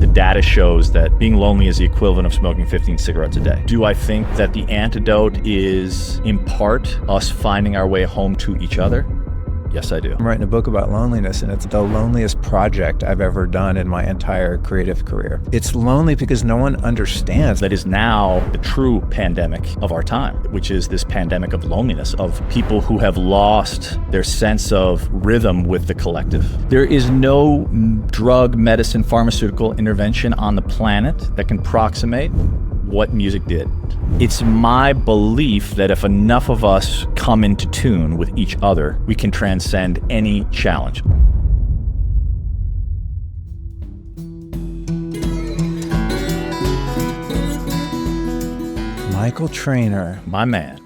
The data shows that being lonely is the equivalent of smoking 15 cigarettes a day. Do I think that the antidote is, in part, us finding our way home to each other? Yes, I do. I'm writing a book about loneliness, and it's the loneliest project I've ever done in my entire creative career. It's lonely because no one understands. That is now the true pandemic of our time, which is this pandemic of loneliness, of people who have lost their sense of rhythm with the collective. There is no drug, medicine, pharmaceutical intervention on the planet that can approximate what music did. It's my belief that if enough of us come into tune with each other, we can transcend any challenge. Michael Trainer. My man.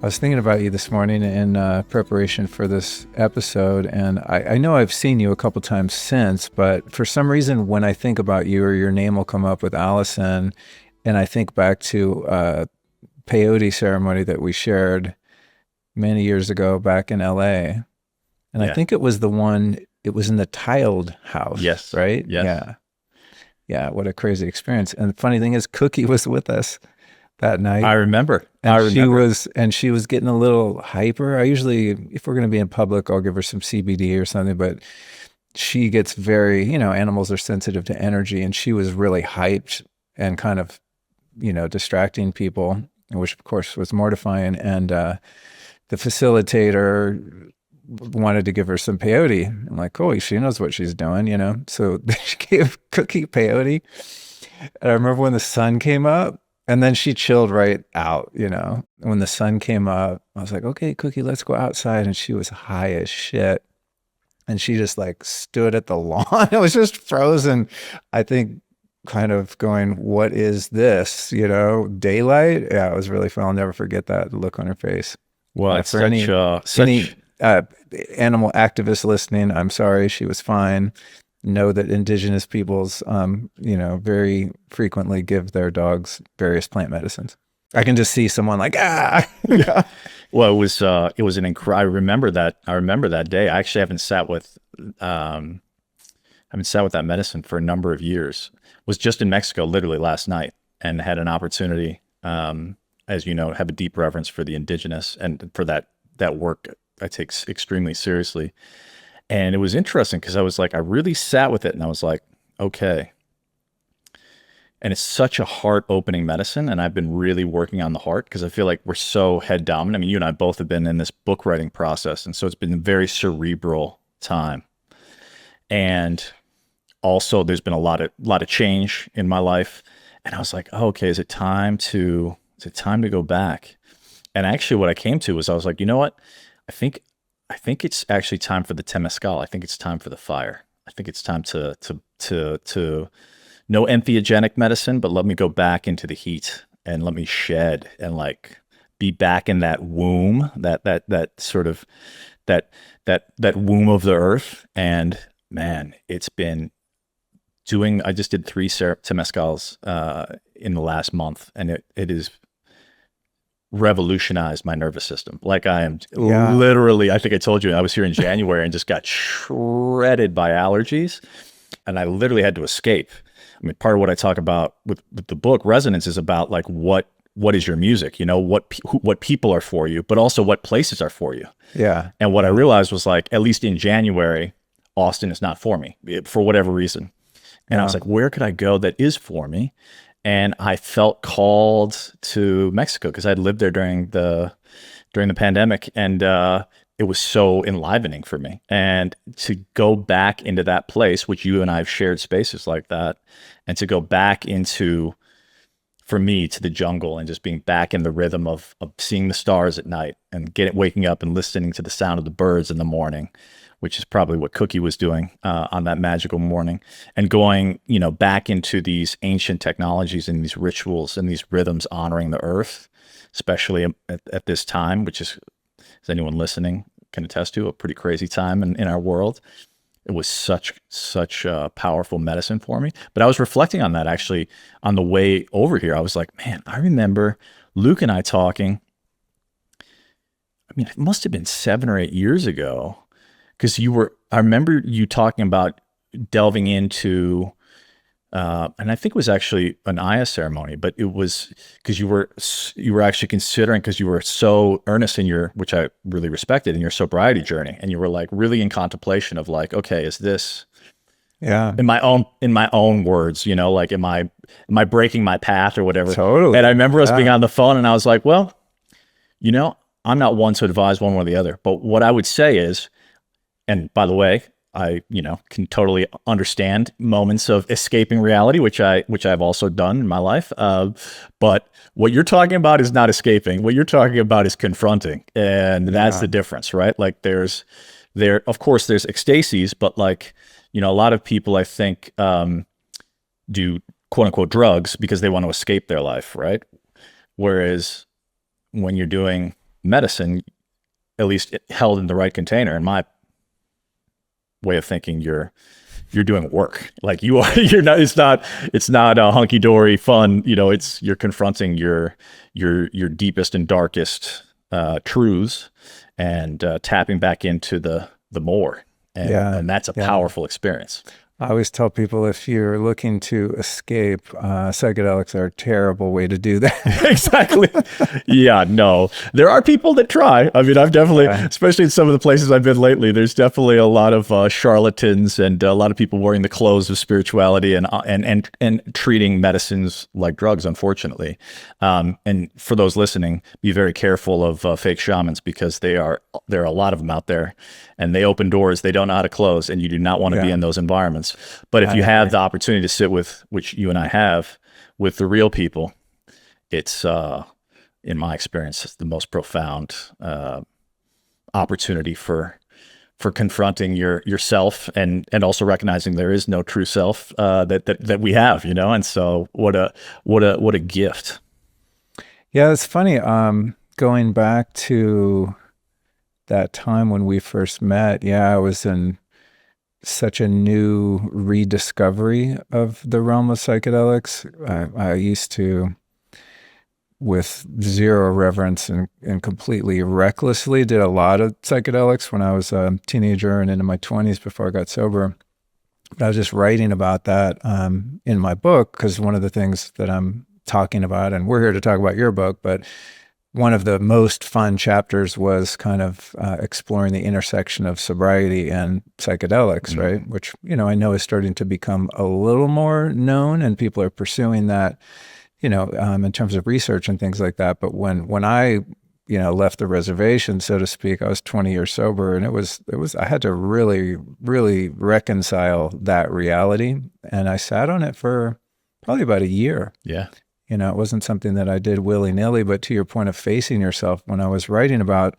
I was thinking about you this morning in preparation for this episode, and I know I've seen you a couple times since, but for some reason when I think about you, or your name will come up with Allison, and I think back to peyote ceremony that we shared many years ago back in LA. And I think it was the one, it was in the tiled house. Yes. Right? Yes. Yeah. Yeah. What a crazy experience. And the funny thing is, Cookie was with us that night. I remember. And she was getting a little hyper. I usually, if we're going to be in public, I'll give her some CBD or something, but she gets very, animals are sensitive to energy, and she was really hyped and kind of, distracting people, which of course was mortifying. And the facilitator wanted to give her some peyote. I'm like, oh, she knows what she's doing, So she gave Cookie peyote. And I remember when the sun came up, and then she chilled right out, When the sun came up, I was like, okay, Cookie, let's go outside. And she was high as shit. And she just stood at the lawn. It was just frozen. I think kind of going, what is this? Daylight? Yeah, it was really fun. I'll never forget that look on her face. Well, it's for any animal activists listening, I'm sorry, she was fine. Know that indigenous peoples, very frequently give their dogs various plant medicines. I can just see someone yeah. Well, it was an incredible. I remember that day. I actually haven't sat with that medicine for a number of years. Was just in Mexico literally last night, and had an opportunity, as you know, have a deep reverence for the indigenous, and for that work I take extremely seriously. And it was interesting because I was I really sat with it, and I was like, okay. And it's such a heart-opening medicine, and I've been really working on the heart because I feel like we're so head dominant. I mean, you and I both have been in this book writing process, and so it's been a very cerebral time. And also, there's been a lot of change in my life, and I was like, oh, okay, is it time to go back? And actually, what I came to was I was like, you know what? I think it's actually time for the temescal. I think it's time for the fire. I think it's time to no entheogenic medicine, but let me go back into the heat and let me shed and be back in that womb, that sort of that womb of the earth. And man, it's been I just did 3 temescals in the last month, and it is revolutionized my nervous system. I am literally, I think I told you, I was here in January and just got shredded by allergies, and I literally had to escape. I mean, part of what I talk about with the book Resonance is about what is your music, what people are for you, but also what places are for you. Yeah. And what I realized was at least in January, Austin is not for me for whatever reason. And I was like, where could I go that is for me? And I felt called to Mexico because I'd lived there during the pandemic, and it was so enlivening for me. And to go back into that place, which you and I have shared spaces like that, and to go back into, for me, to the jungle and just being back in the rhythm of seeing the stars at night and waking up and listening to the sound of the birds in the morning, which is probably what Cookie was doing on that magical morning, and going, back into these ancient technologies and these rituals and these rhythms honoring the earth, especially at this time, which is, as anyone listening can attest to, a pretty crazy time in our world. It was such a powerful medicine for me. But I was reflecting on that actually on the way over here. I was like, man, I remember Luke and I talking. I mean, it must have been 7 or 8 years ago. Because I remember you talking about delving into and I think it was actually an Aya ceremony, but it was because you were actually considering, because you were so earnest in your, which I really respected, in your sobriety journey, and you were like really in contemplation of like, okay, is this Yeah. in my own words, like am I breaking my path or whatever? Totally. And I remember us being Yeah. on the phone, and I was like, well, I'm not one to advise one way or the other, but what I would say is, and by the way, I, can totally understand moments of escaping reality, which I've also done in my life. But what you're talking about is not escaping. What you're talking about is confronting, and that's the Yeah. difference, right? Like of course, there's ecstasies, but like, a lot of people, I think, do quote unquote drugs because they want to escape their life, right? Whereas when you're doing medicine, at least held in the right container, in my way of thinking, you're doing work. Like you are, you're not. It's not a hunky dory fun. You're confronting your deepest and darkest truths, and tapping back into the more, and Yeah. and that's a Yeah. powerful experience. I always tell people, if you're looking to escape, psychedelics are a terrible way to do that. Exactly. Yeah, no. There are people that try. I mean, I've definitely, Yeah. especially in some of the places I've been lately, there's definitely a lot of charlatans, and a lot of people wearing the clothes of spirituality, and treating medicines like drugs, unfortunately. And for those listening, be very careful of fake shamans, because there are a lot of them out there, and they open doors they don't know how to close, and you do not want to be Yeah. in those environments. But if I you have agree. the opportunity to sit with, which you and I have, with the real people, it's in my experience, it's the most profound opportunity for confronting yourself, and also recognizing there is no true self that we have, and so what a gift. Yeah, it's funny. Going back to that time when we first met, yeah, I was in such a new rediscovery of the realm of psychedelics. I used to, with zero reverence and completely recklessly, did a lot of psychedelics when I was a teenager and into my 20s before I got sober. But I was just writing about that in my book, because one of the things that I'm talking about, and we're here to talk about your book, but one of the most fun chapters was kind of exploring the intersection of sobriety and psychedelics, right? Which, I know is starting to become a little more known, and people are pursuing that, in terms of research and things like that. But when I, left the reservation, so to speak, I was 20 years sober, and it was, I had to really, really reconcile that reality. And I sat on it for probably about a year. Yeah. It wasn't something that I did willy-nilly, but to your point of facing yourself, when I was writing about,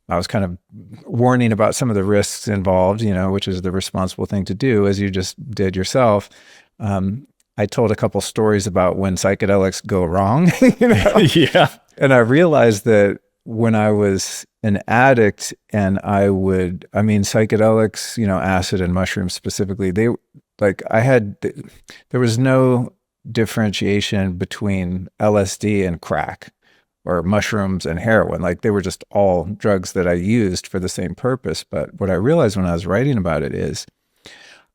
I was kind of warning about some of the risks involved, which is the responsible thing to do, as you just did yourself. I told a couple stories about when psychedelics go wrong, Yeah. and I realized that when I was an addict, and psychedelics, acid and mushrooms specifically, there was no differentiation between LSD and crack, or mushrooms and heroin. Like, they were just all drugs that I used for the same purpose. But what I realized when I was writing about it is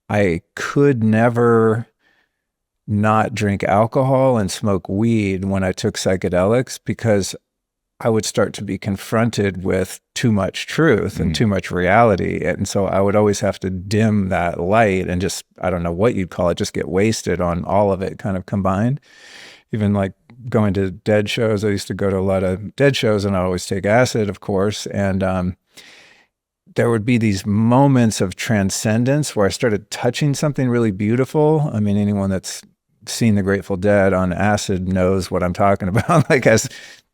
I could never not drink alcohol and smoke weed when I took psychedelics, because I would start to be confronted with too much truth and too much reality. And so I would always have to dim that light and just, I don't know what you'd call it, just get wasted on all of it kind of combined. Even like going to Dead shows. I used to go to a lot of Dead shows, and I always take acid, of course. And there would be these moments of transcendence where I started touching something really beautiful. I mean, anyone that's seen the Grateful Dead on acid knows what I'm talking about, like, as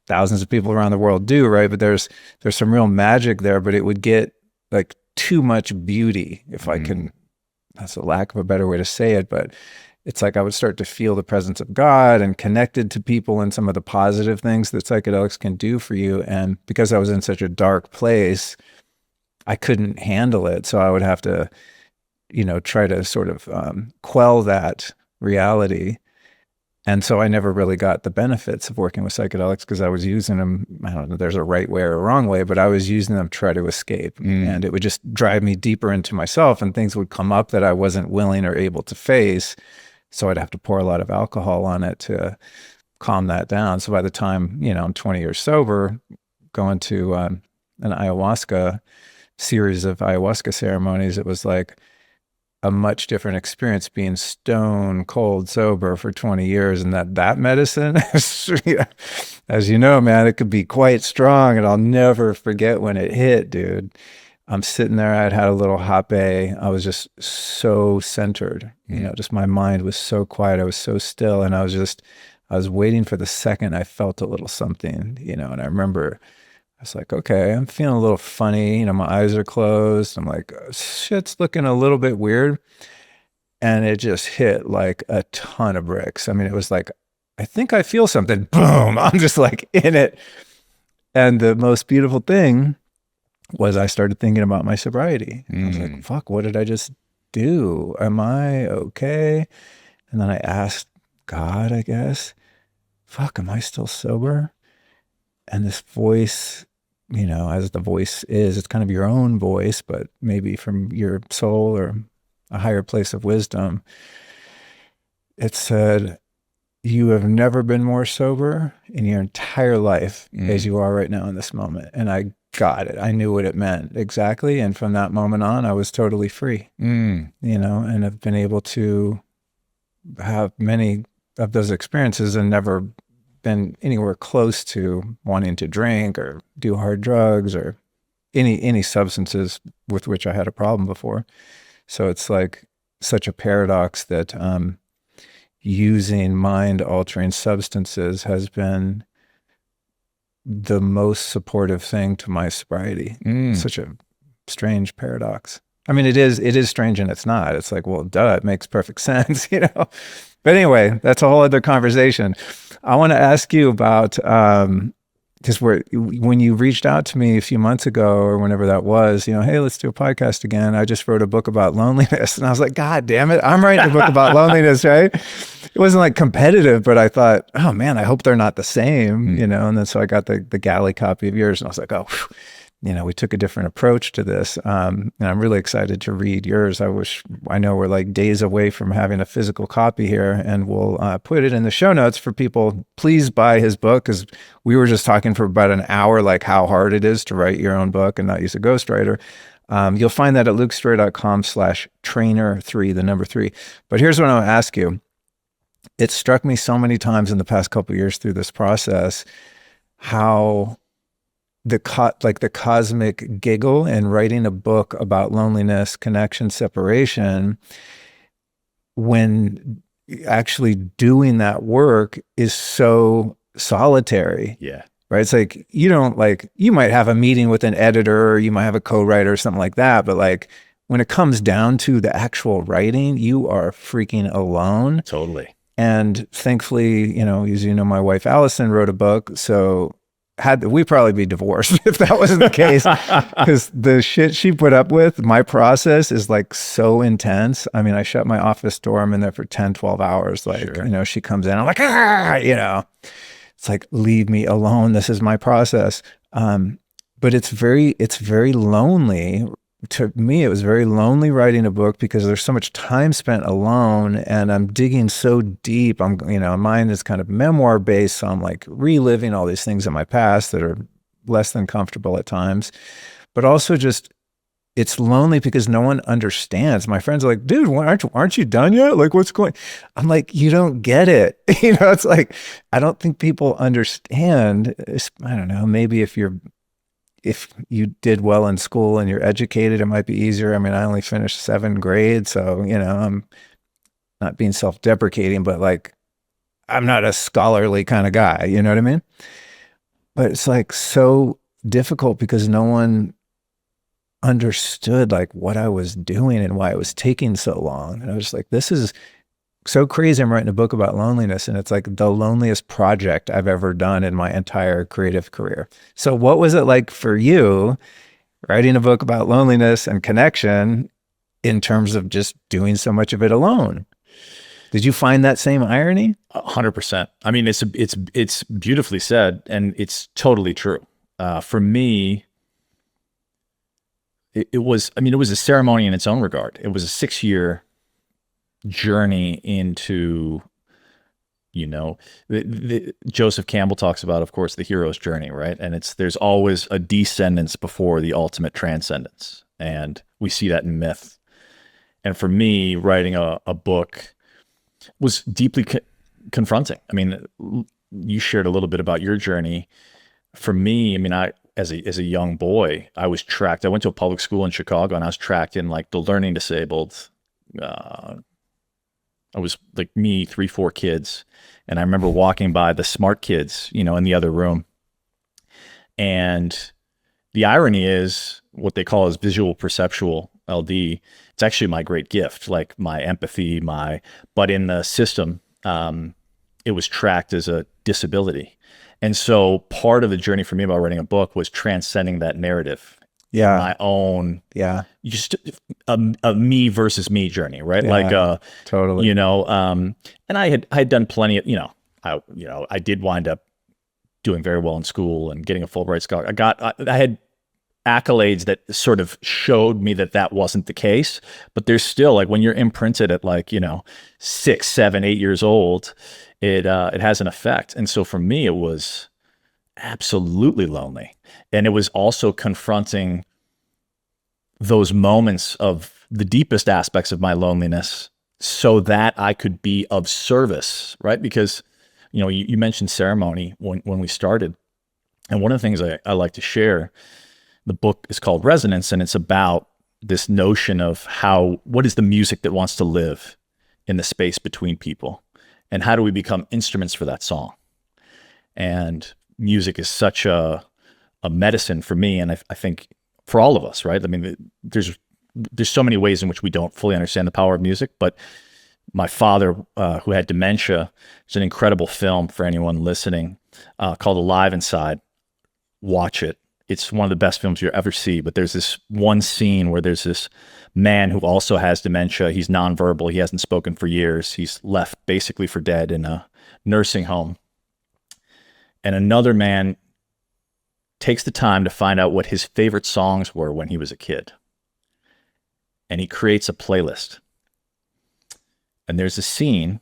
thousands of people around the world do, right? But there's some real magic there, but it would get like too much beauty, if I can, that's a lack of a better way to say it, but it's like I would start to feel the presence of God and connected to people, and some of the positive things that psychedelics can do for you. And because I was in such a dark place, I couldn't handle it. So I would have to, try to sort of quell that reality. And so I never really got the benefits of working with psychedelics, because I was using them, I don't know if there's a right way or a wrong way, but I was using them to try to escape. And it would just drive me deeper into myself, and things would come up that I wasn't willing or able to face. So I'd have to pour a lot of alcohol on it to calm that down. So by the time, I'm 20 years sober, going to an ayahuasca series of ayahuasca ceremonies, it was like a much different experience being stone cold sober for 20 years. And that medicine, as you know, man, it could be quite strong. And I'll never forget when it hit, dude. I'm sitting there. I'd had a little hape. I was just so centered, just my mind was so quiet. I was so still. And I was waiting for the second I felt a little something, and I remember I was like, okay, I'm feeling a little funny. My eyes are closed. I'm like, shit's looking a little bit weird. And it just hit like a ton of bricks. I mean, it was like, I think I feel something. Boom. I'm just like in it. And the most beautiful thing was I started thinking about my sobriety. I was like, fuck, what did I just do? Am I okay? And then I asked God, I guess, fuck, am I still sober? And this voice, as the voice is, it's kind of your own voice, but maybe from your soul or a higher place of wisdom. It said, you have never been more sober in your entire life as you are right now in this moment. And I got it. I knew what it meant exactly. And from that moment on, I was totally free, and I've been able to have many of those experiences and never been anywhere close to wanting to drink or do hard drugs or any substances with which I had a problem before. So it's like such a paradox that using mind altering substances has been the most supportive thing to my sobriety. Such a strange paradox. I mean, it is strange and it's not. It's like, well, duh, it makes perfect sense, But anyway, that's a whole other conversation. I want to ask you about, because when you reached out to me a few months ago or whenever that was, hey, let's do a podcast again. I just wrote a book about loneliness. And I was like, God damn it, I'm writing a book about loneliness, right? It wasn't like competitive, but I thought, oh man, I hope they're not the same, And then so I got the galley copy of yours and I was like, oh, whew. We took a different approach to this. And I'm really excited to read yours. I know we're like days away from having a physical copy here, and we'll put it in the show notes for people. Please buy his book, because we were just talking for about an hour, like how hard it is to write your own book and not use a ghostwriter. You'll find that at lukestory.com/trainer3, the number 3. But here's what I'll ask you. It struck me so many times in the past couple of years through this process, how the cosmic giggle and writing a book about loneliness, connection, separation, when actually doing that work is so solitary. Yeah. Right. It's like, you might have a meeting with an editor, or you might have a co-writer or something like that. But like when it comes down to the actual writing, you are freaking alone. Totally. And thankfully, as my wife, Allison, wrote a book. So we'd probably be divorced if that wasn't the case, because the shit she put up with, my process is like so intense. I mean, I shut my office door. I'm in there for 10, 12 hours. Like, sure. She comes in, I'm like, it's like, leave me alone. This is my process. But it's very lonely. To me, it was very lonely writing a book, because there's so much time spent alone, and I'm digging so deep. Mine is kind of memoir based, so I'm like reliving all these things in my past that are less than comfortable at times. But also just, it's lonely because no one understands. My friends are like, dude, aren't you done yet? Like, what's going? I'm like, you don't get it. It's like, I don't think people understand. I don't know, maybe if you did well in school and you're educated, it might be easier. I mean, I only finished 7th grade, so, I'm not being self-deprecating, but like, I'm not a scholarly kind of guy, you know what I mean? But it's like so difficult because no one understood like what I was doing and why it was taking so long. And I was like, this is so crazy. I'm writing a book about loneliness, and it's like the loneliest project I've ever done in my entire creative career. So what was it like for you writing a book about loneliness and connection in terms of just doing so much of it alone? Did you find that same irony? 100%. I mean, it's beautifully said, and it's totally true. For me, it was a ceremony in its own regard. It was a 6-year journey into, Joseph Campbell talks about, of course, the hero's journey, right? And there's always a descendance before the ultimate transcendence. And we see that in myth. And for me, writing a book was deeply confronting. I mean, you shared a little bit about your journey. For me, I mean, as a young boy, I was tracked. I went to a public school in Chicago, and I was tracked in like the learning disabled. I was like me, 3, 4 kids. And I remember walking by the smart kids, in the other room. And the irony is what they call as visual perceptual LD. It's actually my great gift, like my empathy, but in the system, it was tracked as a disability. And so part of the journey for me about writing a book was transcending that narrative. Yeah. My own, just a me versus me journey, right? Yeah, totally. And I had done plenty of, I did wind up doing very well in school and getting a Fulbright scholarship. I had accolades that sort of showed me that wasn't the case, but there's still, like, when you're imprinted at 6, 7, 8 years old, it has an effect. And so for me, it was absolutely lonely. And it was also confronting those moments of the deepest aspects of my loneliness so that I could be of service, right? Because, you mentioned ceremony when we started. And one of the things I like to share, the book is called Resonance, and it's about this notion of what is the music that wants to live in the space between people? And how do we become instruments for that song? And music is such a medicine for me, and I think for all of us, right? I mean, there's so many ways in which we don't fully understand the power of music, but my father, who had dementia, it's an incredible film for anyone listening, called Alive Inside. Watch it. It's one of the best films you'll ever see, but there's this one scene where there's this man who also has dementia. He's nonverbal. He hasn't spoken for years. He's left basically for dead in a nursing home. And another man takes the time to find out what his favorite songs were when he was a kid. And he creates a playlist. And there's a scene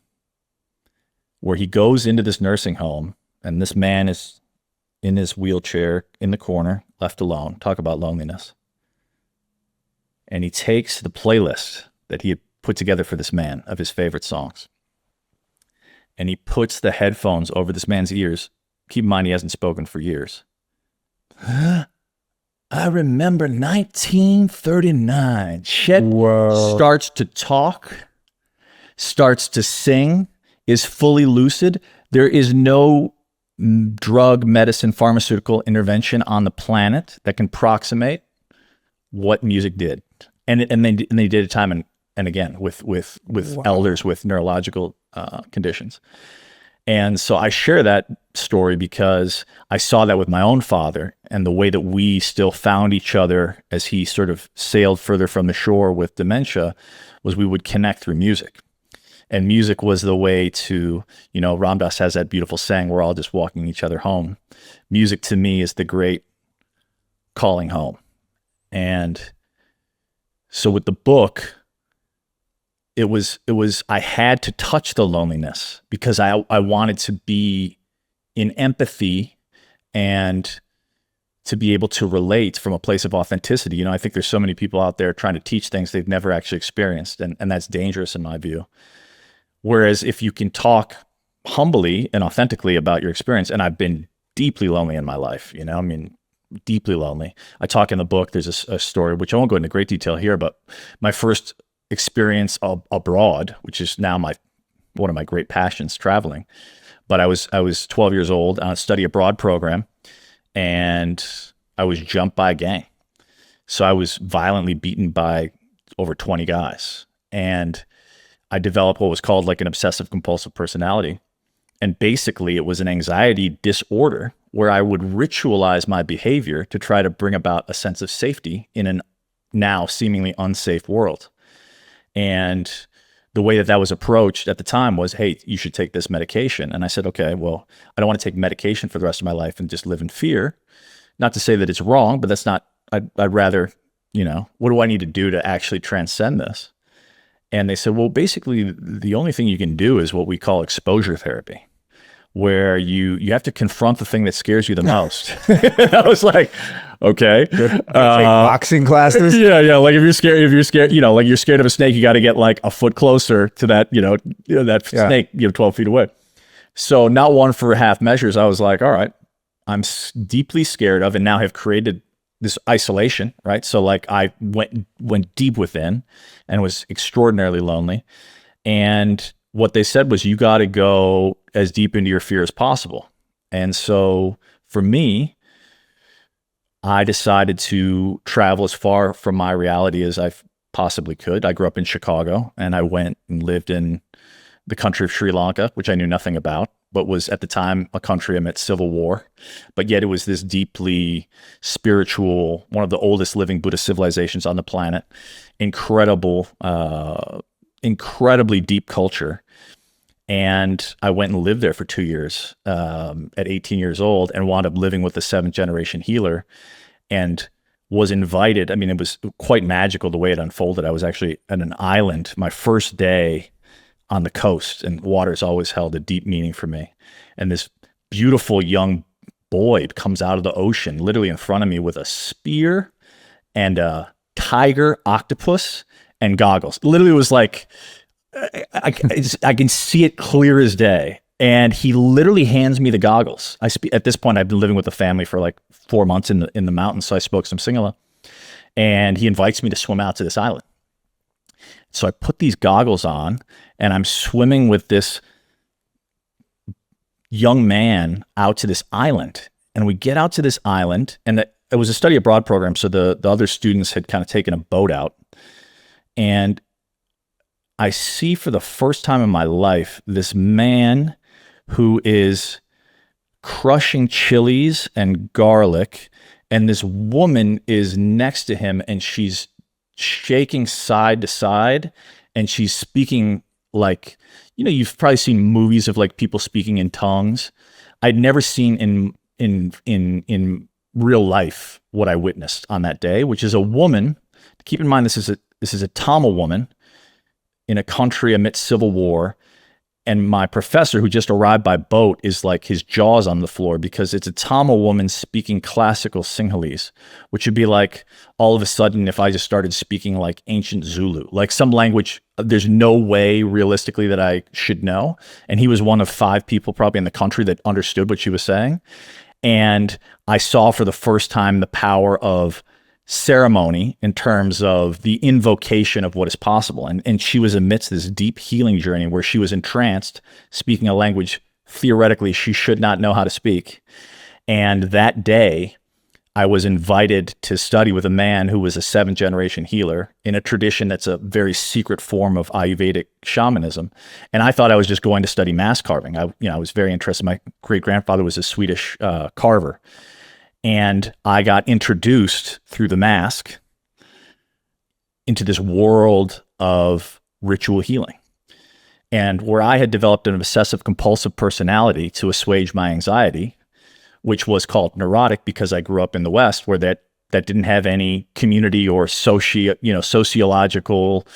where he goes into this nursing home, and this man is in his wheelchair in the corner, left alone. Talk about loneliness. And he takes the playlist that he had put together for this man of his favorite songs, and he puts the headphones over this man's ears. Keep in mind, he hasn't spoken for years. I remember 1939. Chet starts to talk, starts to sing, is fully lucid. There is no drug, medicine, pharmaceutical intervention on the planet that can approximate what music did. And they did it time and again with elders with neurological conditions. And so I share that story because I saw that with my own father, and the way that we still found each other as he sort of sailed further from the shore with dementia was we would connect through music. And music was the way to, Ram Dass has that beautiful saying, we're all just walking each other home. Music to me is the great calling home. And so with the book, it was I had to touch the loneliness because I wanted to be in empathy and to be able to relate from a place of authenticity. I think there's so many people out there trying to teach things they've never actually experienced, and that's dangerous in my view. Whereas if you can talk humbly and authentically about your experience, and I've been deeply lonely in my life, deeply lonely. I talk in the book, there's a story, which I won't go into great detail here, but my first experience abroad, which is now one of my great passions, traveling. But I was 12 years old on a study abroad program, and I was jumped by a gang. So I was violently beaten by over 20 guys. And I developed what was called like an obsessive compulsive personality. And basically it was an anxiety disorder where I would ritualize my behavior to try to bring about a sense of safety in an now seemingly unsafe world. And the way that was approached at the time was, hey, you should take this medication. And I said, okay, well, I don't want to take medication for the rest of my life and just live in fear. Not to say that it's wrong, but that's not, I'd rather, what do I need to do to actually transcend this? And they said, well, basically the only thing you can do is what we call exposure therapy, where you have to confront the thing that scares you the most. I was like, okay. Take boxing classes. Yeah. Like if you're scared, like you're scared of a snake, you got to get like a foot closer to that, that snake, 12 feet away. So not one for half measures. I was like, all right, I'm deeply scared of, and now have created this isolation, right? So like I went deep within and was extraordinarily lonely. And what they said was, you got to go as deep into your fear as possible. And so for me, I decided to travel as far from my reality as I possibly could. I grew up in Chicago, and I went and lived in the country of Sri Lanka, which I knew nothing about, but was at the time a country amidst civil war. But yet it was this deeply spiritual, one of the oldest living Buddhist civilizations on the planet, incredibly deep culture. And I went and lived there for 2 years at 18 years old, and wound up living with a 7th generation healer, and was invited. I mean, it was quite magical the way it unfolded. I was actually at an island my first day on the coast, and water's always held a deep meaning for me. And this beautiful young boy comes out of the ocean literally in front of me with a spear and a tiger octopus and goggles. Literally was like, I can see it clear as day. And he literally hands me the goggles. At this point, I've been living with a family for like 4 months in the mountains, so I spoke some Sinhala. And he invites me to swim out to this island. So I put these goggles on, and I'm swimming with this young man out to this island. And we get out to this island, and it was a study abroad program, so the other students had kind of taken a boat out. And I see for the first time in my life this man who is crushing chilies and garlic, and this woman is next to him, and she's shaking side to side, and she's speaking like, you've probably seen movies of like people speaking in tongues. I'd never seen in real life what I witnessed on that day, which is a woman. Keep in mind, this is a Tamil woman in a country amidst civil war. And my professor, who just arrived by boat, is like, his jaw's on the floor, because it's a Tamil woman speaking classical Sinhalese, which would be like all of a sudden if I just started speaking like ancient Zulu, like some language there's no way realistically that I should know. And he was one of 5 people probably in the country that understood what she was saying. And I saw for the first time the power of ceremony in terms of the invocation of what is possible. And she was amidst this deep healing journey where she was entranced, speaking a language theoretically she should not know how to speak. And that day, I was invited to study with a man who was a 7th generation healer in a tradition that's a very secret form of Ayurvedic shamanism. And I thought I was just going to study mask carving. I was very interested. My great-grandfather was a Swedish carver. And I got introduced through the mask into this world of ritual healing. And where I had developed an obsessive compulsive personality to assuage my anxiety, which was called neurotic because I grew up in the West where that didn't have any community or sociological,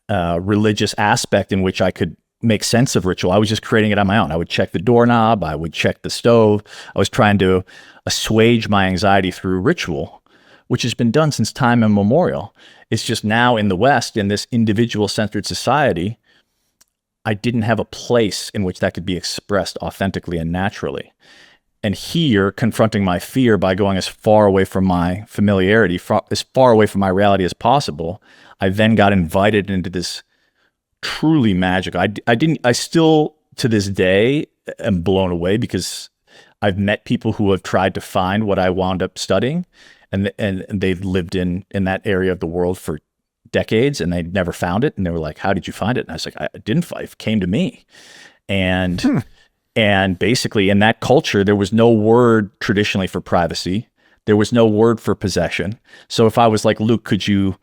religious aspect in which I could make sense of ritual. I was just creating it on my own. I would check the doorknob. I would check the stove. I was trying to assuage my anxiety through ritual, which has been done since time immemorial. It's just now in the West, in this individual-centered society, I didn't have a place in which that could be expressed authentically and naturally. And here, confronting my fear by going as far away from my familiarity, as far away from my reality as possible, I then got invited into this truly magical. I still to this day am blown away because I've met people who have tried to find what I wound up studying, and they've lived in that area of the world for decades and they never found it. And they were like, how did you find it? And I was like, I didn't find it. It came to me. And basically in that culture, there was no word traditionally for privacy. There was no word for possession. So if I was like, Luke, could you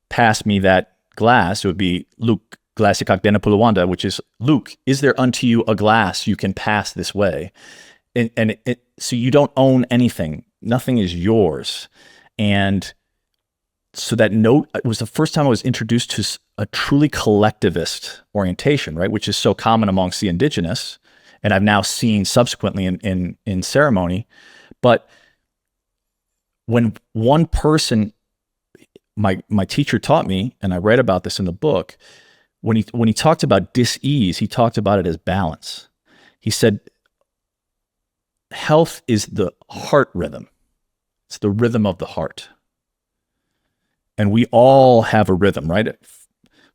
pass me that glass? It would be, Luke, glass ikak dena puluwanda, which is, Luke, is there unto you a glass you can pass this way? So you don't own anything. Nothing is yours. And so that note, it was the first time I was introduced to a truly collectivist orientation, right? Which is so common amongst the indigenous. And I've now seen subsequently in ceremony. But when one person, my teacher taught me, and I read about this in the book, when he talked about dis-ease, he talked about it as balance. He said, health is the heart rhythm. It's the rhythm of the heart. And we all have a rhythm, right?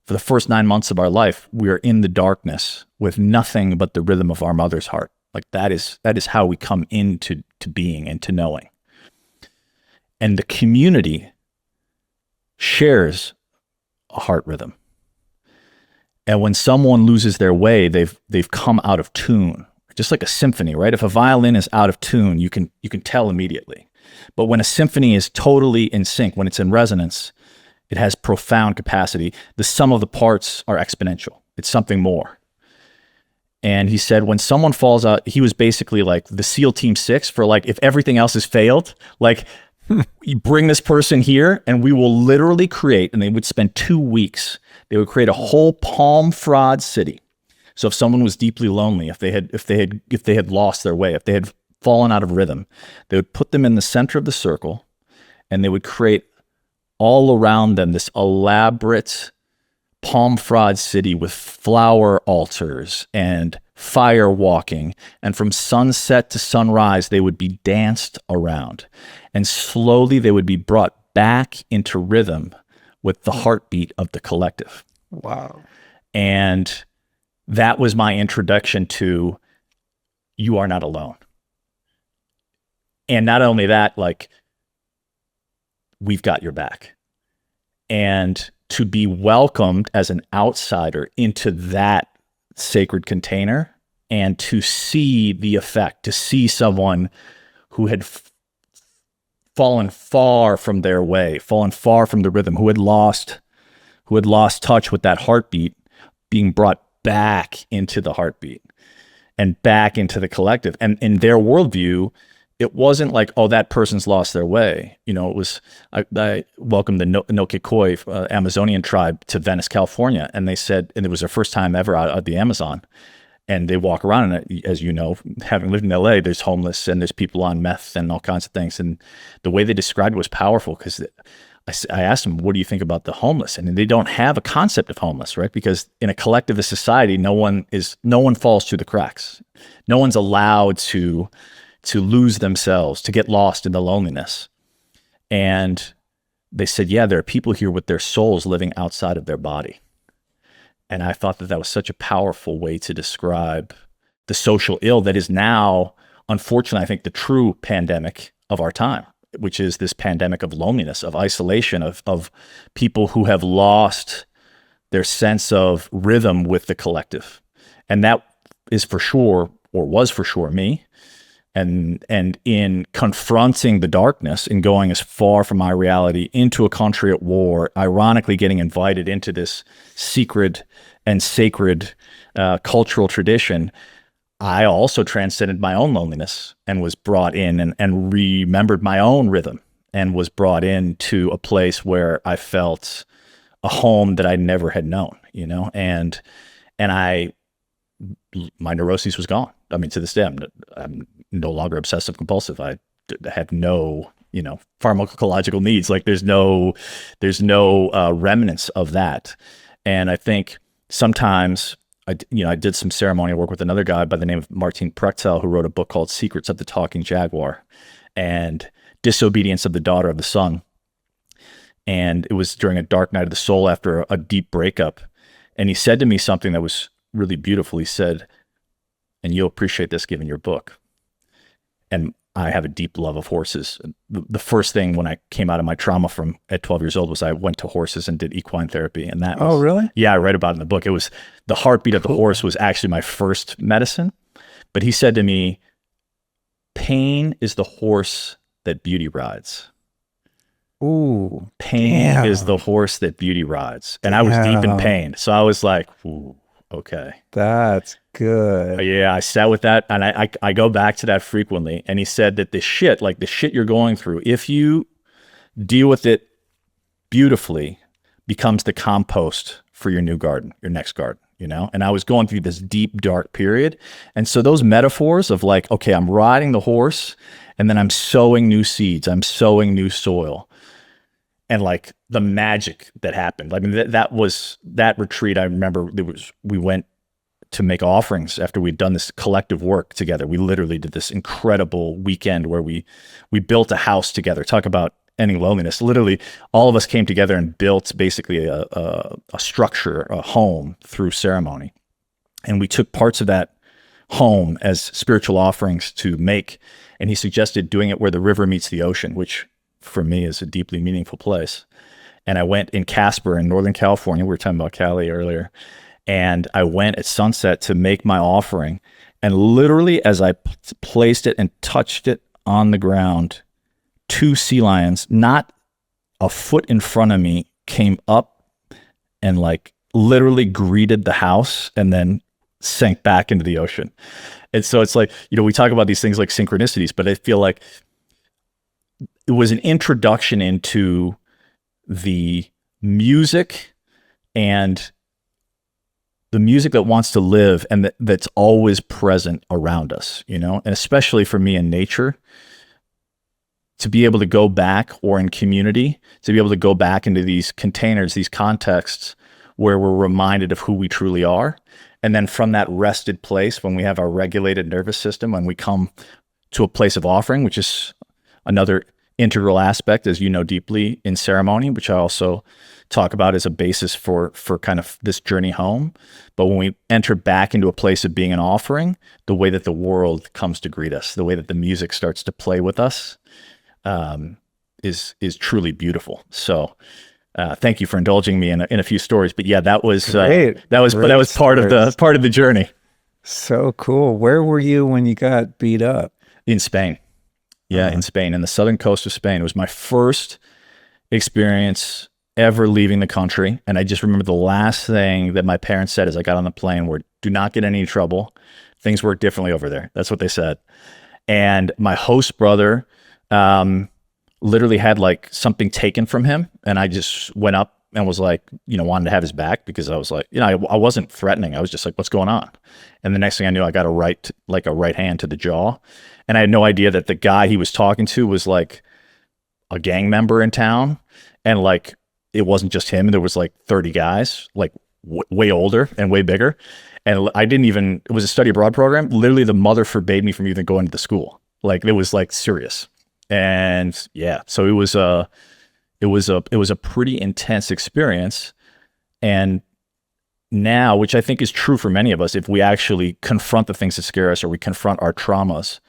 For the first 9 months of our life, we are in the darkness with nothing but the rhythm of our mother's heart. Like that is how we come into being and to knowing. And the community shares a heart rhythm. And when someone loses their way, they've come out of tune. Just like a symphony, right? If a violin is out of tune, you can tell immediately. But when a symphony is totally in sync, when it's in resonance, it has profound capacity. The sum of the parts are exponential. It's something more. And he said, when someone falls out, he was basically like the SEAL Team 6 for like, if everything else has failed, like you bring this person here and we will literally create, and they would spend 2 weeks, they would create a whole palm fraud city. So if someone was deeply lonely, if they had lost their way, if they had fallen out of rhythm, they would put them in the center of the circle, and they would create all around them this elaborate palm fraud city with flower altars and fire walking. And from sunset to sunrise, they would be danced around. And slowly they would be brought back into rhythm with the heartbeat of the collective. Wow. And that was my introduction to, you are not alone. And not only that, like, we've got your back. And to be welcomed as an outsider into that sacred container, and to see the effect, to see someone who had fallen far from their way, fallen far from the rhythm, who had lost touch with that heartbeat, being brought back into the heartbeat and back into the collective. And in their worldview, it wasn't like, oh, that person's lost their way. You know, it was, I welcomed the Nokikoi Amazonian tribe to Venice, California. And they said, and it was their first time ever out of the Amazon. And they walk around, and as you know, having lived in LA, there's homeless and there's people on meth and all kinds of things. And the way they described it was powerful, because I asked them, what do you think about the homeless? And they don't have a concept of homeless, right? Because in a collectivist society, no one falls through the cracks. No one's allowed to lose themselves, to get lost in the loneliness. And they said, yeah, there are people here with their souls living outside of their body. And I thought that was such a powerful way to describe the social ill that is now, unfortunately, I think the true pandemic of our time, which is this pandemic of loneliness, of isolation, of people who have lost their sense of rhythm with the collective. And that is for sure, or was for sure, me. And in confronting the darkness and going as far from my reality into a country at war, ironically getting invited into this secret and sacred cultural tradition, I also transcended my own loneliness and was brought in and remembered my own rhythm, and was brought into a place where I felt a home that I never had known, you know, and my neuroses was gone. I mean, to this day, I'm no longer obsessive compulsive. I have no, pharmacological needs. Like there's no remnants of that. And I think sometimes I did some ceremonial work with another guy by the name of Martin Prechtel, who wrote a book called Secrets of the Talking Jaguar and Disobedience of the Daughter of the Sun. And it was during a dark night of the soul after a deep breakup. And he said to me something that was really beautiful. He said, and you'll appreciate this given your book, and I have a deep love of horses. The first thing when I came out of my trauma at 12 years old was I went to horses and did equine therapy. And that was, oh, really? Yeah, I read about it in the book. It was the heartbeat of the horse was actually my first medicine. But he said to me, pain is the horse that beauty rides. Ooh, pain is the horse that beauty rides. And I was deep in pain. So I was like, ooh, okay. That's good. Yeah, I sat with that, and I go back to that frequently. And he said that the shit you're going through, if you deal with it beautifully becomes the compost for your new garden, your next garden, you know? And I was going through this deep, dark period. And so those metaphors of like, okay, I'm riding the horse and then I'm sowing new seeds, I'm sowing new soil. And like the magic that happened. I mean, that retreat. I remember we went to make offerings after we'd done this collective work together. We literally did this incredible weekend where we built a house together. Talk about ending loneliness. Literally, all of us came together and built basically a structure, a home through ceremony. And we took parts of that home as spiritual offerings to make. And he suggested doing it where the river meets the ocean, which for me is a deeply meaningful place. And I went in Casper in Northern California. We were talking about Cali earlier. And I went at sunset to make my offering. And literally as I placed it and touched it on the ground, 2 sea lions, not a foot in front of me, came up and like literally greeted the house and then sank back into the ocean. And so it's like, you know, we talk about these things like synchronicities, but I feel like it was an introduction into the music and the music that wants to live and that's always present around us, you know, and especially for me in nature, to be able to go back, or in community, to be able to go back into these containers, these contexts where we're reminded of who we truly are. And then from that rested place, when we have our regulated nervous system, when we come to a place of offering, which is another integral aspect, as you know deeply, in ceremony, which I also talk about as a basis for kind of this journey home. But when we enter back into a place of being an offering, the way that the world comes to greet us, the way that the music starts to play with us, is truly beautiful. So thank you for indulging me in a few stories. But yeah, that was part of the journey. So cool. Where were you when you got beat up? In Spain. Yeah, in Spain, in the southern coast of Spain. It was my first experience ever leaving the country. And I just remember the last thing that my parents said as I got on the plane were, do not get any trouble. Things work differently over there. That's what they said. And my host brother literally had like something taken from him. And I just went up and was like, you know, wanted to have his back, because I was like, you know, I wasn't threatening. I was just like, what's going on? And the next thing I knew, I got a right hand to the jaw. And I had no idea that the guy he was talking to was like a gang member in town. And like, it wasn't just him. There was like 30 guys, like way older and way bigger. And it was a study abroad program. Literally the mother forbade me from even going to the school. Like, it was like serious. And yeah, so it was a pretty intense experience. And now, which I think is true for many of us, if we actually confront the things that scare us, or we confront our traumas,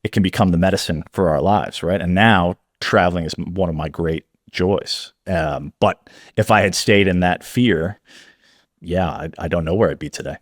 it can become the medicine for our lives, right? And now traveling is one of my great joys. But if I had stayed in that fear, yeah, I don't know where I'd be today.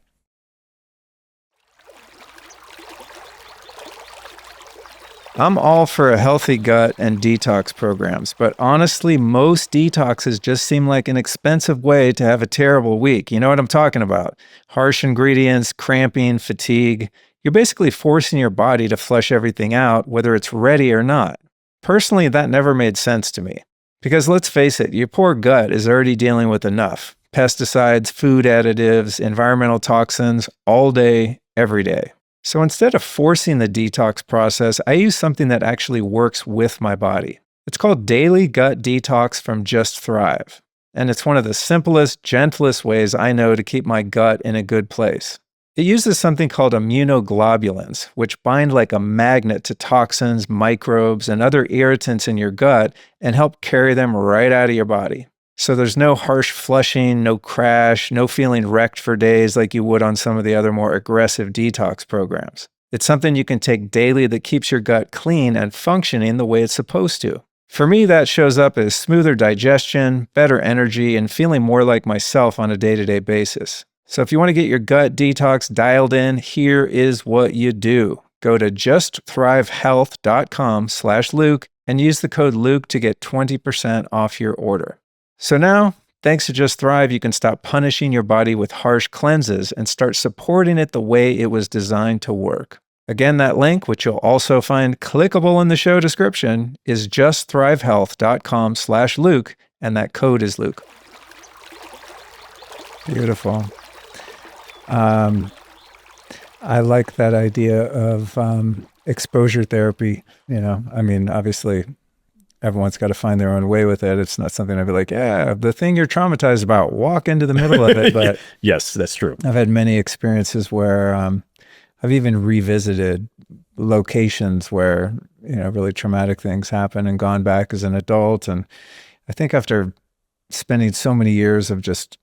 I'm all for a healthy gut and detox programs, but honestly, most detoxes just seem like an expensive way to have a terrible week. You know what I'm talking about? Harsh ingredients, cramping, fatigue. You're basically forcing your body to flush everything out, whether it's ready or not. Personally, that never made sense to me. Because let's face it, your poor gut is already dealing with enough. Pesticides, food additives, environmental toxins, all day, every day. So instead of forcing the detox process, I use something that actually works with my body. It's called Daily Gut Detox from Just Thrive. And it's one of the simplest, gentlest ways I know to keep my gut in a good place. It uses something called immunoglobulins, which bind like a magnet to toxins, microbes, and other irritants in your gut and help carry them right out of your body. So there's no harsh flushing, no crash, no feeling wrecked for days like you would on some of the other more aggressive detox programs. It's something you can take daily that keeps your gut clean and functioning the way it's supposed to. For me, that shows up as smoother digestion, better energy, and feeling more like myself on a day-to-day basis. So if you want to get your gut detox dialed in, here is what you do. Go to justthrivehealth.com/Luke and use the code Luke to get 20% off your order. So now, thanks to Just Thrive, you can stop punishing your body with harsh cleanses and start supporting it the way it was designed to work. Again, that link, which you'll also find clickable in the show description, is justthrivehealth.com/Luke, And that code is Luke. Beautiful. I like that idea of exposure therapy. I mean, obviously, everyone's got to find their own way with it. It's not something I'd be like, yeah, the thing you're traumatized about, walk into the middle of it. But yes, that's true. I've had many experiences where I've even revisited locations where, really traumatic things happen and gone back as an adult. And I think after spending so many years of just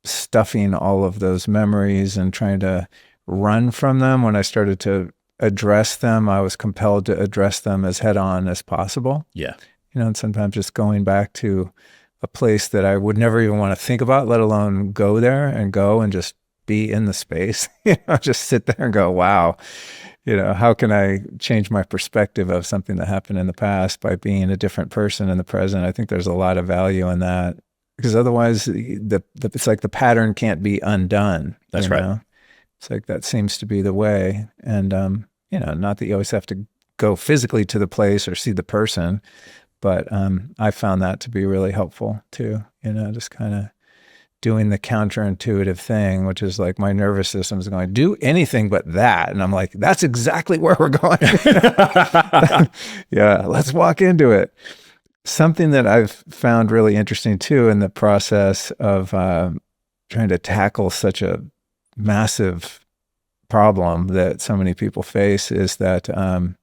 stuffing all of those memories and trying to run from them, when I started to address them, I was compelled to address them as head on as possible. Yeah. And sometimes just going back to a place that I would never even want to think about, let alone go there and go and just be in the space, just sit there and go, wow, how can I change my perspective of something that happened in the past by being a different person in the present? I think there's a lot of value in that, because otherwise it's like the pattern can't be undone. That's right. It's like that seems to be the way. And, not that you always have to go physically to the place or see the person, but I found that to be really helpful too, just kind of doing the counterintuitive thing, which is like my nervous system is going, do anything but that. And I'm like, that's exactly where we're going. Yeah, let's walk into it. Something that I've found really interesting too in the process of trying to tackle such a massive problem that so many people face is that, the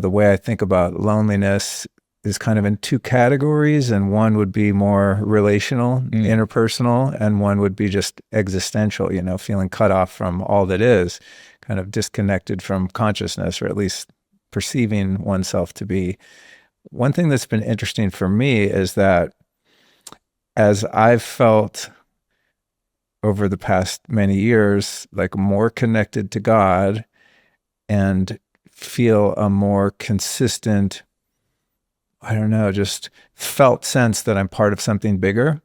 way I think about loneliness is kind of in two categories, and one would be more relational, interpersonal, and one would be just existential, feeling cut off from all that is, kind of disconnected from consciousness, or at least perceiving oneself to be. One thing that's been interesting for me is that as I've felt over the past many years, like more connected to God and feel a more consistent, I don't know, just felt sense that I'm part of something bigger.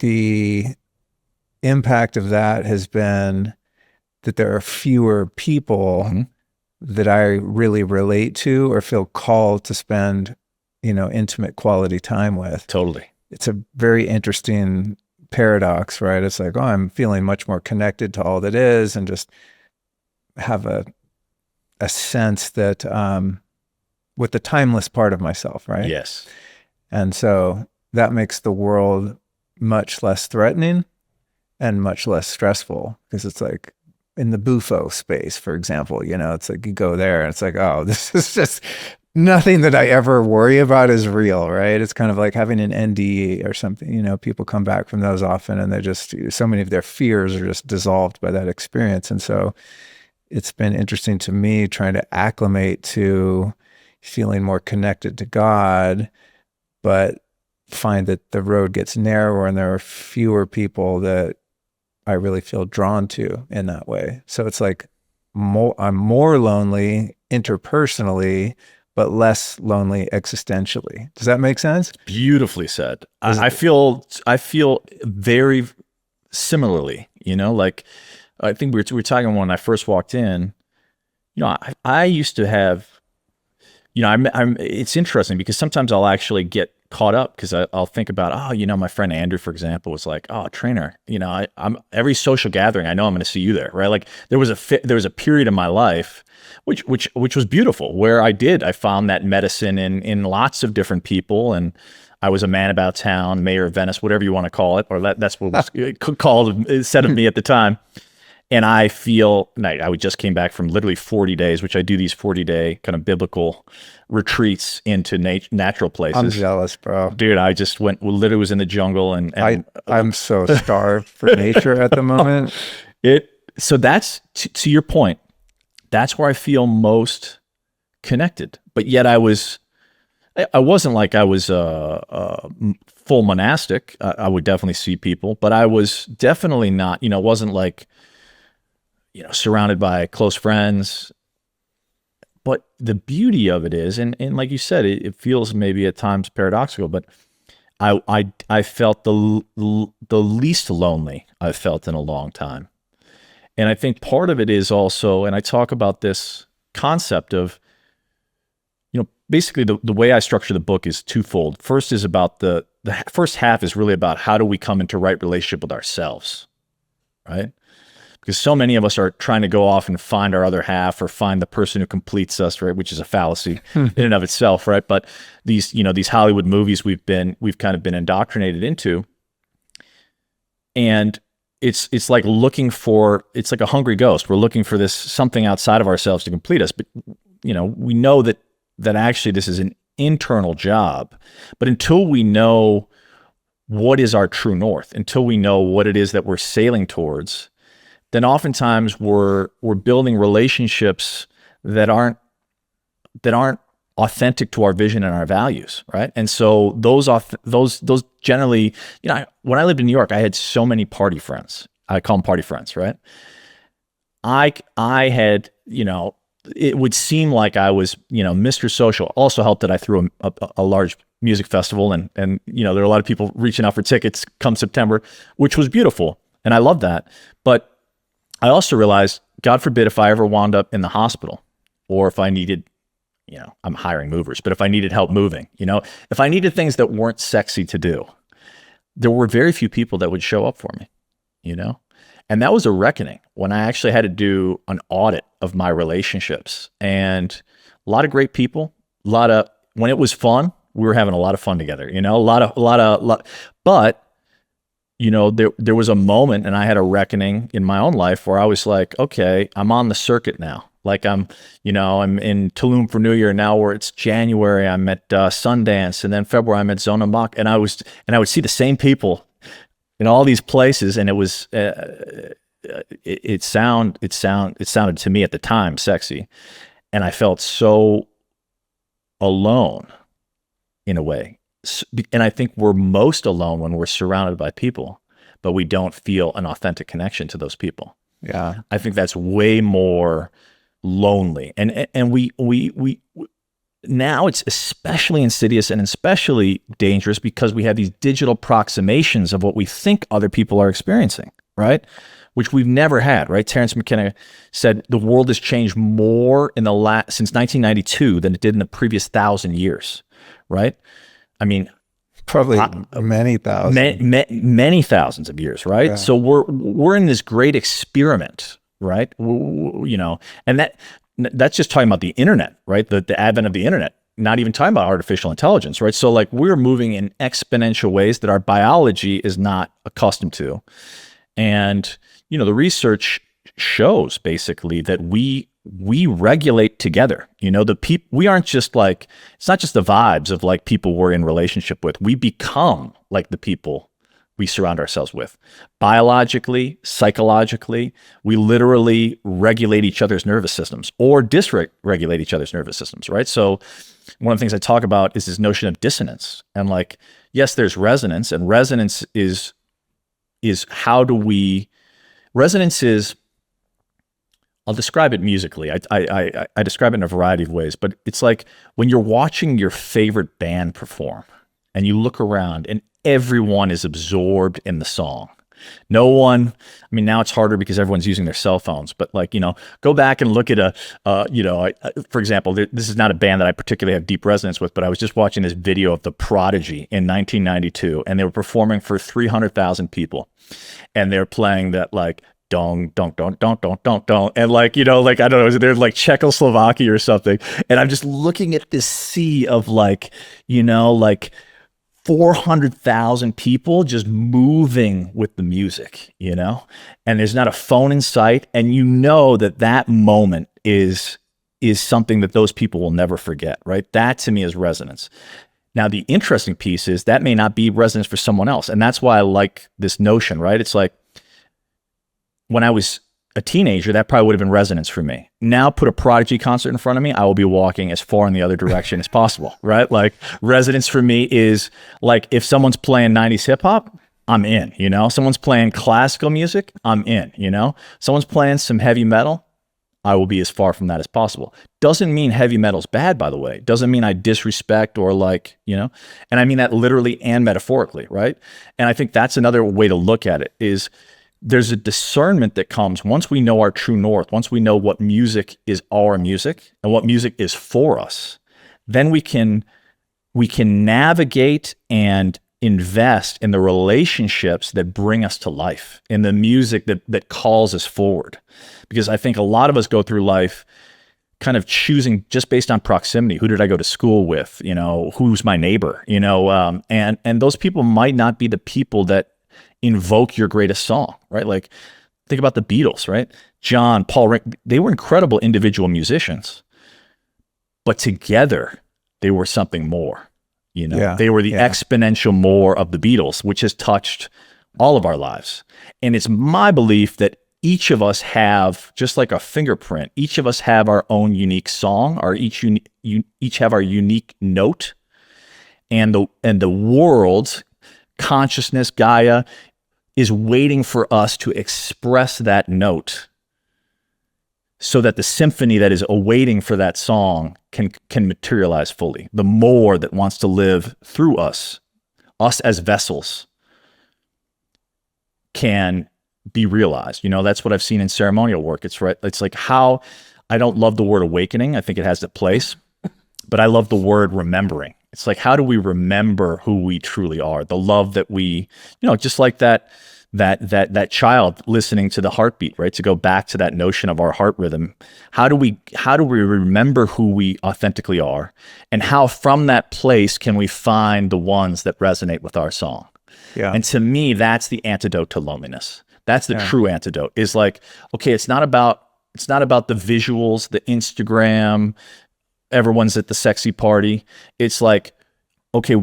The impact of that has been that there are fewer people that I really relate to or feel called to spend, intimate quality time with. Totally. It's a very interesting paradox, right? It's like, I'm feeling much more connected to all that is, and just have a sense that with the timeless part of myself, right? Yes. And so that makes the world much less threatening and much less stressful, because it's like in the bufo space, for example, it's like you go there and it's like, oh, this is just nothing that I ever worry about is real, right? It's kind of like having an NDE or something, people come back from those often and they're just, so many of their fears are just dissolved by that experience. And so it's been interesting to me trying to acclimate to feeling more connected to God, but find that the road gets narrower and there are fewer people that I really feel drawn to in that way. So it's like I'm more lonely interpersonally, but less lonely existentially. Does that make sense? Beautifully said. I feel very similarly, like I think we were talking when I first walked in, I used to have, it's interesting because sometimes I'll actually get caught up because I'll think about, my friend Andrew, for example, was like, trainer, I'm every social gathering, I know I'm going to see you there, right? Like there was a period in my life, which was beautiful, where I found that medicine in lots of different people. And I was a man about town, mayor of Venice, whatever you want to call it, or that's what was said of me at the time. And I feel, I just came back from literally 40 days, which I do these 40-day kind of biblical retreats into natural places. I'm jealous, bro. Dude, I just literally was in the jungle. And I'm so starved for nature at the moment. So that's, to your point, that's where I feel most connected. But yet I wasn't like I was full monastic. I would definitely see people, but I was definitely not, wasn't like, surrounded by close friends. But the beauty of it is, and like you said, it feels maybe at times paradoxical, but I felt the least lonely I've felt in a long time. And I think part of it is also, and I talk about this concept of, basically the way I structure the book is twofold. First is about the first half is really about how do we come into right relationship with ourselves, right? Because so many of us are trying to go off and find our other half or find the person who completes us, right? Which is a fallacy in and of itself, right? But these Hollywood movies we've kind of been indoctrinated into, and it's like it's like a hungry ghost. We're looking for this something outside of ourselves to complete us, but we know that actually this is an internal job. But until we know what is our true north, until we know what it is that we're sailing towards, then oftentimes we're building relationships that aren't authentic to our vision and our values, right? And so those generally, when I lived in New York, I had so many party friends. I call them party friends, right? I had, it would seem like I was, Mr. Social. Also helped that I threw a large music festival, and there are a lot of people reaching out for tickets come September, which was beautiful, and I love that. But I also realized, God forbid, if I ever wound up in the hospital, or if I needed, I'm hiring movers, but if I needed help moving, if I needed things that weren't sexy to do, there were very few people that would show up for me, and that was a reckoning when I actually had to do an audit of my relationships. And a lot of great people, when it was fun, we were having a lot of fun together, but there was a moment, and I had a reckoning in my own life where I was like, okay, I'm on the circuit now. Like I'm in Tulum for New Year now, where it's January, I'm at Sundance, and then February I'm at Zona Mock, and I would see the same people in all these places, and it was it sounded to me at the time sexy, and I felt so alone in a way. And I think we're most alone when we're surrounded by people, but we don't feel an authentic connection to those people. Yeah, I think that's way more lonely, and we now it's especially insidious and especially dangerous because we have these digital approximations of what we think other people are experiencing, right? Which we've never had, right? Terence McKenna said the world has changed more since 1992 than it did in the previous 1,000 years, right? I mean, probably many thousands, many thousands of years, right? Yeah. So we're in this great experiment, right? And that's just talking about the internet, right? The advent of the internet, not even talking about artificial intelligence, right? So like we're moving in exponential ways that our biology is not accustomed to. And, the research shows basically that we regulate together. We aren't just like, it's not just the vibes of like people we're in relationship with. We become like the people we surround ourselves with. Biologically, psychologically, we literally regulate each other's nervous systems or dysregulate each other's nervous systems, right? So one of the things I talk about is this notion of dissonance. And like, yes, there's resonance, and resonance is I'll describe it musically. I describe it in a variety of ways, but it's like when you're watching your favorite band perform and you look around and everyone is absorbed in the song. No one, I mean, now it's harder because everyone's using their cell phones, but like, go back and look at for example, this is not a band that I particularly have deep resonance with, but I was just watching this video of The Prodigy in 1992, and they were performing for 300,000 people. And they're playing that like, dong, dong, dong, dong, dong, dong, dong. And like, like, I don't know, they're like Czechoslovakia or something. And I'm just looking at this sea of like, like 400,000 people just moving with the music, and there's not a phone in sight. And that moment is something that those people will never forget, right? That to me is resonance. Now, the interesting piece is that may not be resonance for someone else. And that's why I like this notion, right? It's like when I was a teenager, that probably would have been resonance for me. Now put a Prodigy concert in front of me, I will be walking as far in the other direction as possible, right? Like resonance for me is like if someone's playing 90s hip hop, I'm in, Someone's playing classical music, I'm in, Someone's playing some heavy metal, I will be as far from that as possible. Doesn't mean heavy metal's bad, by the way. Doesn't mean I disrespect or like, and I mean that literally and metaphorically, right? And I think that's another way to look at it is there's a discernment that comes once we know our true north, once we know what music is our music and what music is for us. then we can navigate and invest in the relationships that bring us to life, in the music that calls us forward. Because I think a lot of us go through life kind of choosing just based on proximity. Who did I go to school with? Who's my neighbor? And those people might not be the people that invoke your greatest song, right? Like, think about the Beatles, right? John, Paul, they were incredible individual musicians, but together they were something more. They were the exponential more of the Beatles, which has touched all of our lives. And it's my belief that each of us have, just like a fingerprint, each of us have our own unique song, each have our unique note, and the world's consciousness, Gaia, is waiting for us to express that note so that the symphony that is awaiting for that song can materialize fully. The more that wants to live through us as vessels, can be realized. That's what I've seen in ceremonial work. It's right. It's like how, I don't love the word awakening. I think it has its place, but I love the word remembering. It's like, how do we remember who we truly are? The love that we, just like that child listening to the heartbeat, right? To go back to that notion of our heart rhythm. How do we remember who we authentically are? And how from that place can we find the ones that resonate with our song? Yeah. And to me, that's the antidote to loneliness. That's the true antidote. Is like, okay, it's not about the visuals, the Instagram, everyone's at the sexy party. It's like, okay,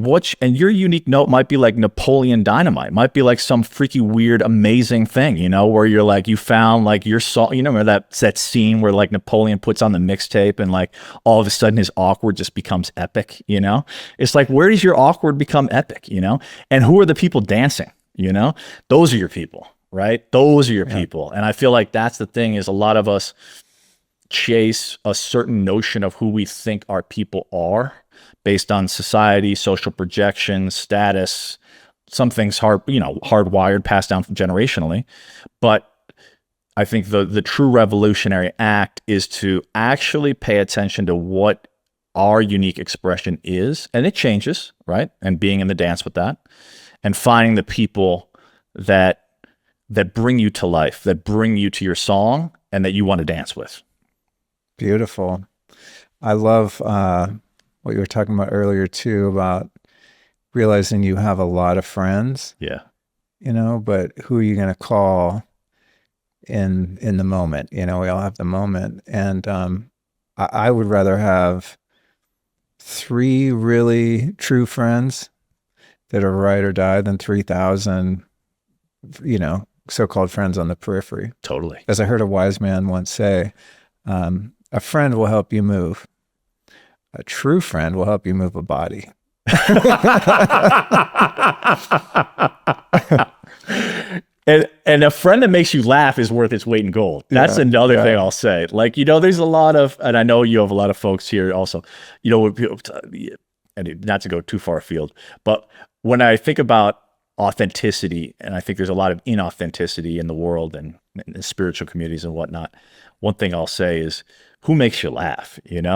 and your unique note might be like Napoleon Dynamite, might be like some freaky weird amazing thing, where you're like, you found like your song, remember that scene where like Napoleon puts on the mixtape and like all of a sudden his awkward just becomes epic, It's like, where does your awkward become epic, And who are the people dancing, Those are your people, right? Those are your people. And I feel like that's the thing, is a lot of us chase a certain notion of who we think our people are based on society, social projections, status. Some things hardwired, passed down generationally. But I think the true revolutionary act is to actually pay attention to what our unique expression is, and it changes, right? And being in the dance with that, and finding the people that bring you to life, that bring you to your song, and that you want to dance with. Beautiful. I love what you were talking about earlier too, about realizing you have a lot of friends. Yeah. But who are you going to call in the moment? We all have the moment. And I would rather have 3 really true friends that are ride or die than 3,000, so-called friends on the periphery. Totally. As I heard a wise man once say, a friend will help you move. A true friend will help you move a body. And a friend that makes you laugh is worth its weight in gold. That's another thing I'll say. Like, there's a lot of, and I know you have a lot of folks here also, and not to go too far afield, but when I think about authenticity, and I think there's a lot of inauthenticity in the world and in spiritual communities and whatnot, one thing I'll say is, who makes you laugh, and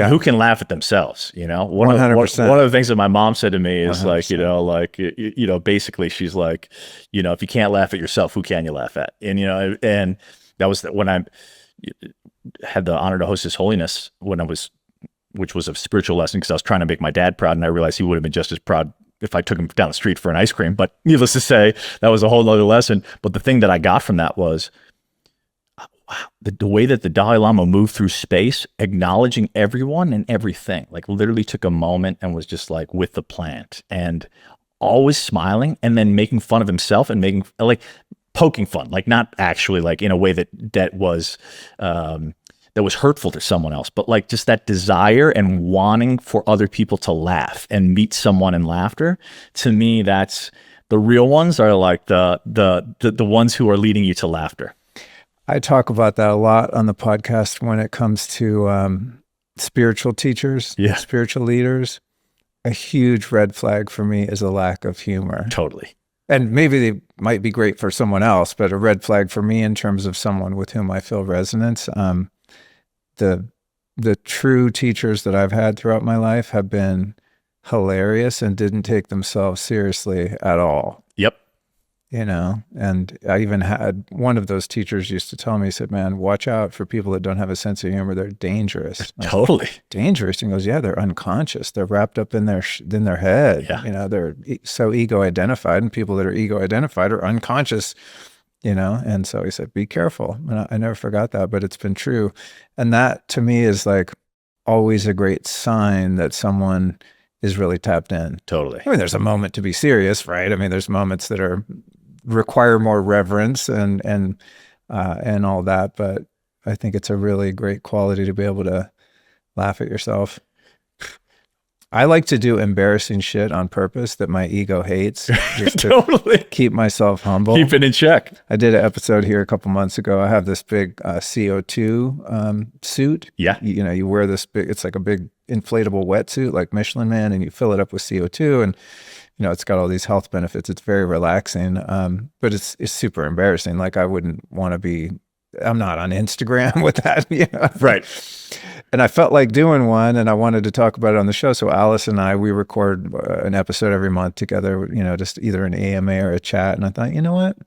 who can laugh at themselves, 100%. One of the things that my mom said to me is 100%. like, basically she's like, if you can't laugh at yourself, who can you laugh at? And, and that was when I had the honor to host His Holiness which was a spiritual lesson, because I was trying to make my dad proud, and I realized he would have been just as proud if I took him down the street for an ice cream. But needless to say, that was a whole other lesson. But the thing that I got from that was, the way that the Dalai Lama moved through space, acknowledging everyone and everything, like literally took a moment and was just like with the plant, and always smiling, and then making fun of himself and making like poking fun, like not actually like in a way that was hurtful to someone else, but like just that desire and wanting for other people to laugh and meet someone in laughter. To me, that's the real ones, are like the ones who are leading you to laughter. I talk about that a lot on the podcast when it comes to spiritual teachers, spiritual leaders. A huge red flag for me is a lack of humor. Totally. And maybe they might be great for someone else, but a red flag for me in terms of someone with whom I feel resonance. The the true teachers that I've had throughout my life have been hilarious and didn't take themselves seriously at all. Yep. You know, and I even had one of those teachers used to tell me, he said, man, watch out for people that don't have a sense of humor. They're dangerous. Totally. Dangerous. And he goes, yeah, they're unconscious. They're wrapped up in their head. Yeah. You know, they're so ego identified, and people that are ego identified are unconscious, you know? And so he said, be careful. And I never forgot that, but it's been true. And that to me is like always a great sign that someone is really tapped in. Totally. I mean, there's a moment to be serious, right? I mean, there's moments that require more reverence and all that, but I think it's a really great quality to be able to laugh at yourself. I like to do embarrassing shit on purpose that my ego hates, just to Totally. keep myself humble. Keep it in check. I did an episode here a couple months ago. I have this big CO2 suit. Yeah. You know, you wear this big, it's like a big inflatable wetsuit like Michelin Man, and you fill it up with CO2, and you know, it's got all these health benefits. It's very relaxing, but it's super embarrassing. Like I wouldn't want to be, I'm not on Instagram with that, you know? Right. And I felt like doing one, and I wanted to talk about it on the show. So Alice and I, we record an episode every month together, you know, just either an AMA or a chat. And I thought, you know what?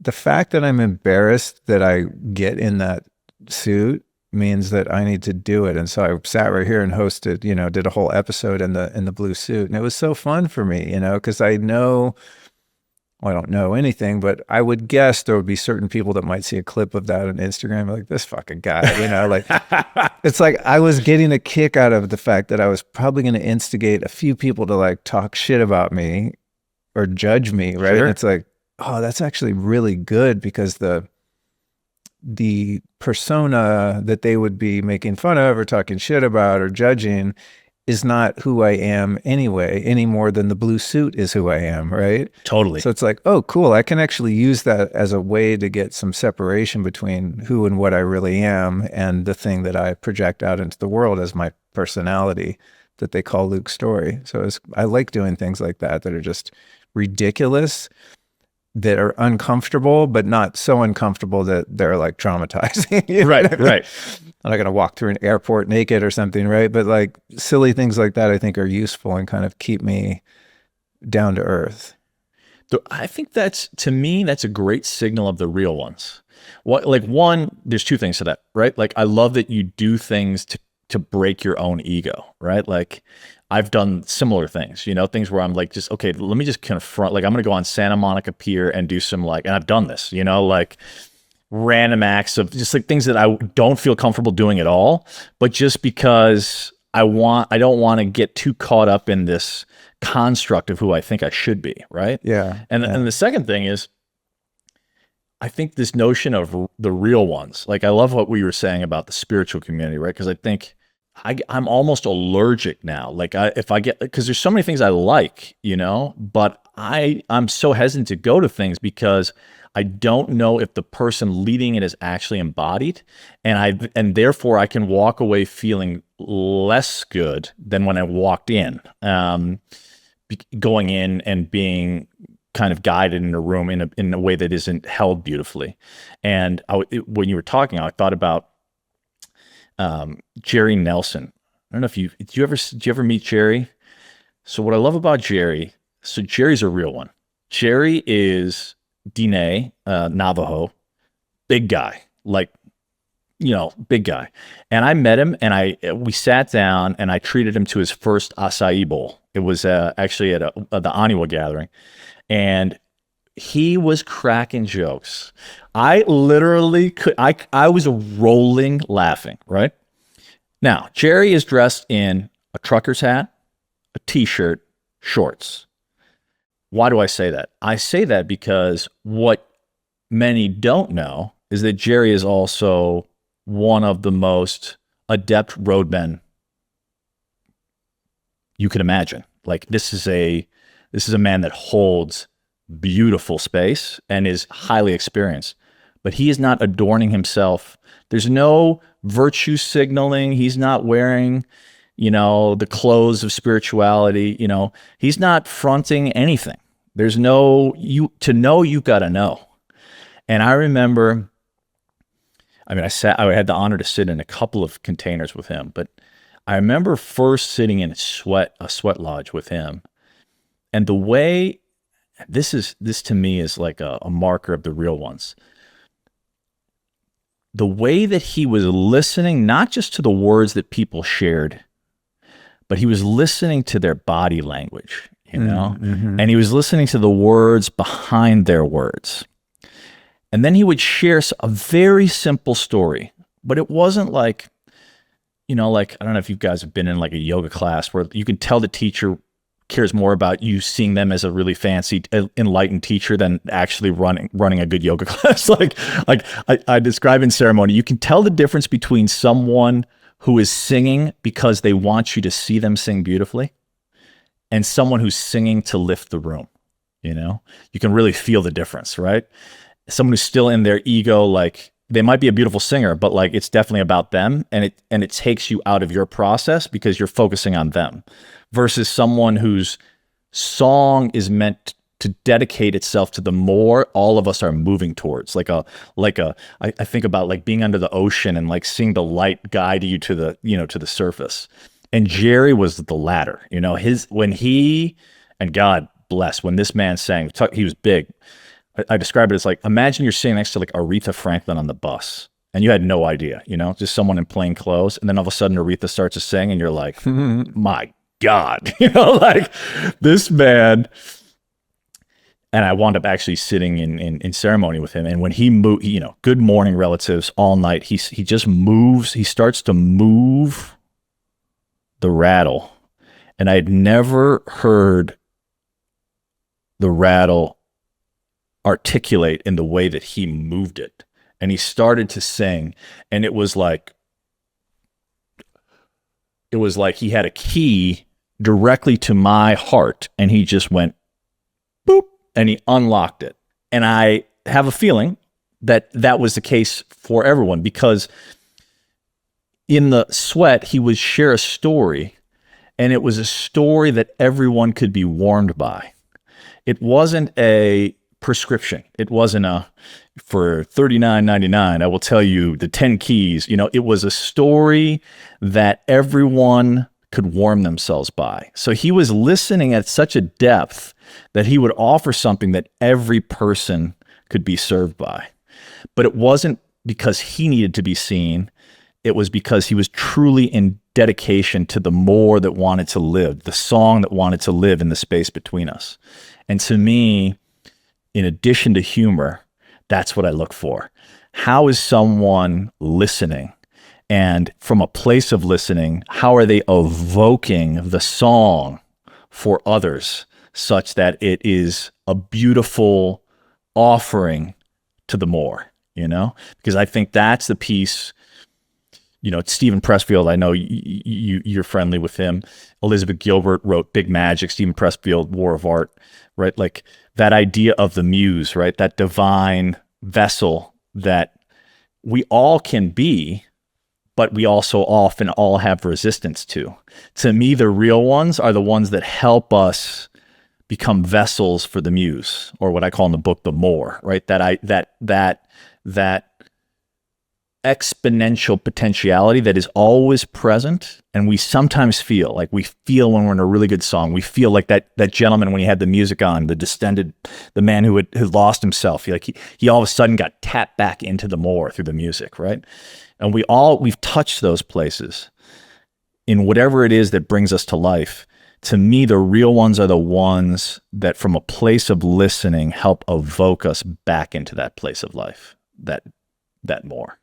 The fact that I'm embarrassed that I get in that suit means that I need to do it. And so I sat right here and hosted, you know, did a whole episode in the blue suit. And it was so fun for me, you know, because I know, well, I don't know anything, but I would guess there would be certain people that might see a clip of that on Instagram, like this fucking guy, you know, like it's like I was getting a kick out of the fact that I was probably going to instigate a few people to like talk shit about me or judge me, right? Sure. And it's like, oh, that's actually really good, because the persona that they would be making fun of or talking shit about or judging is not who I am anyway, any more than the blue suit is who I am, right? Totally. So it's like, oh, cool. I can actually use that as a way to get some separation between who and what I really am and the thing that I project out into the world as my personality that they call Luke's story. So I like doing things like that are just ridiculous, that are uncomfortable, but not so uncomfortable that they're like traumatizing. You know Right, what I mean? right. I'm not going to walk through an airport naked or something, right? But like silly things like that, I think are useful and kind of keep me down to earth. I think to me, that's a great signal of the real ones. What, like one, there's two things to that, right? Like I love that you do things to break your own ego, right? Like I've done similar things, you know, things where I'm like, just, okay, let me just confront, like I'm going to go on Santa Monica Pier and do some and I've done this, you know, like random acts of just like things that I don't feel comfortable doing at all, but just because I don't want to get too caught up in this construct of who I think I should be, right? Yeah. And the second thing is, I think this notion of the real ones, like I love what we were saying about the spiritual community, right? Because I think I'm almost allergic now. Like because there's so many things I like, you know, but I'm so hesitant to go to things because I don't know if the person leading it is actually embodied, and therefore I can walk away feeling less good than when I walked in, going in and being kind of guided in a room in a way that isn't held beautifully. And when you were talking, I thought about Jerry Nelson. I don't know if did you ever meet Jerry? So what I love about Jerry, so Jerry's a real one. Jerry is Diné, Navajo, big guy, like, you know, big guy. And I met him and we sat down and I treated him to his first acai bowl. It was actually at the Aniwa gathering. And he was cracking jokes. I literally I was rolling laughing, right? Now, Jerry is dressed in a trucker's hat, a t-shirt, shorts. Why do I say that? I say that because what many don't know is that Jerry is also one of the most adept roadmen you could imagine. Like this is a man that holds beautiful space and is highly experienced, but he is not adorning himself. There's no virtue signaling. He's not wearing, you know, the clothes of spirituality. You know, he's not fronting anything. There's no, to know, you got to know. And I remember I mean, I had the honor to sit in a couple of containers with him, but I remember first sitting in a sweat lodge with him. And the way this to me is like a marker of the real ones. The way that he was listening, not just to the words that people shared, but he was listening to their body language, you know, and he was listening to the words behind their words. And then he would share a very simple story, but it wasn't like, you know, like, I don't know if you guys have been in like a yoga class where you can tell the teacher cares more about you seeing them as a really fancy, enlightened teacher than actually running a good yoga class. like I describe in ceremony, you can tell the difference between someone who is singing because they want you to see them sing beautifully and someone who's singing to lift the room. You know, you can really feel the difference, right? Someone who's still in their ego, like they might be a beautiful singer, but like it's definitely about them, and it takes you out of your process because you're focusing on them, versus someone whose song is meant to dedicate itself to the more all of us are moving towards. I think about like being under the ocean and like seeing the light guide you to the surface. And Jerry was the latter. You know, and God bless, when this man sang, he was big. I describe it as like, imagine you're sitting next to like Aretha Franklin on the bus and you had no idea, you know, just someone in plain clothes. And then all of a sudden Aretha starts to sing and you're like, my God, you know, like this man. And I wound up actually sitting in ceremony with him. And when he moved, you know, good morning relatives all night, he just moves, he starts to move the rattle. And I had never heard the rattle articulate in the way that he moved it. And he started to sing, and it was like he had a key directly to my heart, and he just went boop, and he unlocked it. And I have a feeling that was the case for everyone, because in the sweat he would share a story, and it was a story that everyone could be warmed by. It wasn't a prescription. It wasn't for $39.99, I will tell you the 10 keys. You know, it was a story that everyone could warm themselves by. So he was listening at such a depth that he would offer something that every person could be served by. But it wasn't because he needed to be seen. It was because he was truly in dedication to the more that wanted to live, the song that wanted to live in the space between us. And to me, in addition to humor, that's what I look for. How is someone listening? And from a place of listening, how are they evoking the song for others such that it is a beautiful offering to the more, you know? Because I think that's the piece. You know, Stephen Pressfield, I know you're friendly with him. Elizabeth Gilbert wrote Big Magic, Stephen Pressfield, War of Art, right? Like that idea of the muse, right? That divine vessel that we all can be, but we also often all have resistance to. To me, the real ones are the ones that help us become vessels for the muse, or what I call in the book, the more, right? That exponential potentiality that is always present, and we sometimes feel when we're in a really good song, we feel like that gentleman when he had the music on, the man who had lost himself, he all of a sudden got tapped back into the more through the music, right? And we've touched those places in whatever it is that brings us to life. To me, the real ones are the ones that from a place of listening help evoke us back into that place of life, that more.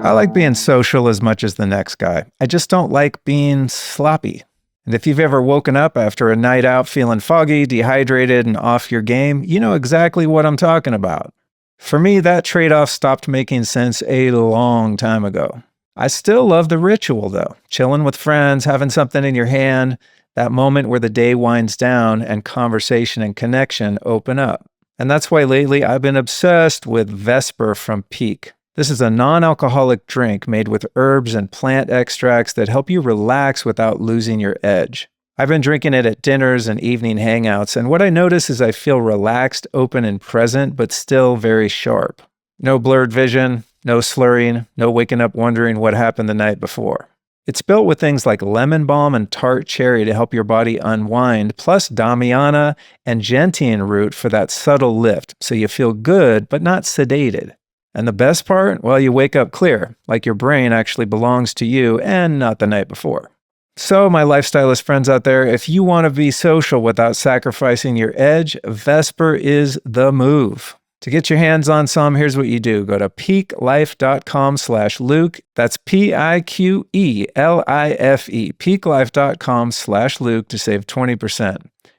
I like being social as much as the next guy. I just don't like being sloppy. And if you've ever woken up after a night out feeling foggy, dehydrated, and off your game, you know exactly what I'm talking about. For me, that trade-off stopped making sense a long time ago. I still love the ritual, though. Chilling with friends, having something in your hand, that moment where the day winds down and conversation and connection open up. And that's why lately I've been obsessed with Vesper from Peak. This is a non-alcoholic drink made with herbs and plant extracts that help you relax without losing your edge. I've been drinking it at dinners and evening hangouts, and what I notice is I feel relaxed, open, and present, but still very sharp. No blurred vision, no slurring, no waking up wondering what happened the night before. It's built with things like lemon balm and tart cherry to help your body unwind, plus Damiana and gentian root for that subtle lift, so you feel good but not sedated. And the best part? Well, you wake up clear, like your brain actually belongs to you and not the night before. So, my lifestylist friends out there, if you want to be social without sacrificing your edge, Vesper is the move. To get your hands on some, here's what you do. Go to peaklife.com/Luke. That's PIQELIFE. Peaklife.com/Luke to save 20%.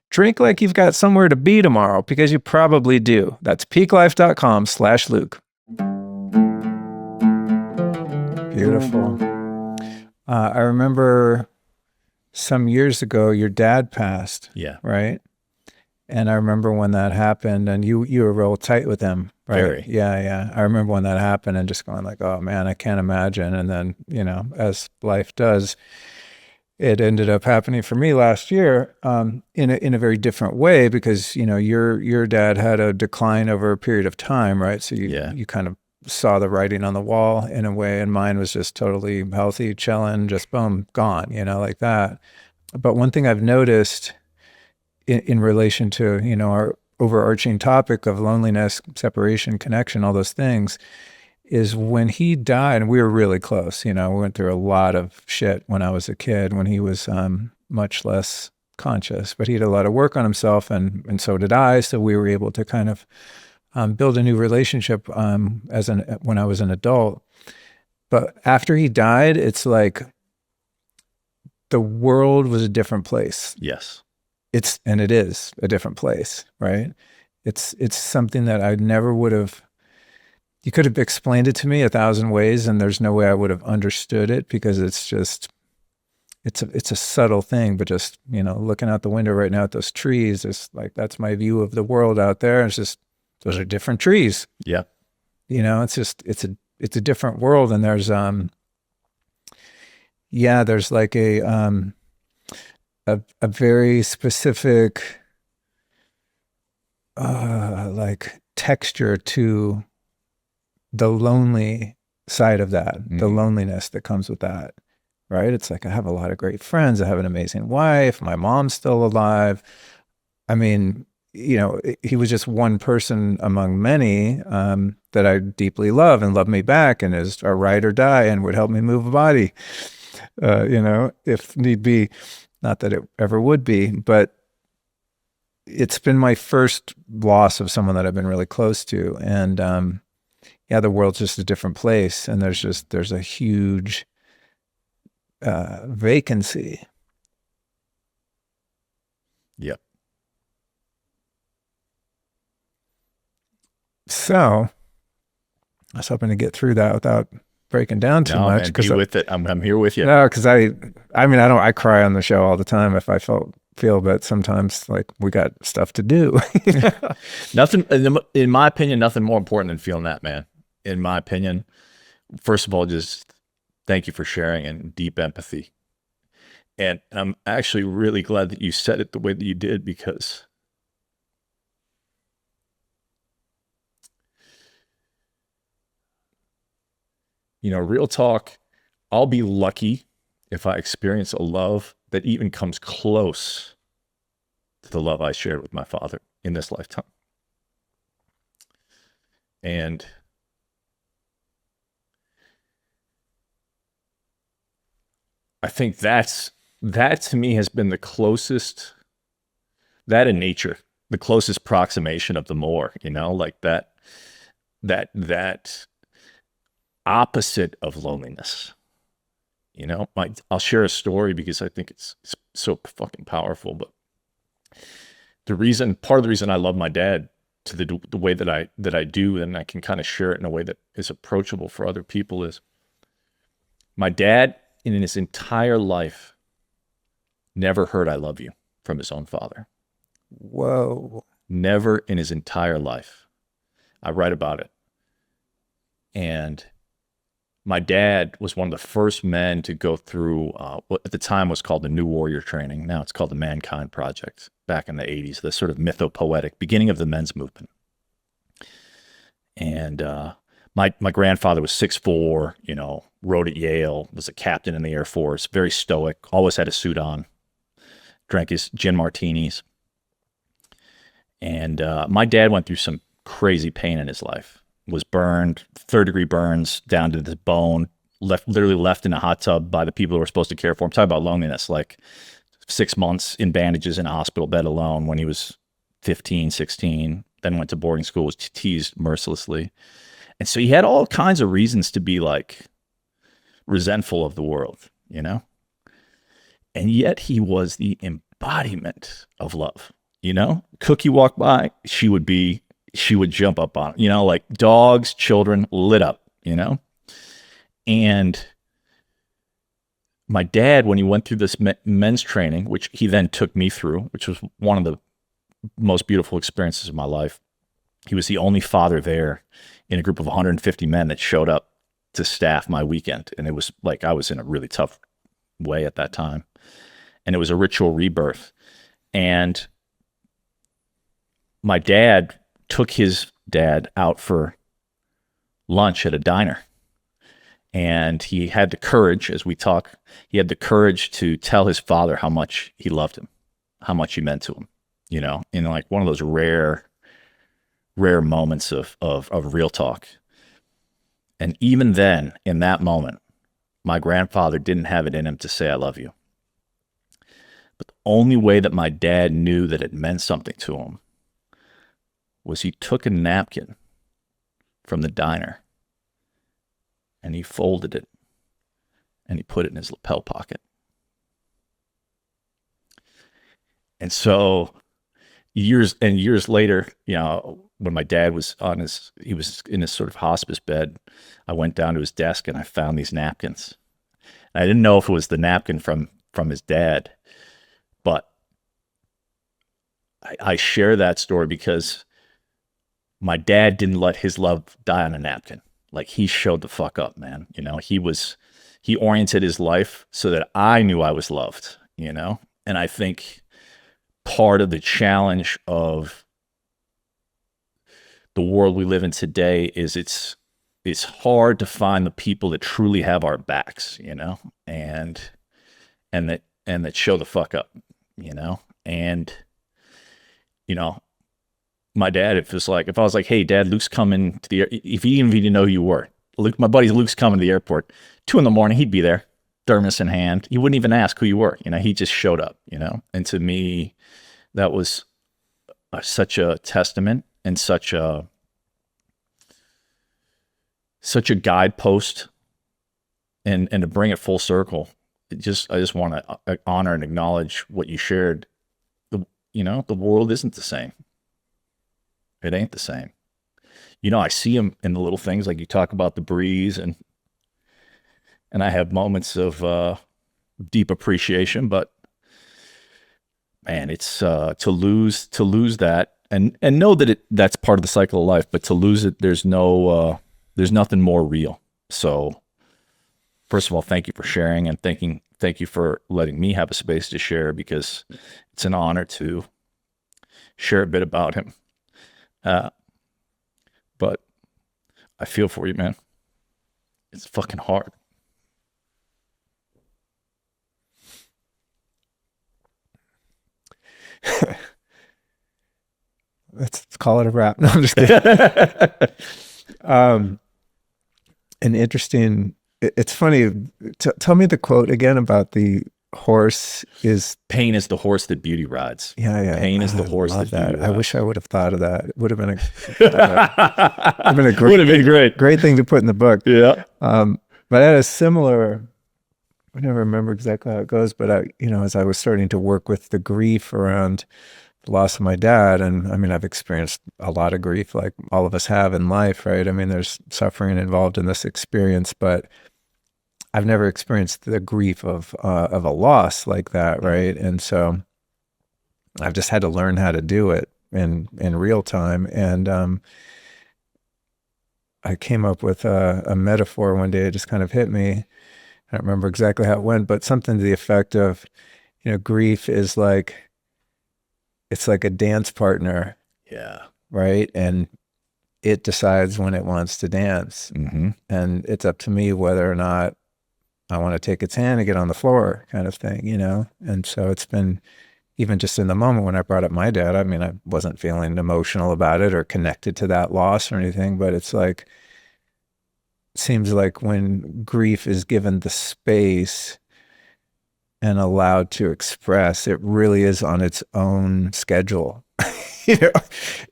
Drink like you've got somewhere to be tomorrow, because you probably do. That's peaklife.com/Luke. Beautiful. I remember some years ago, your dad passed. Yeah. Right? And I remember when that happened, and you were real tight with him, right? Very. Yeah. I remember when that happened and just going like, oh man, I can't imagine. And then, as life does, it ended up happening for me last year, in a very different way, because, your dad had a decline over a period of time, right? So you kind of saw the writing on the wall in a way, and mine was just totally healthy, chilling, just boom, gone, like that. But one thing I've noticed in relation to, our overarching topic of loneliness, separation, connection, all those things, is when he died, and we were really close, we went through a lot of shit when I was a kid, when he was much less conscious, but he had a lot of work on himself, and so did I. So we were able to kind of build a new relationship when I was an adult. But after he died, it's like the world was a different place. Yes. It is a different place, right? It's something that I never would have. You could have explained it to me 1,000 ways, and there's no way I would have understood it, because it's a subtle thing. But just, looking out the window right now at those trees, it's like, that's my view of the world out there. It's just, those are different trees. Yeah. It's a different world. And there's like a very specific, like texture to the lonely side of that, the loneliness that comes with that, right? It's like, I have a lot of great friends. I have an amazing wife. My mom's still alive. I mean, he was just one person among many that I deeply love and love me back, and is a ride or die, and would help me move a body, if need be. Not that it ever would be, but it's been my first loss of someone that I've been really close to. And the world's just a different place, and there's a huge vacancy. Yep. So I was hoping to get through that without breaking down too much. Be with it. I'm here with you. No, because I cry on the show all the time if I feel, but sometimes like we got stuff to do. Nothing, in my opinion, nothing more important than feeling that, man. In my opinion, first of all, just thank you for sharing, and deep empathy. And I'm actually really glad that you said it the way that you did, because real talk, I'll be lucky if I experience a love that even comes close to the love I shared with my father in this lifetime. And I think that to me has been the closest, that in nature, the closest approximation of the more, like that opposite of loneliness. I'll share a story because I think it's so fucking powerful. But part of the reason I love my dad to the way that I do, and I can kind of share it in a way that is approachable for other people, is my dad in his entire life never heard "I love you" from his own father. Whoa. Never in his entire life. I write about it. And my dad was one of the first men to go through what at the time was called the New Warrior Training. Now it's called the Mankind Project. Back in the 80s, the sort of mythopoetic beginning of the men's movement. And my grandfather was 6'4", rode at Yale, was a captain in the Air Force, very stoic, always had a suit on, drank his gin martinis. And my dad went through some crazy pain in his life, was burned, third-degree burns down to the bone, literally left in a hot tub by the people who were supposed to care for him. Talk about loneliness, like 6 months in bandages in a hospital bed alone when he was 15, 16, then went to boarding school, was teased mercilessly. And so he had all kinds of reasons to be like resentful of the world, And yet he was the embodiment of love, Cookie walked by, she would jump up on him, like dogs, children lit up, And my dad, when he went through this men's training, which he then took me through, which was one of the most beautiful experiences of my life, he was the only father there in a group of 150 men that showed up to staff my weekend. And it was like I was in a really tough way at that time. And it was a ritual rebirth. And my dad took his dad out for lunch at a diner. And he had the courage, as we talk, he had the courage to tell his father how much he loved him, how much he meant to him, in like one of those rare moments of real talk. And even then, in that moment, my grandfather didn't have it in him to say, I love you. But the only way that my dad knew that it meant something to him was he took a napkin from the diner and he folded it and he put it in his lapel pocket. And so years and years later, when my dad was he was in his sort of hospice bed, I went down to his desk and I found these napkins. And I didn't know if it was the napkin from his dad, but I share that story because my dad didn't let his love die on a napkin. Like he showed the fuck up, man. He oriented his life so that I knew I was loved, And I think part of the challenge of the world we live in today is it's hard to find the people that truly have our backs, and that show the fuck up, and my dad, if I was like, hey dad, Luke's coming to the if he even didn't know who you were, my buddy Luke's coming to the airport, 2 a.m, he'd be there, thermos in hand. He wouldn't even ask who you were, he just showed up, and to me that was such a testament and such a guidepost, and to bring it full circle. I just want to honor and acknowledge what you shared. The world isn't the same. It ain't the same. I see them in the little things, like you talk about the breeze, and I have moments of deep appreciation, but man, it's to lose that and know that that's part of the cycle of life, but to lose it, there's nothing more real. So first of all, thank you for sharing, and thank you for letting me have a space to share, because it's an honor to share a bit about him. But I feel for you, man. It's fucking hard. Let's call it a wrap. No, I'm just kidding. An interesting, it's funny. Tell me the quote again about the horse is... Pain is the horse that beauty rides. Yeah. Pain is the horse that beauty rides. I wish I would have thought of that. It would have been a great thing to put in the book. Yeah. But I had a similar, I never remember exactly how it goes, but as I was starting to work with the grief around the loss of my dad, and I mean, I've experienced a lot of grief, like all of us have in life, right? I mean, there's suffering involved in this experience, but I've never experienced the grief of a loss like that, right? And so I've just had to learn how to do it in real time. And I came up with a metaphor one day. It just kind of hit me. I don't remember exactly how it went, but something to the effect of, grief is like, it's like a dance partner, Yeah. right? And it decides when it wants to dance. Mm-hmm. And it's up to me whether or not I want to take its hand and get on the floor, kind of thing, And so it's been, even just in the moment when I brought up my dad, I mean, I wasn't feeling emotional about it or connected to that loss or anything, but it's like, it seems like when grief is given the space and allowed to express, it really is on its own schedule. you know,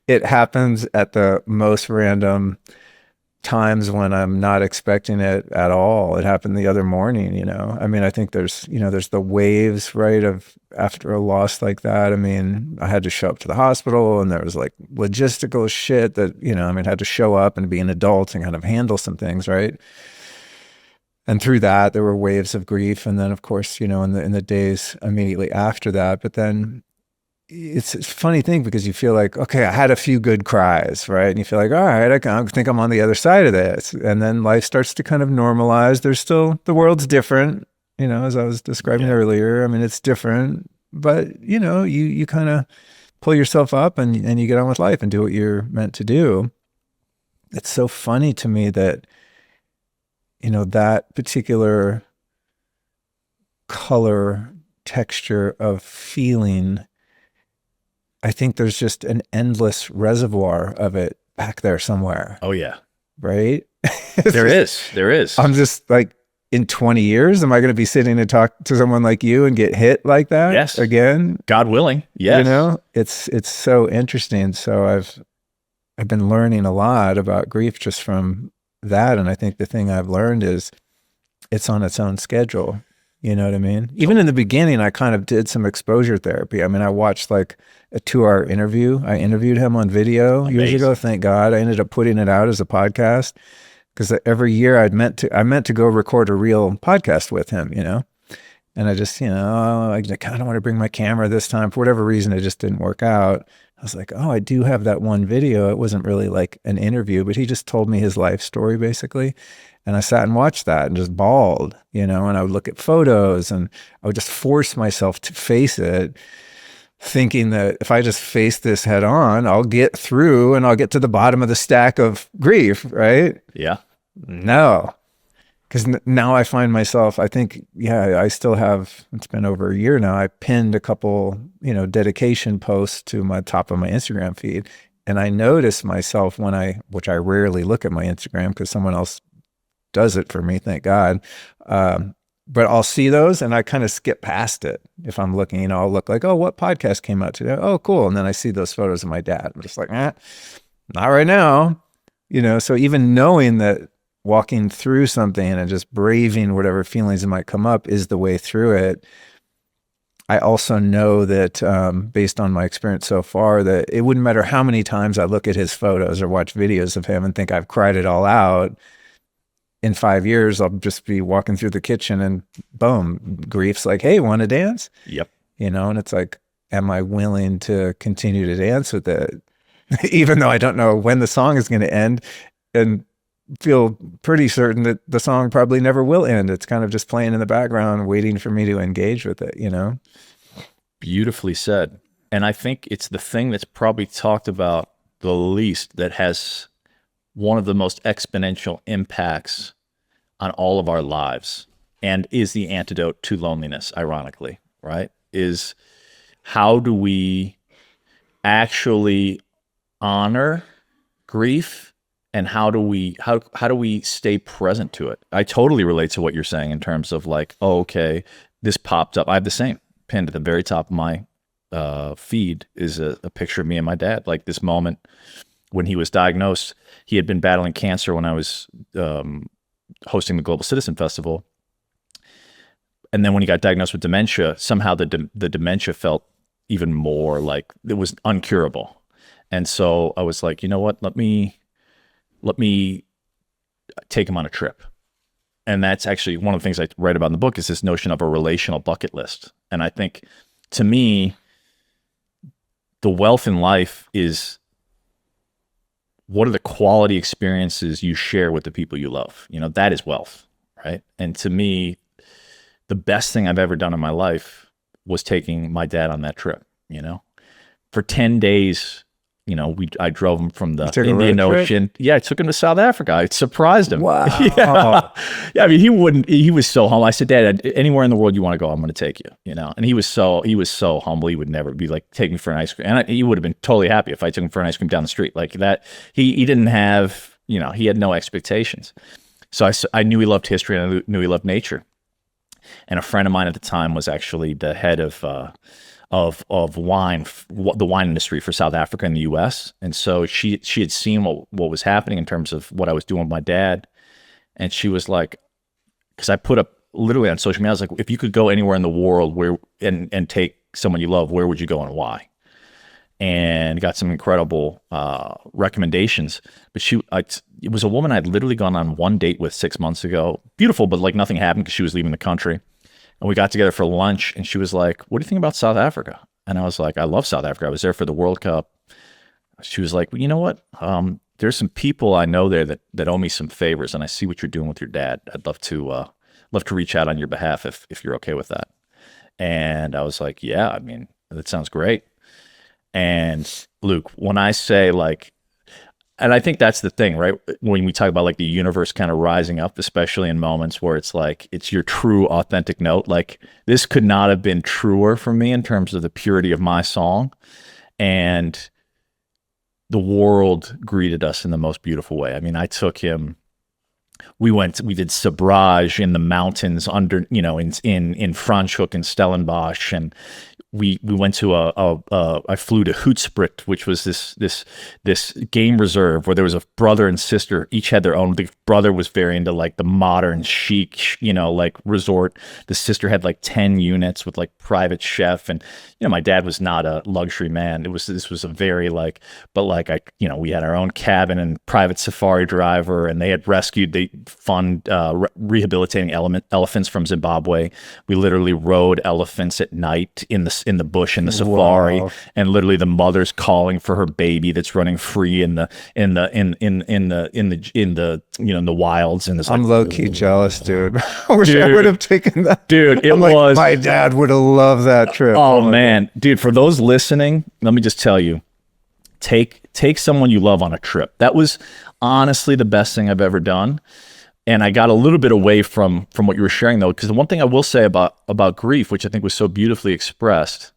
it happens at the most random times when I'm not expecting it at all. It happened the other morning, I mean, I think there's the waves, right, of after a loss like that. I mean, I had to show up to the hospital and there was like logistical shit that, I mean, had to show up and be an adult and kind of handle some things, right? And through that, there were waves of grief. And then, of course, in the days immediately after that, but then it's a funny thing because you feel like, okay, I had a few good cries, right? And you feel like, all right, I think I'm on the other side of this. And then life starts to kind of normalize. There's still, the world's different, as I was describing earlier. I mean, it's different, but you kind of pull yourself up and you get on with life and do what you're meant to do. It's so funny to me that, that particular color, texture of feeling, I think there's just an endless reservoir of it back there somewhere. Oh yeah. Right? There is. I'm just like, in 20 years, am I going to be sitting and talk to someone like you and get hit like that? Yes. Again? God willing. Yes. It's so interesting. So I've been learning a lot about grief just from that. And I think the thing I've learned is it's on its own schedule. You know what I mean? Even in the beginning, I kind of did some exposure therapy. I mean, I watched like a 2-hour interview. I interviewed him on video years ago. Thank God. I ended up putting it out as a podcast because every year I meant to go record a real podcast with him, and I just, I kind of want to bring my camera this time. For whatever reason, it just didn't work out. I was like, oh, I do have that one video. It wasn't really like an interview, but he just told me his life story basically. And I sat and watched that and just bawled, and I would look at photos and I would just force myself to face it, thinking that if I just face this head on, I'll get through and I'll get to the bottom of the stack of grief, right? Yeah. No. Because now I find myself, I think, I still have, it's been over a year now, I pinned a couple, dedication posts to my top of my Instagram feed. And I notice myself which I rarely look at my Instagram because someone else does it for me, thank God. But I'll see those and I kind of skip past it. If I'm looking, I'll look like, oh, what podcast came out today? Oh, cool. And then I see those photos of my dad. I'm just like, not right now. So even knowing that walking through something and just braving whatever feelings might come up is the way through it, I also know that based on my experience so far, that it wouldn't matter how many times I look at his photos or watch videos of him and think I've cried it all out. In 5 years, I'll just be walking through the kitchen and boom, grief's like, hey, want to dance? Yep. And it's like, am I willing to continue to dance with it? Even though I don't know when the song is going to end and feel pretty certain that the song probably never will end. It's kind of just playing in the background, waiting for me to engage with it, Beautifully said. And I think it's the thing that's probably talked about the least that has one of the most exponential impacts on all of our lives and is the antidote to loneliness, ironically, right? Is how do we actually honor grief and how do we stay present to it? I totally relate to what you're saying in terms of like, oh, okay, this popped up. I have the same pinned at the very top of my feed is a picture of me and my dad. Like this moment when he was diagnosed, he had been battling cancer when I was hosting the Global Citizen Festival. And then when he got diagnosed with dementia, somehow the dementia felt even more like it was uncurable. And so I was like, you know what, let me take him on a trip. And that's actually one of the things I write about in the book is this notion of a relational bucket list. And I think to me, the wealth in life is what are the quality experiences you share with the people you love? You know, that is wealth, right? And to me, the best thing I've ever done in my life was taking my dad on that trip, you know? For 10 days, you know, I drove him from the Indian Ocean. Yeah, I took him to South Africa. I surprised him. Wow. Yeah, I mean, he was so humble. I said, Dad, anywhere in the world you want to go, I'm going to take you, you know? And he was so humble. He would never be like, take me for an ice cream. And he would have been totally happy if I took him for an ice cream down the street like that. He didn't have, you know, he had no expectations. So I knew he loved history, and I knew he loved nature. And a friend of mine at the time was actually the head of wine, the wine industry for South Africa and the U.S. And so she had seen what was happening in terms of what I was doing with my dad, and she was like, because I put up literally on social media, I was like, if you could go anywhere in the world where and take someone you love, where would you go and why? And got some incredible recommendations. But it was a woman I'd literally gone on one date with 6 months ago. Beautiful, but like nothing happened because she was leaving the country. And we got together for lunch, and she was like, what do you think about South Africa? And I was like, I love South Africa. I was there for the World Cup. She was like, well, you know what? There's some people I know there that owe me some favors, and I see what you're doing with your dad. I'd love to reach out on your behalf if you're okay with that. And I was like, yeah, I mean, that sounds great. And Luke, when I say like, and I think that's the thing, right? When we talk about like the universe kind of rising up, especially in moments where it's like, it's your true authentic note. Like this could not have been truer for me in terms of the purity of my song. And the world greeted us in the most beautiful way. I mean, I took him, we did Sabrage in the mountains under, you know, in Franschhoek and Stellenbosch, and we went to I flew to Hoedspruit, which was this game reserve where there was a brother and sister, each had their own. The brother was very into like the modern chic, you know, like resort. The sister had like 10 units with like private chef, and you know, my dad was not a luxury man. This was a very like, but like you know, we had our own cabin and private safari driver, and they had fund rehabilitating elephants from Zimbabwe. We literally rode elephants at night in the bush in the safari. Wow. And literally the mother's calling for her baby that's running free in the you know, in the wilds. And I'm low key jealous, dude. I wish I would have taken that. Dude, my dad would have loved that trip. Oh man, dude, for those listening, let me just tell you, take someone you love on a trip. That was honestly the best thing I've ever done. And I got a little bit away from what you were sharing, though, because the one thing I will say about grief, which I think was so beautifully expressed,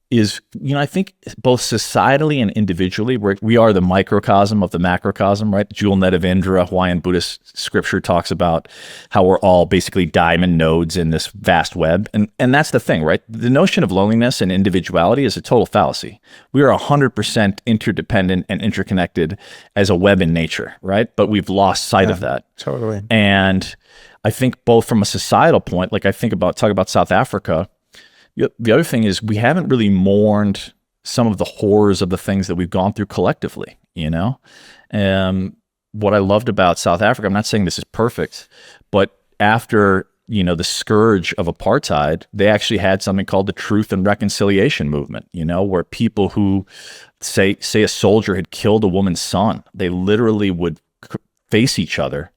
is, you know, I think both societally and individually, we are the microcosm of the macrocosm, right? Jewel net of Indra, Hawaiian Buddhist scripture talks about how we're all basically diamond nodes in this vast web. And that's the thing, right? The notion of loneliness and individuality is a total fallacy. We are 100% interdependent and interconnected as a web in nature, right? But we've lost sight of that. Totally. And I think both from a societal point, like talk about South Africa. The other thing is we haven't really mourned some of the horrors of the things that we've gone through collectively, you know? What I loved about South Africa, I'm not saying this is perfect, but after, you know, the scourge of apartheid, they actually had something called the Truth and Reconciliation Movement, you know, where people who say a soldier had killed a woman's son, they literally would face each other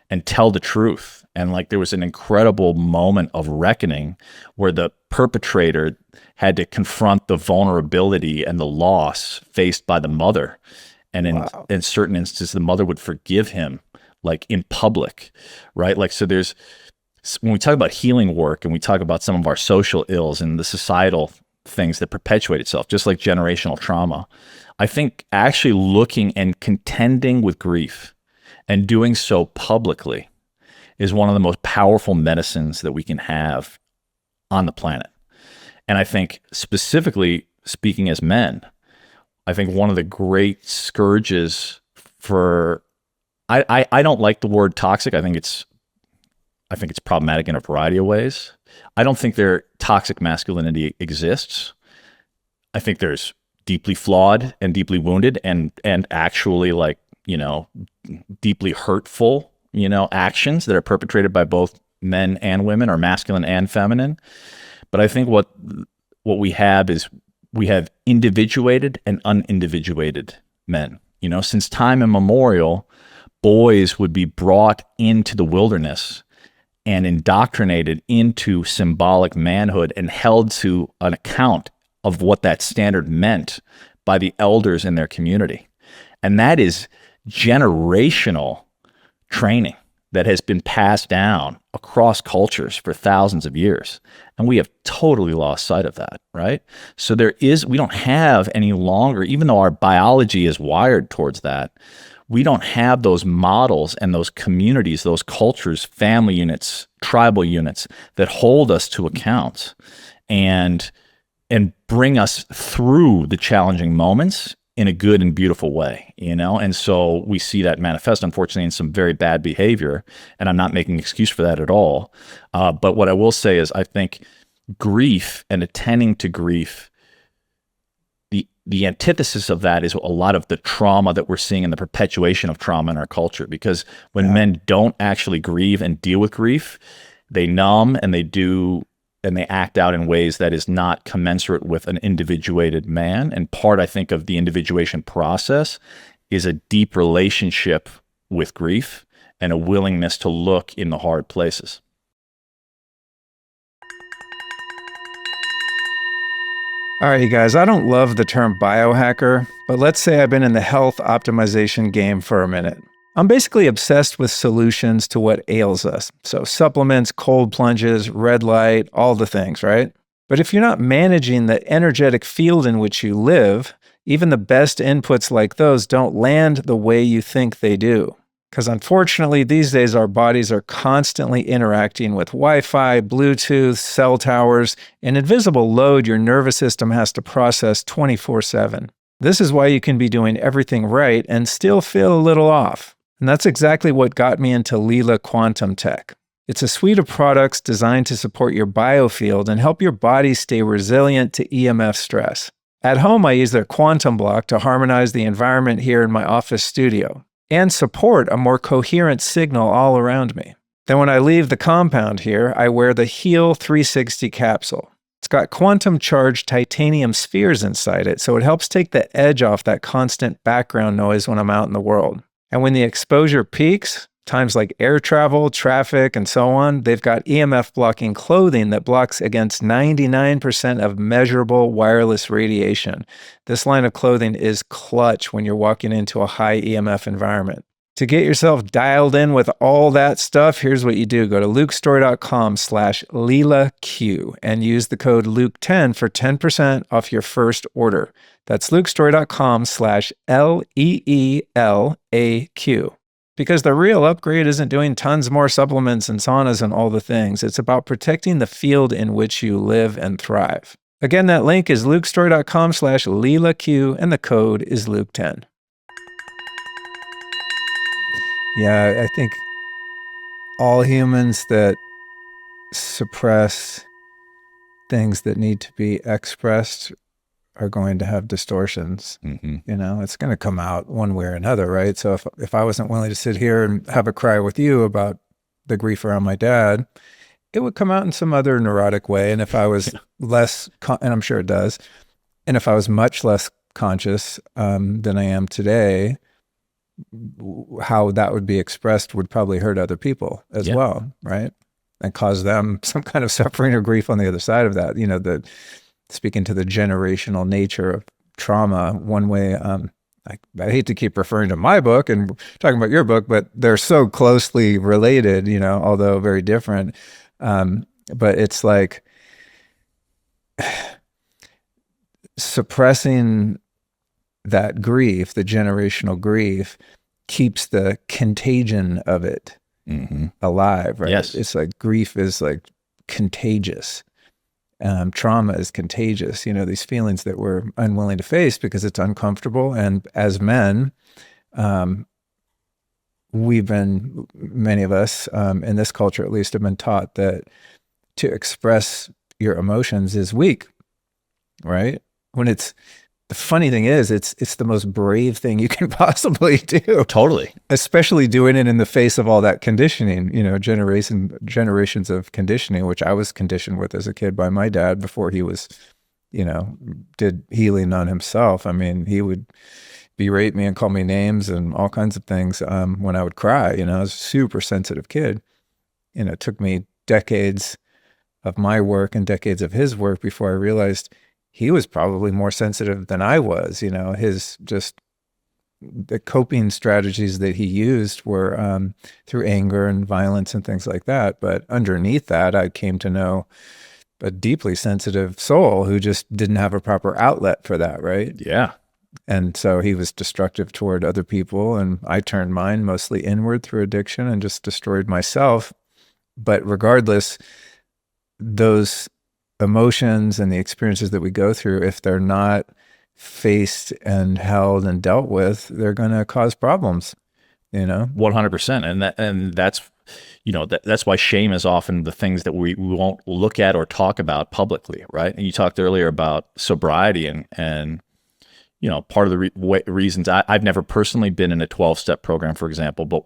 and tell the truth. And like there was an incredible moment of reckoning where the perpetrator had to confront the vulnerability and the loss faced by the mother. And in certain instances, the mother would forgive him, like in public, right? Like, so when we talk about healing work and we talk about some of our social ills and the societal things that perpetuate itself, just like generational trauma, I think actually looking and contending with grief and doing so publicly is one of the most powerful medicines that we can have on the planet. And I think specifically speaking as men, I think one of the great scourges for, I don't like the word toxic. I think it's problematic in a variety of ways. I don't think toxic masculinity exists. I think there's deeply flawed and deeply wounded and actually like, you know, deeply hurtful, you know, actions that are perpetrated by both men and women, or masculine and feminine. But I think what we have is we have individuated and unindividuated men. You know, since time immemorial, boys would be brought into the wilderness and indoctrinated into symbolic manhood and held to an account of what that standard meant by the elders in their community. And that is generational training that has been passed down across cultures for thousands of years. And we have totally lost sight of that, right? So we don't have any longer, even though our biology is wired towards that, we don't have those models and those communities, those cultures, family units, tribal units that hold us to account and bring us through the challenging moments in a good and beautiful way, you know? And so we see that manifest, unfortunately, in some very bad behavior. And I'm not making an excuse for that at all. But what I will say is I think grief and attending to grief, the antithesis of that is a lot of the trauma that we're seeing and the perpetuation of trauma in our culture. Because when men don't actually grieve and deal with grief, they numb and they act out in ways that is not commensurate with an individuated man. And part, I think, of the individuation process is a deep relationship with grief and a willingness to look in the hard places. All right, you guys, I don't love the term biohacker, but let's say I've been in the health optimization game for a minute. I'm basically obsessed with solutions to what ails us. So supplements, cold plunges, red light, all the things, right? But if you're not managing the energetic field in which you live, even the best inputs like those don't land the way you think they do. Because unfortunately, these days our bodies are constantly interacting with Wi-Fi, Bluetooth, cell towers, an invisible load your nervous system has to process 24/7. This is why you can be doing everything right and still feel a little off. And that's exactly what got me into Lila Quantum Tech. It's a suite of products designed to support your biofield and help your body stay resilient to EMF stress. At home, I use their Quantum Block to harmonize the environment here in my office studio and support a more coherent signal all around me. Then when I leave the compound here, I wear the Heal 360 capsule. It's got quantum charged titanium spheres inside it, so it helps take the edge off that constant background noise when I'm out in the world. And when the exposure peaks, times like air travel, traffic, and so on, they've got EMF blocking clothing that blocks against 99% of measurable wireless radiation. This line of clothing is clutch when you're walking into a high EMF environment. To get yourself dialed in with all that stuff, here's what you do. Go to lukestory.com/LilaQ and use the code Luke10 for 10% off your first order. That's lukestory.com/LEELAQ. Because the real upgrade isn't doing tons more supplements and saunas and all the things. It's about protecting the field in which you live and thrive. Again, that link is lukestory.com/LilaQ and the code is Luke10. Yeah, I think all humans that suppress things that need to be expressed are going to have distortions. You know, it's going to come out one way or another, right? So if I wasn't willing to sit here and have a cry with you about the grief around my dad, it would come out in some other neurotic way. And if I was less, and I'm sure it does, and if I was much less conscious than I am today, how that would be expressed would probably hurt other people as well, right? And cause them some kind of suffering or grief on the other side of that. You know, speaking to the generational nature of trauma, one way, I hate to keep referring to my book and talking about your book, but they're so closely related, you know, although very different. But it's like suppressing that grief, the generational grief, keeps the contagion of it alive, right? Yes. It's like grief is like contagious. Trauma is contagious, you know, these feelings that we're unwilling to face because it's uncomfortable. And as men, many of us in this culture at least have been taught that to express your emotions is weak, right? When the funny thing is, it's the most brave thing you can possibly do. Totally. Especially doing it in the face of all that conditioning, you know, generations of conditioning, which I was conditioned with as a kid by my dad before he was, you know, did healing on himself. I mean, he would berate me and call me names and all kinds of things when I would cry. I was a super sensitive kid. It took me decades of my work and decades of his work before I realized he was probably more sensitive than I was. His just the coping strategies that he used were through anger and violence and things like that. But underneath that, I came to know a deeply sensitive soul who just didn't have a proper outlet for that, right? Yeah. And so he was destructive toward other people, and I turned mine mostly inward through addiction and just destroyed myself. But regardless, those emotions and the experiences that we go through, if they're not faced and held and dealt with, they're going to cause problems, 100%. And that's, that's why shame is often the things that we won't look at or talk about publicly, right? And you talked earlier about sobriety and part of the reasons I've never personally been in a 12-step program, for example, but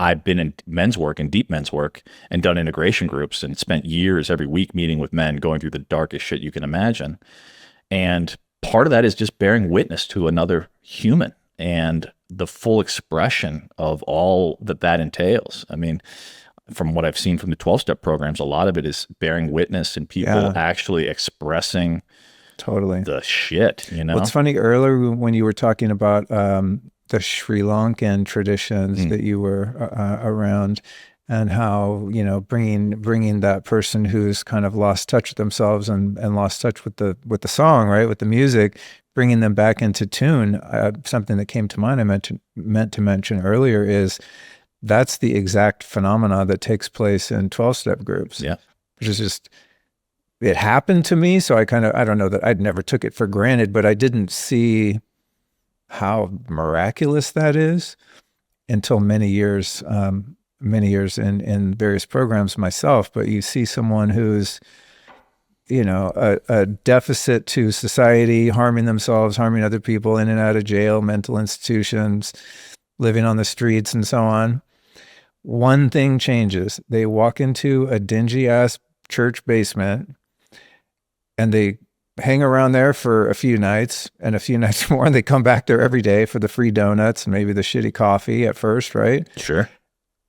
I've been in men's work and deep men's work and done integration groups and spent years every week meeting with men going through the darkest shit you can imagine. And part of that is just bearing witness to another human and the full expression of all that entails. I mean, from what I've seen from the 12-step programs, a lot of it is bearing witness and people actually expressing totally the shit, Well, it's funny, earlier when you were talking about the Sri Lankan traditions that you were around, and how, bringing that person who's kind of lost touch with themselves and lost touch with the song, right, with the music, bringing them back into tune. Something that came to mind I meant to mention earlier is that's the exact phenomena that takes place in 12-step groups. Yeah. Which is just, it happened to me. So I don't know that I'd never took it for granted, but I didn't see how miraculous that is until many years in various programs myself. But you see someone who's, a deficit to society, harming themselves, harming other people, in and out of jail, mental institutions, living on the streets and so on. One thing changes. They walk into a dingy ass church basement and they hang around there for a few nights and a few nights more, and they come back there every day for the free donuts and maybe the shitty coffee at first, right? Sure.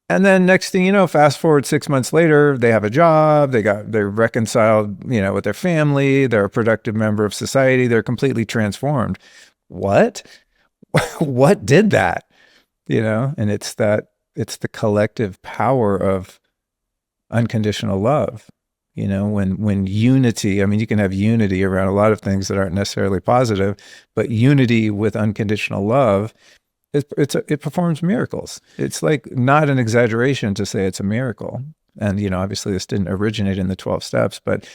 And then next thing you know, fast forward 6 months later, they have a job, they're reconciled, with their family, they're a productive member of society, they're completely transformed. What? What did that? And it's the collective power of unconditional love. When unity, I mean, you can have unity around a lot of things that aren't necessarily positive, but unity with unconditional love, it performs miracles. It's like not an exaggeration to say it's a miracle. And, obviously this didn't originate in the 12 steps, but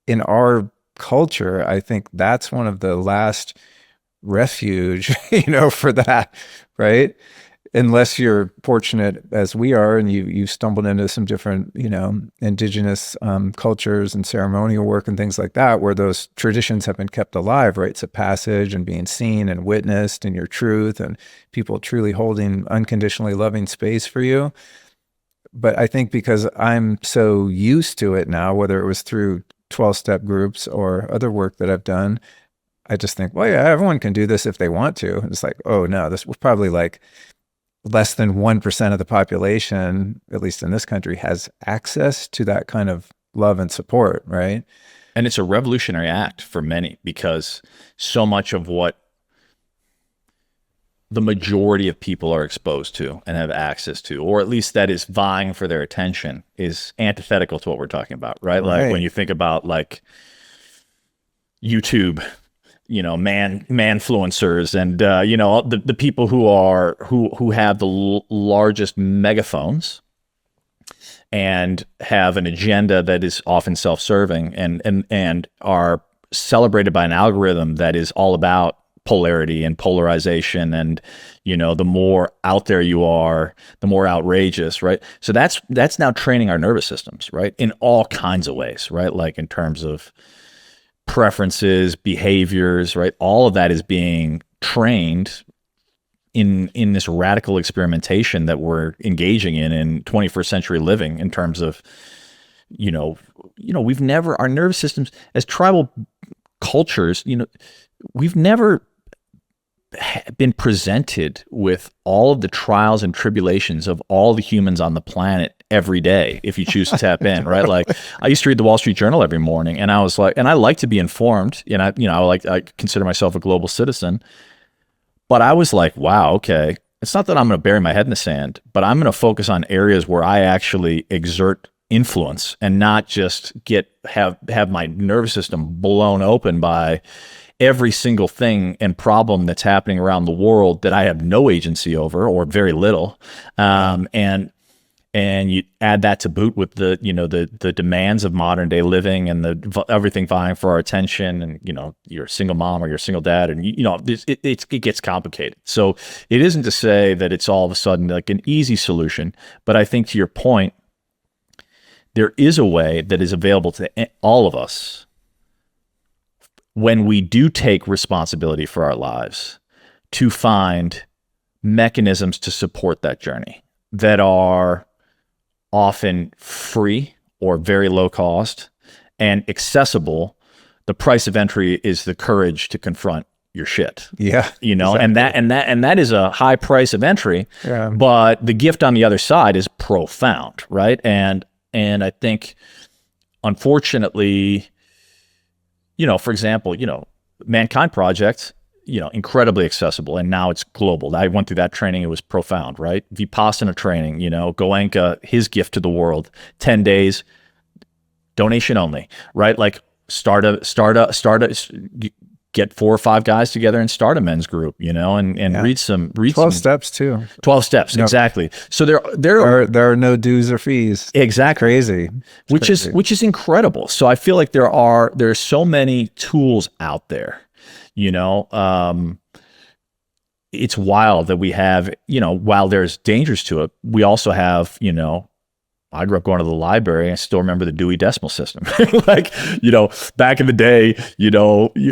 in our culture, I think that's one of the last refuge, for that, right? Unless you're fortunate as we are and you stumbled into some different, indigenous cultures and ceremonial work and things like that, where those traditions have been kept alive, rites of passage and being seen and witnessed in your truth and people truly holding unconditionally loving space for you. But I think because I'm so used to it now, whether it was through 12-step groups or other work that I've done, I just think, well, yeah, everyone can do this if they want to. It's like, oh no, this was probably like less than 1% of the population, at least in this country, has access to that kind of love and support, right? And it's a revolutionary act for many, because so much of what the majority of people are exposed to and have access to, or at least that is vying for their attention, is antithetical to what we're talking about, right? Like when you think about like YouTube, manfluencers and, the people who have the largest megaphones and have an agenda that is often self-serving and are celebrated by an algorithm that is all about polarity and polarization. And, the more out there you are, the more outrageous, right? So that's now training our nervous systems, right? In all kinds of ways, right? Like in terms of preferences, behaviors, right? All of that is being trained in this radical experimentation that we're engaging in 21st century living, in terms of, our nervous systems as tribal cultures, we've never been presented with all of the trials and tribulations of all the humans on the planet every day if you choose to tap in, right? Like I used to read the Wall Street Journal every morning, and I was like, and I like to be informed, and I consider myself a global citizen, but I was like, wow, okay, it's not that I'm going to bury my head in the sand, but I'm going to focus on areas where I actually exert influence and not just have my nervous system blown open by every single thing and problem that's happening around the world that I have no agency over or very little. And you add that to boot with the demands of modern day living and everything vying for our attention, and you're a single mom or you're a single dad, and it gets complicated. So it isn't to say that it's all of a sudden like an easy solution, but I think to your point, there is a way that is available to all of us when we do take responsibility for our lives to find mechanisms to support that journey that are often free or very low cost and accessible. The price of entry is the courage to confront your shit. Yeah. Exactly. and that is a high price of entry, Yeah. but the gift on the other side is profound, right? And I think, unfortunately, for example, Mankind Project, incredibly accessible, and now it's global. I went through that training. It was profound, right? Vipassana training, Goenka, his gift to the world, 10 days, donation only, right? Like get 4 or 5 guys together and start a men's group, and read 12 steps too. 12 steps. Yep. Exactly. So there are no dues or fees. Exactly. Crazy. Which is incredible. So I feel like there's so many tools out there, it's wild that we have, while there's dangers to it, we also have, I grew up going to the library. I still remember the Dewey Decimal System. Like, back in the day,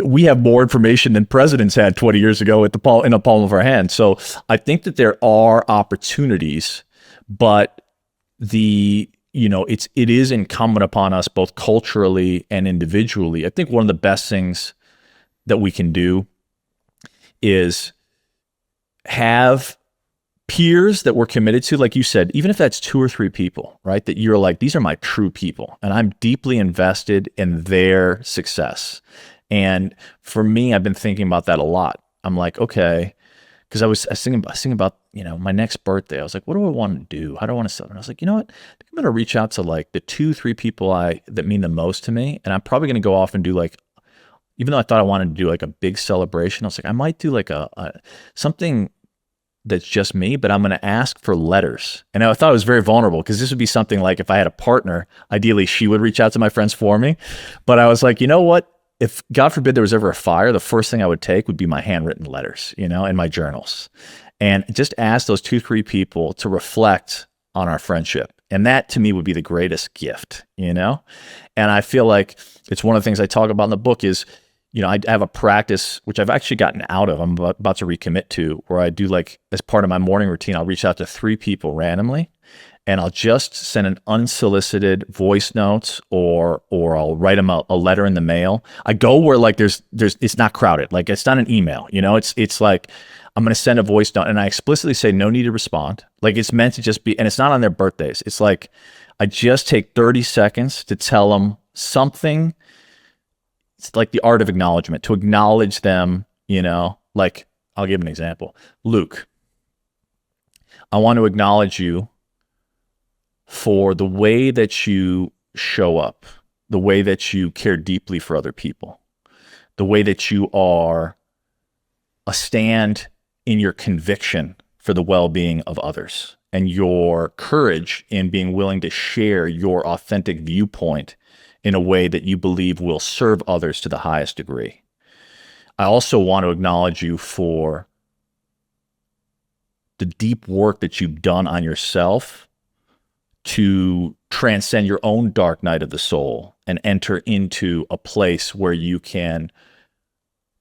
we have more information than presidents had 20 years ago in the palm of our hand. So I think that there are opportunities, but it is incumbent upon us both culturally and individually. I think one of the best things that we can do is have peers that we're committed to, like you said, even if that's 2 or 3 people, right? That you're like, these are my true people, and I'm deeply invested in their success. And for me, I've been thinking about that a lot. I'm like, okay, because I was thinking about, my next birthday. I was like, what do I want to do? How do I want to celebrate? I was like, you know what? I think I'm going to reach out to like the 2, 3 people that mean the most to me, and I'm probably going to go off and do like, even though I thought I wanted to do like a big celebration, I was like, I might do like a something that's just me, but I'm going to ask for letters. And I thought it was very vulnerable, because this would be something like, if I had a partner, ideally she would reach out to my friends for me. But I was like, you know what? If God forbid there was ever a fire, the first thing I would take would be my handwritten letters, and my journals, and just ask those 2, 3 people to reflect on our friendship. And that to me would be the greatest gift, And I feel like it's one of the things I talk about in the book is, I have a practice, which I've actually gotten out of, I'm about to recommit to, where I do, like, as part of my morning routine, I'll reach out to 3 people randomly, and I'll just send an unsolicited voice note, or I'll write them a letter in the mail. I go where like it's not crowded, like it's not an email, it's like, I'm going to send a voice note, and I explicitly say no need to respond. Like, it's meant to just be, and it's not on their birthdays. It's like, I just take 30 seconds to tell them something. It's like the art of acknowledgement, to acknowledge them, like, I'll give an example. Luke, I want to acknowledge you for the way that you show up, the way that you care deeply for other people, the way that you are a stand in your conviction for the well-being of others, and your courage in being willing to share your authentic viewpoint in a way that you believe will serve others to the highest degree. I also want to acknowledge you for the deep work that you've done on yourself to transcend your own dark night of the soul and enter into a place where you can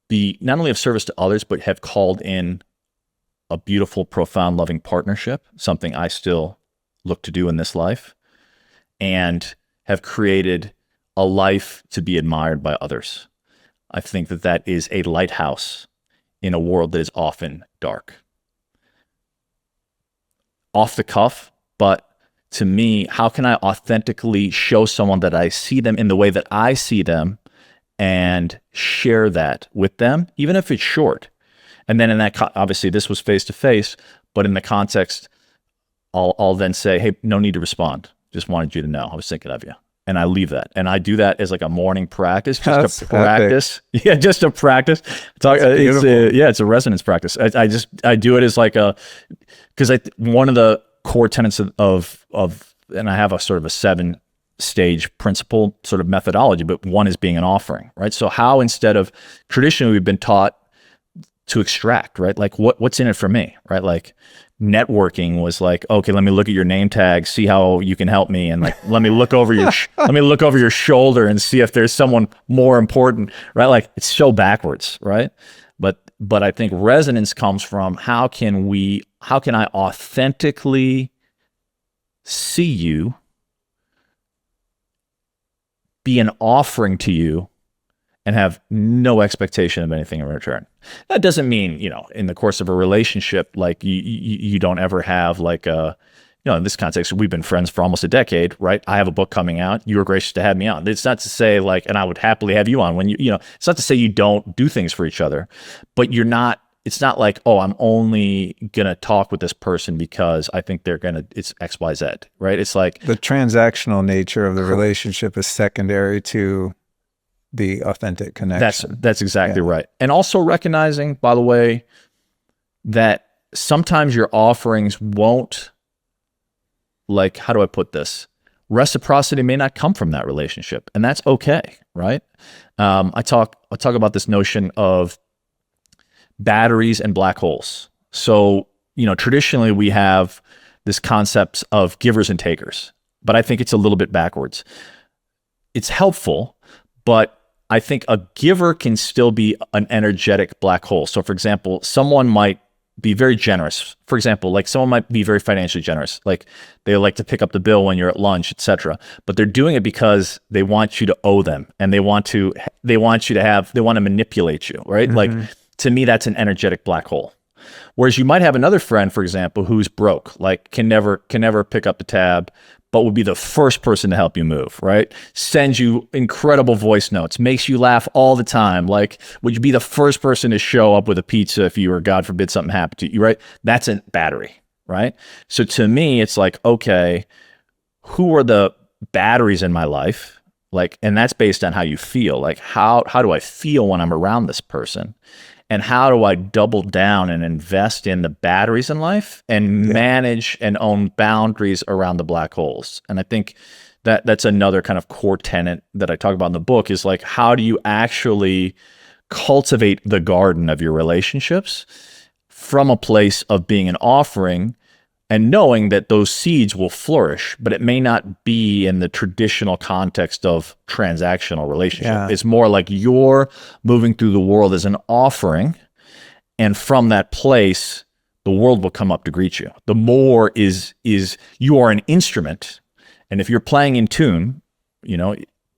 be not only of service to others, but have called in a beautiful, profound, loving partnership, something I still look to do in this life, and have created a life to be admired by others. I think that is a lighthouse in a world that is often dark. Off the cuff, but to me, how can I authentically show someone that I see them in the way that I see them and share that with them, even if it's short? And then in that, obviously this was face to face, but in the context, I'll then say, hey, no need to respond. Just wanted you to know I was thinking of you. And I leave that. And I do that as like a morning practice, just to practice. Epic. Yeah, just to practice. It's a resonance practice. I do it as like because one of the core tenets of and I have a sort of a 7-stage principle sort of methodology, but one is being an offering, right? So how, instead of, traditionally we've been taught to extract, right? Like what's in it for me, right? Like networking was like, okay, let me look at your name tag, see how you can help me, and like let me look over your let me look over your shoulder and see if there's someone more important, right? Like it's so backwards, right? But I think resonance comes from how can I authentically see you, be an offering to you, and have no expectation of anything in return. That doesn't mean, in the course of a relationship, like you don't ever have like in this context, we've been friends for almost a decade, right? I have a book coming out. You were gracious to have me on. It's not to say like, and I would happily have you on when it's not to say you don't do things for each other, but it's not like, oh, I'm only going to talk with this person because I think it's X, Y, Z, right? It's like the transactional nature of the relationship is secondary to the authentic connection. That's exactly right. And also recognizing, by the way, that sometimes your offerings won't, like, how do I put this? Reciprocity may not come from that relationship, and that's okay, right? I talk about this notion of batteries and black holes. So, traditionally we have this concept of givers and takers, but I think it's a little bit backwards. It's helpful, but I think a giver can still be an energetic black hole. So for example, someone might be very generous. For example, like someone might be very financially generous. Like they like to pick up the bill when you're at lunch, etc. But they're doing it because they want you to owe them, and they want to manipulate you, right? Like to me, that's an energetic black hole. Whereas you might have another friend, for example, who's broke, like can never pick up the tab, but would be the first person to help you move, right? Sends you incredible voice notes, makes you laugh all the time. Like, would you be the first person to show up with a pizza if you were, God forbid, something happened to you, right? That's a battery, right? So to me, it's like, okay, who are the batteries in my life? Like, and that's based on how you feel. Like, how do I feel when I'm around this person? And how do I double down and invest in the batteries in life and manage and own boundaries around the black holes? And I think that's another kind of core tenet that I talk about in the book is like, how do you actually cultivate the garden of your relationships from a place of being an offering and knowing that those seeds will flourish, but it may not be in the traditional context of transactional relationship. Yeah. It's more like you're moving through the world as an offering, and from that place, the world will come up to greet you. The more is you are an instrument, and if you're playing in tune,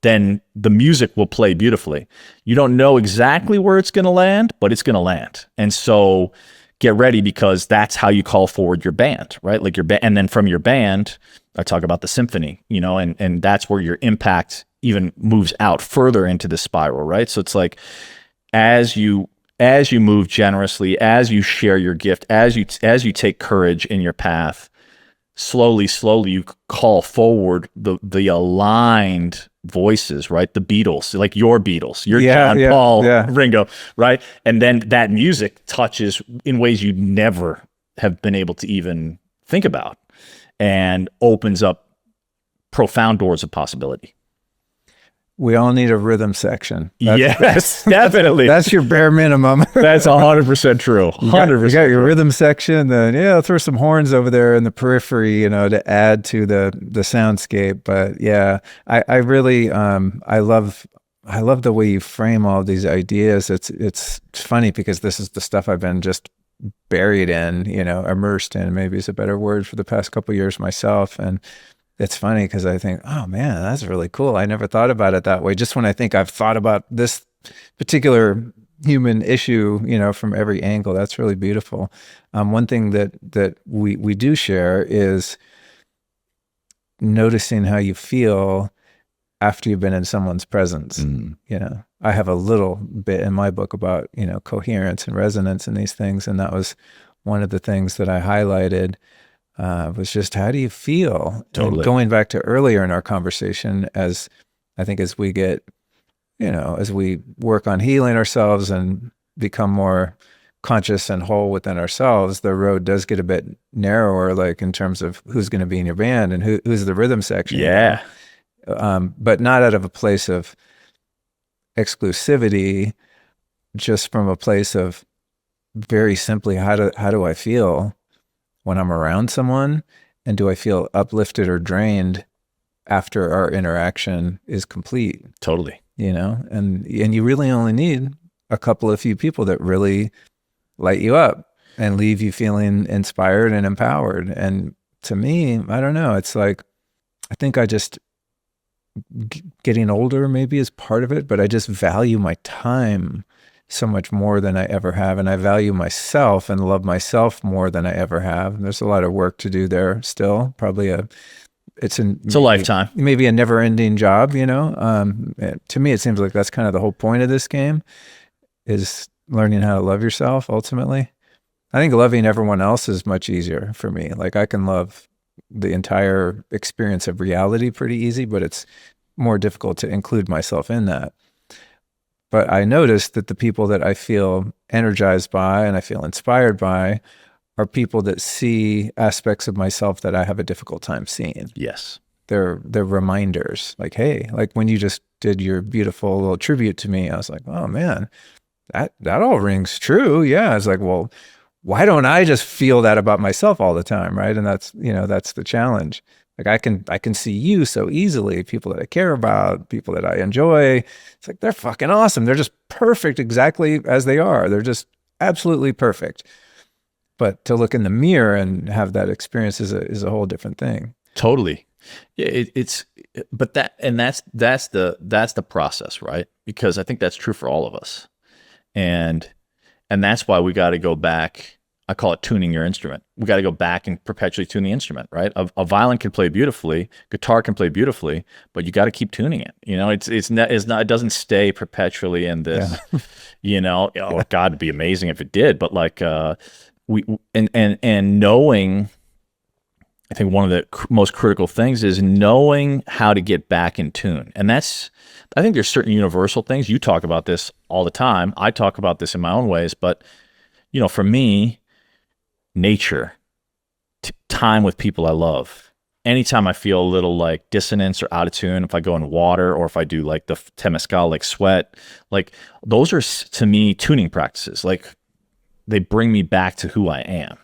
then the music will play beautifully. You don't know exactly where it's going to land, but it's going to land. And so get ready, because that's how you call forward your band, right? Like and then from your band, I talk about the symphony, and that's where your impact even moves out further into the spiral, right? So it's like, as you move generously, as you share your gift, as you take courage in your path, slowly you call forward the aligned voices, right? The Beatles, like your Beatles, your John Paul, Ringo, right? And then that music touches in ways you never have been able to even think about, and opens up profound doors of possibility. We all need a rhythm section. Yes, definitely. That's your bare minimum. That's 100% true. 100%. You got your rhythm section, then throw some horns over there in the periphery, to add to the soundscape. But yeah, I really I love the way you frame all these ideas. It's funny because this is the stuff I've been just buried in, immersed in, maybe is a better word, for the past couple of years myself. And it's funny because I think, oh man, that's really cool. I never thought about it that way. Just when I think I've thought about this particular human issue, from every angle. That's really beautiful. One thing that we do share is noticing how you feel after you've been in someone's presence. I have a little bit in my book about, coherence and resonance and these things. And that was one of the things that I highlighted, was just, how do you feel? Totally. And going back to earlier in our conversation, as we get, as we work on healing ourselves and become more conscious and whole within ourselves, the road does get a bit narrower, like in terms of who's going to be in your band and who's the rhythm section. Yeah. But not out of a place of exclusivity, just from a place of very simply, how do I feel when I'm around someone, and do I feel uplifted or drained after our interaction is complete? Totally. And you really only need a couple of few people that really light you up and leave you feeling inspired and empowered. And to me, I don't know, it's like, I think I just, getting older maybe is part of it, but I just value my time so much more than I ever have. And I value myself and love myself more than I ever have. And there's a lot of work to do there still. Probably it's a lifetime. Maybe a never ending job, to me, it seems like that's kind of the whole point of this game, is learning how to love yourself ultimately. I think loving everyone else is much easier for me. Like, I can love the entire experience of reality pretty easy, but it's more difficult to include myself in that. But I noticed that the people that I feel energized by and I feel inspired by are people that see aspects of myself that I have a difficult time seeing. Yes. They're reminders, like, hey, like when you just did your beautiful little tribute to me, I was like, oh man, that all rings true. Yeah. It's like, well, why don't I just feel that about myself all the time, right? And that's the challenge. Like, I can see you so easily, people that I care about, people that I enjoy. It's like, they're fucking awesome. They're just perfect exactly as they are. They're just absolutely perfect. But to look in the mirror and have that experience is a whole different thing. Totally. That's the process, right? Because I think that's true for all of us. And that's why we got to go back. I call it tuning your instrument. We got to go back and perpetually tune the instrument, right? A violin can play beautifully, guitar can play beautifully, but you got to keep tuning it. It doesn't stay perpetually in this. Yeah. Oh God, it'd be amazing if it did. But like and knowing, I think one of the most critical things is knowing how to get back in tune, and that's. I think there's certain universal things. You talk about this all the time. I talk about this in my own ways, but for me, nature, time with people I love. Anytime I feel a little like dissonance or out of tune, if I go in water or if I do like the temescal, like sweat, like those are to me tuning practices. Like, they bring me back to who I am.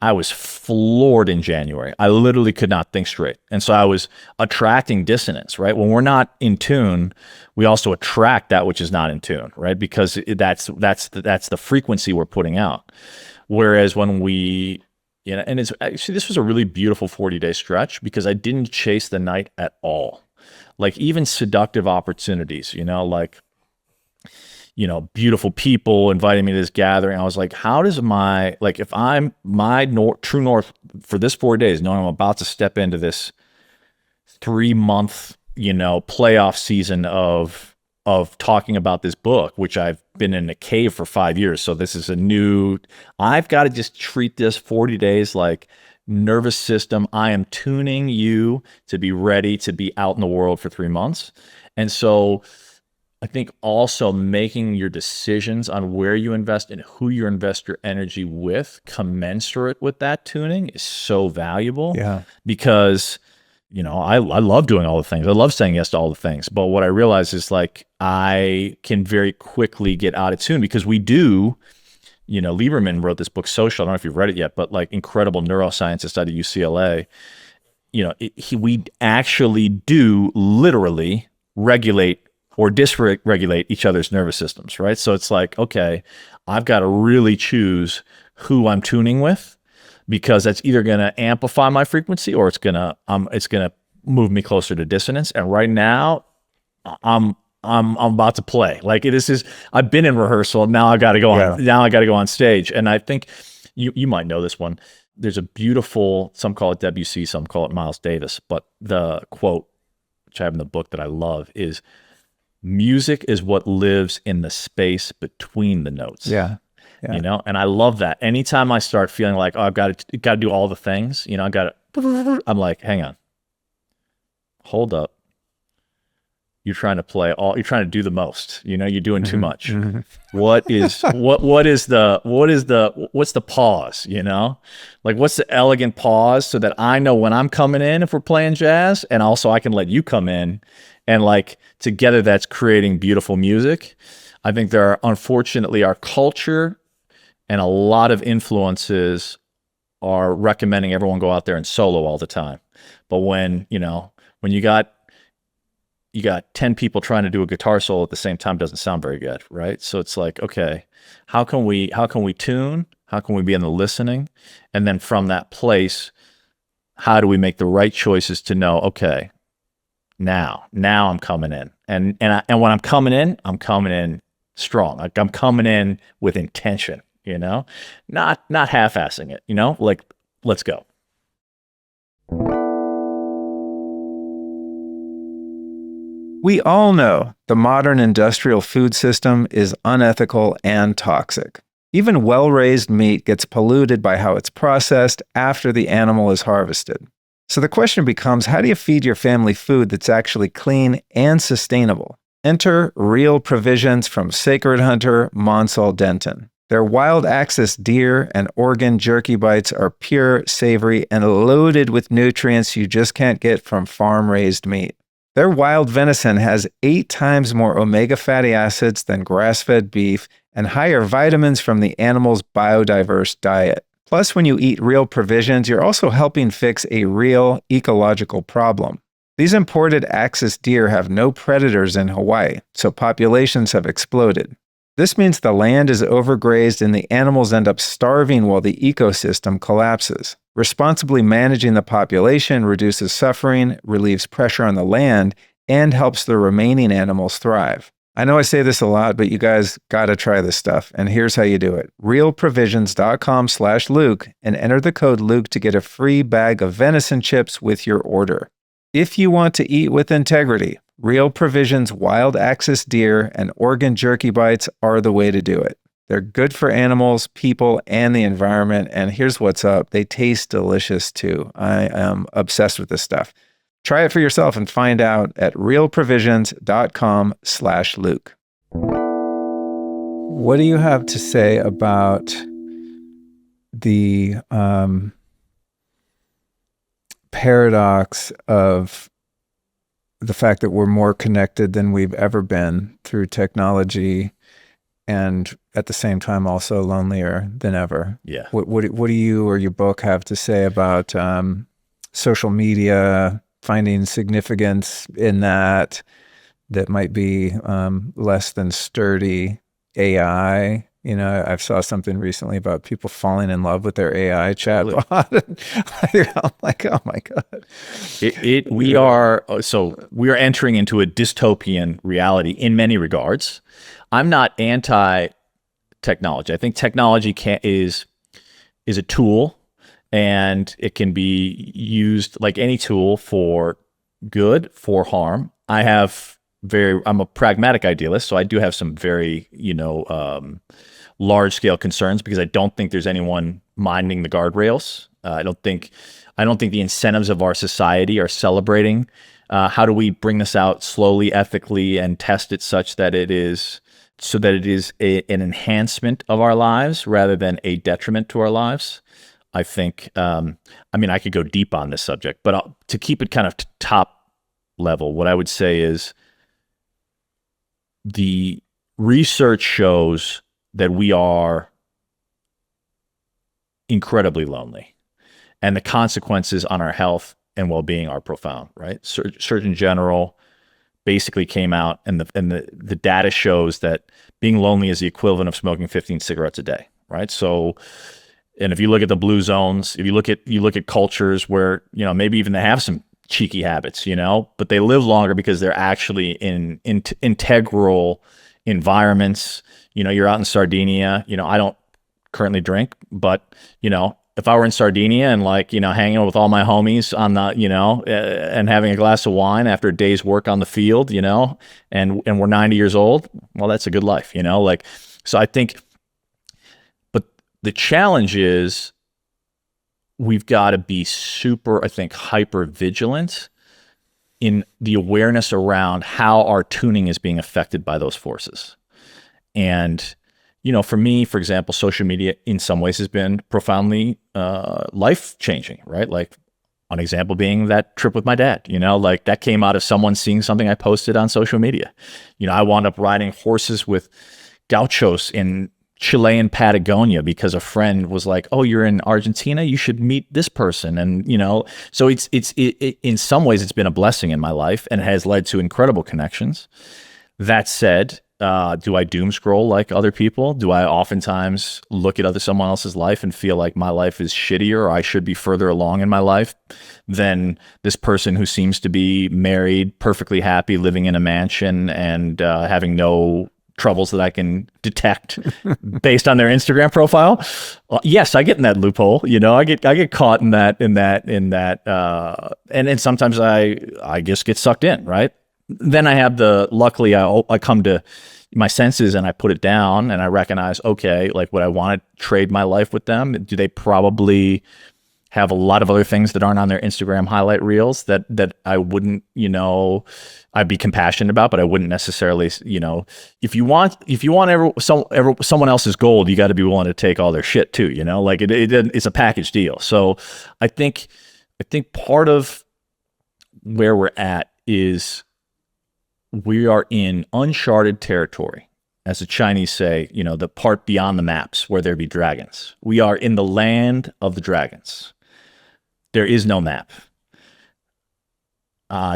I was floored in January. I literally could not think straight. And so I was attracting dissonance, right? When we're not in tune, we also attract that which is not in tune, right? Because that's the frequency we're putting out. Whereas when we, and it's actually, this was a really beautiful 40-day stretch because I didn't chase the night at all. Like, even seductive opportunities, beautiful people inviting me to this gathering. I was like, how does if I'm true north for this 4 days, knowing I'm about to step into this 3-month, playoff season of talking about this book, which I've been in a cave for 5 years. So this is I've got to just treat this 40 days like nervous system. I am tuning you to be ready to be out in the world for 3 months. And so I think also making your decisions on where you invest and who you invest your energy with commensurate with that tuning is so valuable. Yeah. Because, I love doing all the things. I love saying yes to all the things. But what I realize is like, I can very quickly get out of tune because we do, Lieberman wrote this book, Social. I don't know if you've read it yet, but like, incredible neuroscientist out of UCLA. We actually do literally regulate or dysregulate each other's nervous systems, right? So it's like, okay, I've got to really choose who I'm tuning with, because that's either going to amplify my frequency or it's going to move me closer to dissonance. And right now, I'm I'm about to play. Like this is, I've been in rehearsal. Now I got to go on. Now I got to go on stage. And I think you might know this one. There's a beautiful, some call it Debussy, some call it Miles Davis, but the quote, which I have in the book that I love, is music is what lives in the space between the notes. Yeah. You know, and I love that. Anytime I start feeling like, oh, I've got to do all the things, you know, I'm like, hang on, hold up. You're trying to do the most, you know, you're doing too much. What's the pause, you know, like what's the elegant pause so that I know when I'm coming in, if we're playing jazz, and also I can let you come in, and like together that's creating beautiful music. I think there are, unfortunately, our culture and a lot of influences are recommending everyone go out there and solo all the time. But when you got 10 people trying to do a guitar solo at the same time, doesn't sound very good, right? So it's like, okay, how can we tune? How can we be in the listening? And then from that place, how do we make the right choices to know, okay, now I'm coming in. And when I'm coming in strong. Like I'm coming in with intention, you know, not half-assing it, you know, like, let's go. We all know the modern industrial food system is unethical and toxic. Even well-raised meat gets polluted by how it's processed after the animal is harvested. So the question becomes, how do you feed your family food that's actually clean and sustainable? Enter Real Provisions from Sacred Hunter Monsal Denton. Their wild axis deer and organ jerky bites are pure, savory, and loaded with nutrients you just can't get from farm-raised meat. Their wild venison has 8 times more omega fatty acids than grass-fed beef and higher vitamins from the animal's biodiverse diet. Plus, when you eat Real Provisions, you're also helping fix a real ecological problem. These imported axis deer have no predators in Hawaii, so populations have exploded. This means the land is overgrazed and the animals end up starving while the ecosystem collapses. Responsibly managing the population reduces suffering, relieves pressure on the land, and helps the remaining animals thrive. I know I say this a lot, but you guys gotta try this stuff, and here's how you do it. realprovisions.com/Luke and enter the code Luke to get a free bag of venison chips with your order. If you want to eat with integrity, Real Provisions wild axis deer and organ jerky bites are the way to do it. They're good for animals, people, and the environment, and here's what's up. They taste delicious too. I am obsessed with this stuff. Try it for yourself and find out at realprovisions.com/Luke. What do you have to say about the paradox of the fact that we're more connected than we've ever been through technology, and at the same time also lonelier than ever? Yeah. What do you or your book have to say about social media, finding significance in that might be less than sturdy AI? You know, I saw something recently about people falling in love with their AI chatbot. I'm like, oh my God. We are entering into a dystopian reality in many regards. I'm not anti-technology. I think technology is a tool, and it can be used like any tool for good, for harm. I'm a pragmatic idealist, so I do have some very, large scale concerns because I don't think there's anyone minding the guardrails. I don't think the incentives of our society are celebrating. How do we bring this out slowly, ethically, and test it such that it is an enhancement of our lives rather than a detriment to our lives? I think, I could go deep on this subject, but to keep it kind of top level, what I would say is the research shows that we are incredibly lonely, and the consequences on our health and well-being are profound, right? Surgeon General basically came out, and the data shows that being lonely is the equivalent of smoking 15 cigarettes a day, right? So, and if you look at the blue zones, if you look at cultures where, maybe even they have some cheeky habits, but they live longer because they're actually in integral environments. You're out in Sardinia. I don't currently drink, but if I were in Sardinia and hanging out with all my homies on the, and having a glass of wine after a day's work on the field, and we're 90 years old, well, that's a good life, so I think, but the challenge is we've got to be super, I think, hyper vigilant in the awareness around how our tuning is being affected by those forces. And for me, for example, social media in some ways has been profoundly life-changing, right? Like an example being that trip with my dad, that came out of someone seeing something I posted on social media. I wound up riding horses with gauchos in Chilean Patagonia because a friend was like, "Oh, you're in Argentina, you should meet this person." And, so it's in some ways it's been a blessing in my life and has led to incredible connections. That said, do I doom scroll like other people? Do I oftentimes look at someone else's life and feel like my life is shittier or I should be further along in my life than this person who seems to be married, perfectly happy, living in a mansion and having no troubles that I can detect based on their Instagram profile? Yes, I get in that loophole. I get caught in that, and then sometimes I just get sucked in, right? Then I have luckily I come to my senses and I put it down and I recognize, okay, like would I want to trade my life with them? Do they probably have a lot of other things that aren't on their Instagram highlight reels that I wouldn't, I'd be compassionate about, but I wouldn't necessarily, if you want someone else's gold, you got to be willing to take all their shit too, it's a package deal. So I think part of where we're at is we are in uncharted territory. As the Chinese say, the part beyond the maps where there be dragons. We are in the land of the dragons. There is no map.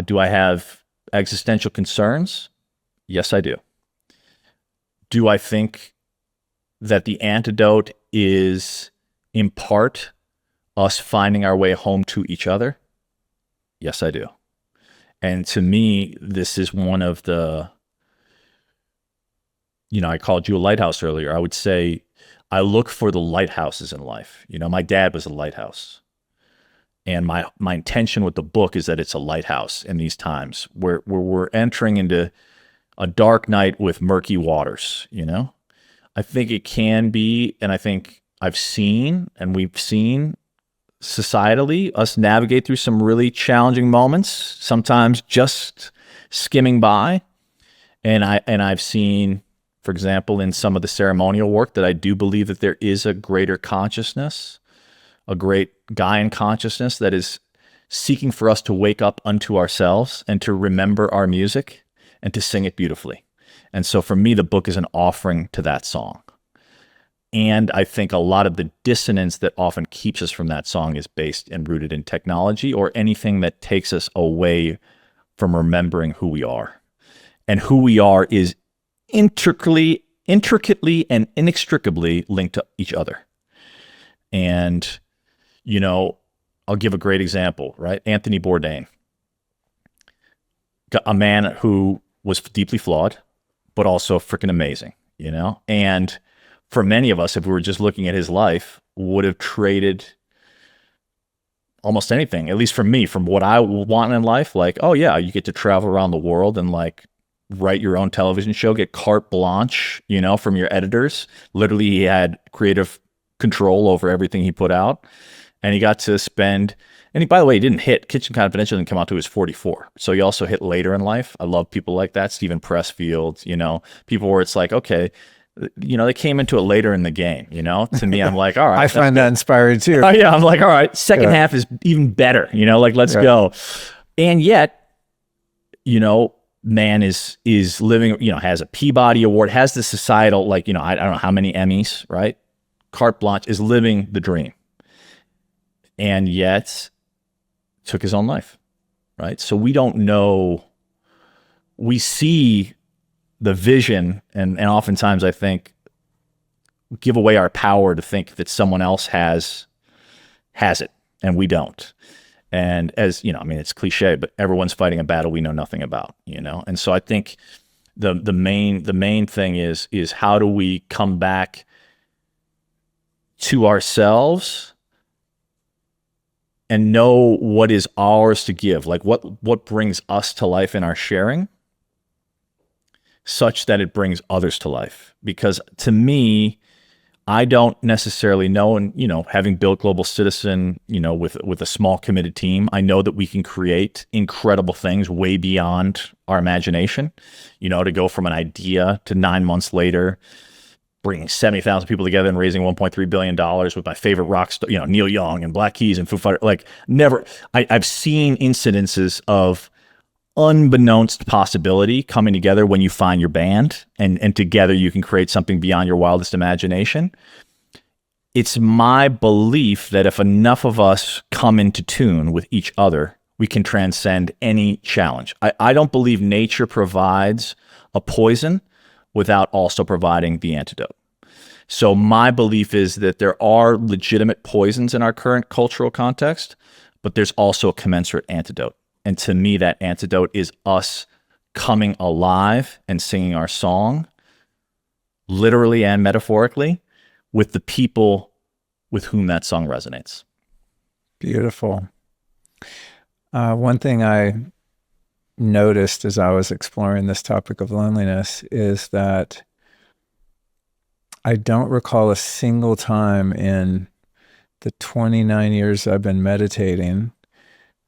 Do I have existential concerns? Yes, I do. Do I think that the antidote is in part us finding our way home to each other? Yes, I do. And to me, this is one of the, I called you a lighthouse earlier. I would say I look for the lighthouses in life. My dad was a lighthouse. And my intention with the book is that it's a lighthouse in these times where we're entering into a dark night with murky waters, I think it can be, and I think we've seen societally us navigate through some really challenging moments, sometimes just skimming by. And I've seen, for example, in some of the ceremonial work, that I do believe that there is a greater consciousness, a great Gaian consciousness that is seeking for us to wake up unto ourselves and to remember our music and to sing it beautifully. And so for me, the book is an offering to that song. And I think a lot of the dissonance that often keeps us from that song is based and rooted in technology or anything that takes us away from remembering who we are. And who we are is intricately and inextricably linked to each other. And, I'll give a great example, right? Anthony Bourdain, a man who was deeply flawed, but also freaking amazing, and for many of us, if we were just looking at his life, would have traded almost anything, at least for me, from what I want in life. Like, oh yeah, you get to travel around the world and write your own television show, get carte blanche, from your editors. Literally, he had creative control over everything he put out. And he got to spend, and by the way, he didn't hit, Kitchen Confidential didn't come out till he was 44. So he also hit later in life. I love people like that. Stephen Pressfield, people where it's like, okay, they came into it later in the game, To me, I'm like, all right. I find that inspiring too. Oh yeah, I'm like, all right, second half is even better, let's go. And yet, man is living, has a Peabody Award, has the societal, I don't know how many Emmys, right? Carte blanche, is living the dream. And yet took his own life, right? So we don't know, we see the vision, and oftentimes I think give away our power to think that someone else has it and we don't. And as you know, I mean, it's cliche, but everyone's fighting a battle we know nothing about, you know? And so I think the main thing is how do we come back to ourselves and know what is ours to give, like what brings us to life in our sharing, such that it brings others to life. Because to me, I don't necessarily know, and you know, having built Global Citizen, you know, with a small committed team, I know that we can create incredible things way beyond our imagination. You know, to go from an idea to 9 months later, bringing 70,000 people together and raising $1.3 billion with my favorite rock star, you know, Neil Young and Black Keys and Foo Fighters. Like, never, I've seen incidences of unbeknownst possibility coming together when you find your band, and together you can create something beyond your wildest imagination. It's my belief that if enough of us come into tune with each other, we can transcend any challenge. I don't believe nature provides a poison without also providing the antidote. So my belief is that there are legitimate poisons in our current cultural context, but there's also a commensurate antidote. And to me, that antidote is us coming alive and singing our song, literally and metaphorically, with the people with whom that song resonates. Beautiful. One thing I noticed as I was exploring this topic of loneliness is that I don't recall a single time in the 29 years I've been meditating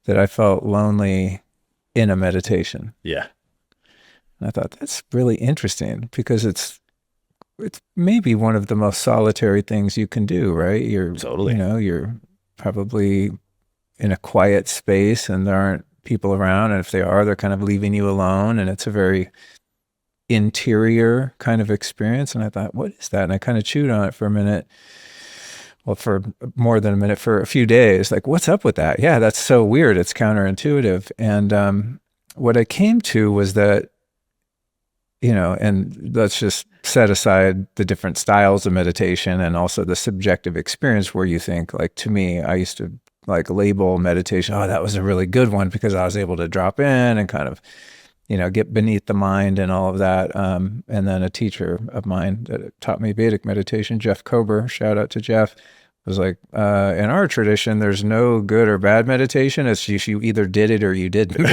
that I felt lonely in a meditation. Yeah. And I thought that's really interesting because it's maybe one of the most solitary things you can do, right? Totally. You know, you're probably in a quiet space and there aren't people around. And if they are, they're kind of leaving you alone. And it's a very interior kind of experience. And I thought, what is that? And I kind of chewed on it for a minute. Well, for more than a minute, for a few days, like, what's up with that? Yeah, that's so weird. It's counterintuitive. And what I came to was that, you know, and let's just set aside the different styles of meditation and also the subjective experience where you think, like, to me, I used to like label meditation, oh, that was a really good one because I was able to drop in and kind of, you know, get beneath the mind and all of that. And then a teacher of mine that taught me Vedic meditation, Jeff Kober, shout out to Jeff, was like, in our tradition, there's no good or bad meditation. It's you either did it or you didn't.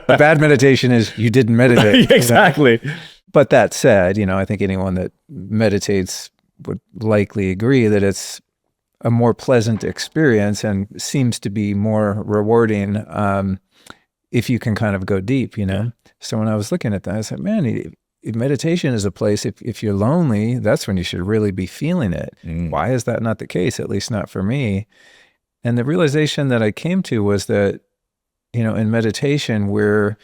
Bad meditation is you didn't meditate. Exactly. But that said, you know, I think anyone that meditates would likely agree that it's a more pleasant experience and seems to be more rewarding if you can kind of go deep, you know? Yeah. So when I was looking at that, I said, man, meditation is a place, if you're lonely, that's when you should really be feeling it. Why is that not the case? At least not for me. And the realization that I came to was that, you know, in meditation, we're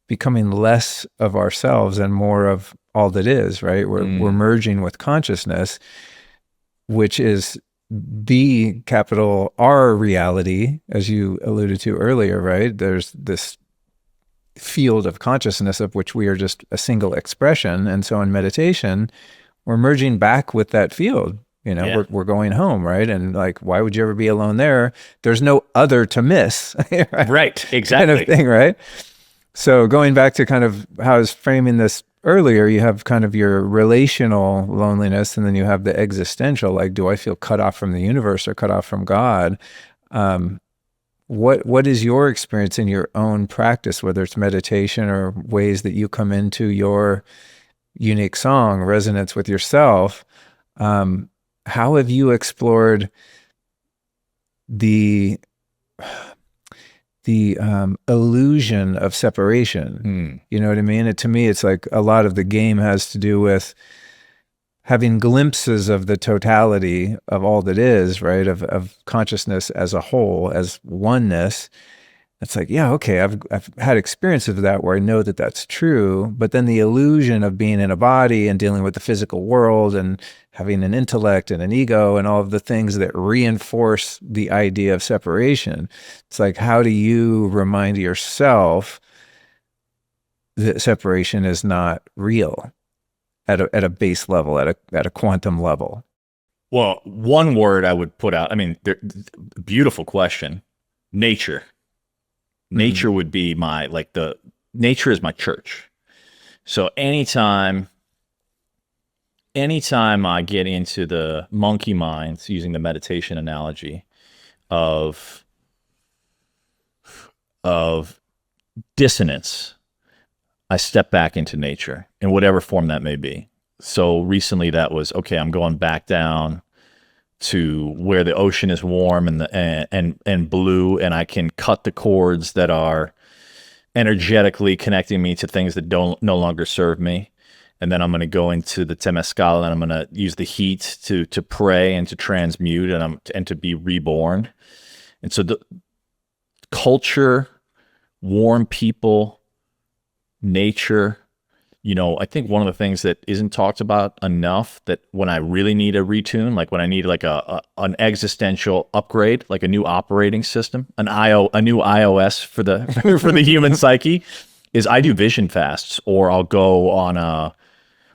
becoming less of ourselves and more of all that is, right? We're merging with consciousness, which is the capital R reality, as you alluded to earlier, right? There's this field of consciousness of which we are just a single expression. And so in meditation, we're merging back with that field. You know, we're going home, right? And like, why would you ever be alone there? There's no other to miss. Right, exactly. Kind of thing, right? So going back to kind of how I was framing this earlier, you have kind of your relational loneliness, and then you have the existential, like, do I feel cut off from the universe or cut off from God? What is your experience in your own practice, whether it's meditation or ways that you come into your unique song, resonance with yourself? How have you explored the illusion of separation? You know what I mean? To me, it's like a lot of the game has to do with having glimpses of the totality of all that is, right? Of consciousness as a whole, as oneness. It's like, yeah, okay, I've had experience of that where I know that that's true, but then the illusion of being in a body and dealing with the physical world and having an intellect and an ego and all of the things that reinforce the idea of separation. It's like, how do you remind yourself that separation is not real at a base level, at a quantum level? Well, one word I would put out, I mean, beautiful question. nature. Nature would be my, like, the nature is my church. So anytime I get into the monkey minds, using the meditation analogy of dissonance, I step back into nature in whatever form that may be. So recently that was, okay, I'm going back down to where the ocean is warm and blue, and I can cut the cords that are energetically connecting me to things that no longer serve me. And then I'm going to go into the Temescal, and I'm going to use the heat to pray and to transmute and to be reborn. And so the culture, warm people, nature, I think one of the things that isn't talked about enough, that when I really need a retune, like when I need like an existential upgrade, like a new operating system, a new iOS for the for the human psyche, is I do vision fasts, or I'll go on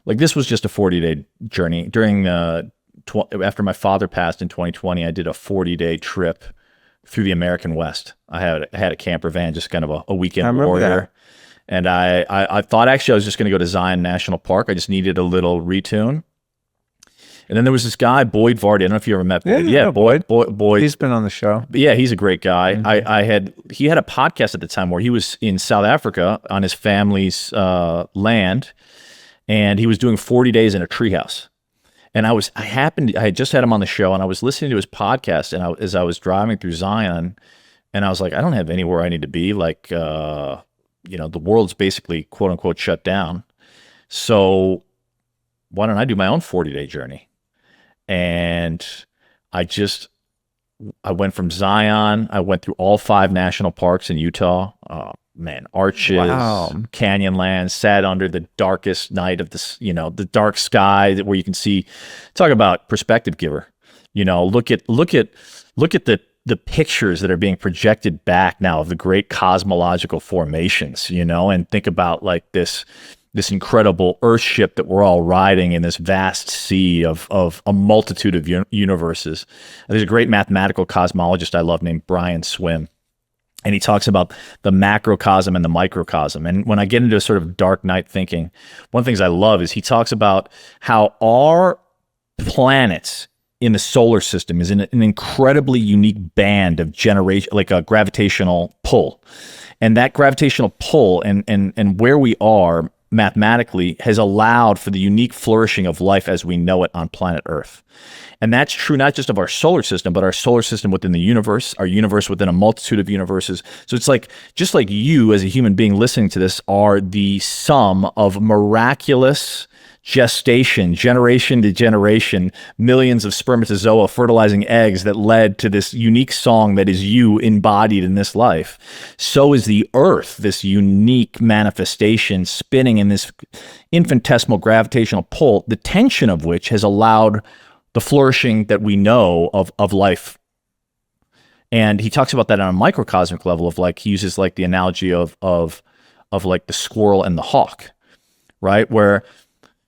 like, this was just a 40-day journey. During after my father passed in 2020, I did a 40-day trip through the American West. I had a camper van, just kind of a weekend warrior. That. And I thought actually I was just going to go to Zion National Park. I just needed a little retune. And then there was this guy, Boyd Vardy. I don't know if you ever met Boyd. Yeah, Boyd. Boyd. He's been on the show. Yeah, he's a great guy. He had a podcast at the time where he was in South Africa on his family's land, and he was doing 40 days in a treehouse. And I had just had him on the show, and I was listening to his podcast, and as I was driving through Zion, and I was like, I don't have anywhere I need to be. Like, the world's basically, quote unquote, shut down. So why don't I do my own 40-day journey? And I went from Zion. I went through all 5 national parks in Utah. Arches, wow. Canyonlands, sat under the darkest night of the dark sky where you can see. Talk about perspective giver. Look at the pictures that are being projected back now of the great cosmological formations, and think about like this incredible Earth ship that we're all riding in this vast sea of a multitude of universes. There's a great mathematical cosmologist I love named Brian Swim, and he talks about the macrocosm and the microcosm. And when I get into a sort of dark night thinking, one of the things I love is he talks about how our planets in the solar system is in an incredibly unique band of generation, like a gravitational pull. And that gravitational pull and where we are mathematically has allowed for the unique flourishing of life as we know it on planet Earth. And that's true not just of our solar system, but our solar system within the universe, our universe within a multitude of universes. So it's like, just like you as a human being listening to this are the sum of miraculous gestation, generation to generation, millions of spermatozoa fertilizing eggs that led to this unique song that is you embodied in this life. So is the Earth, this unique manifestation spinning in this infinitesimal gravitational pull, the tension of which has allowed the flourishing that we know of life. And he talks about that on a microcosmic level of like, he uses like the analogy of like the squirrel and the hawk, right? Where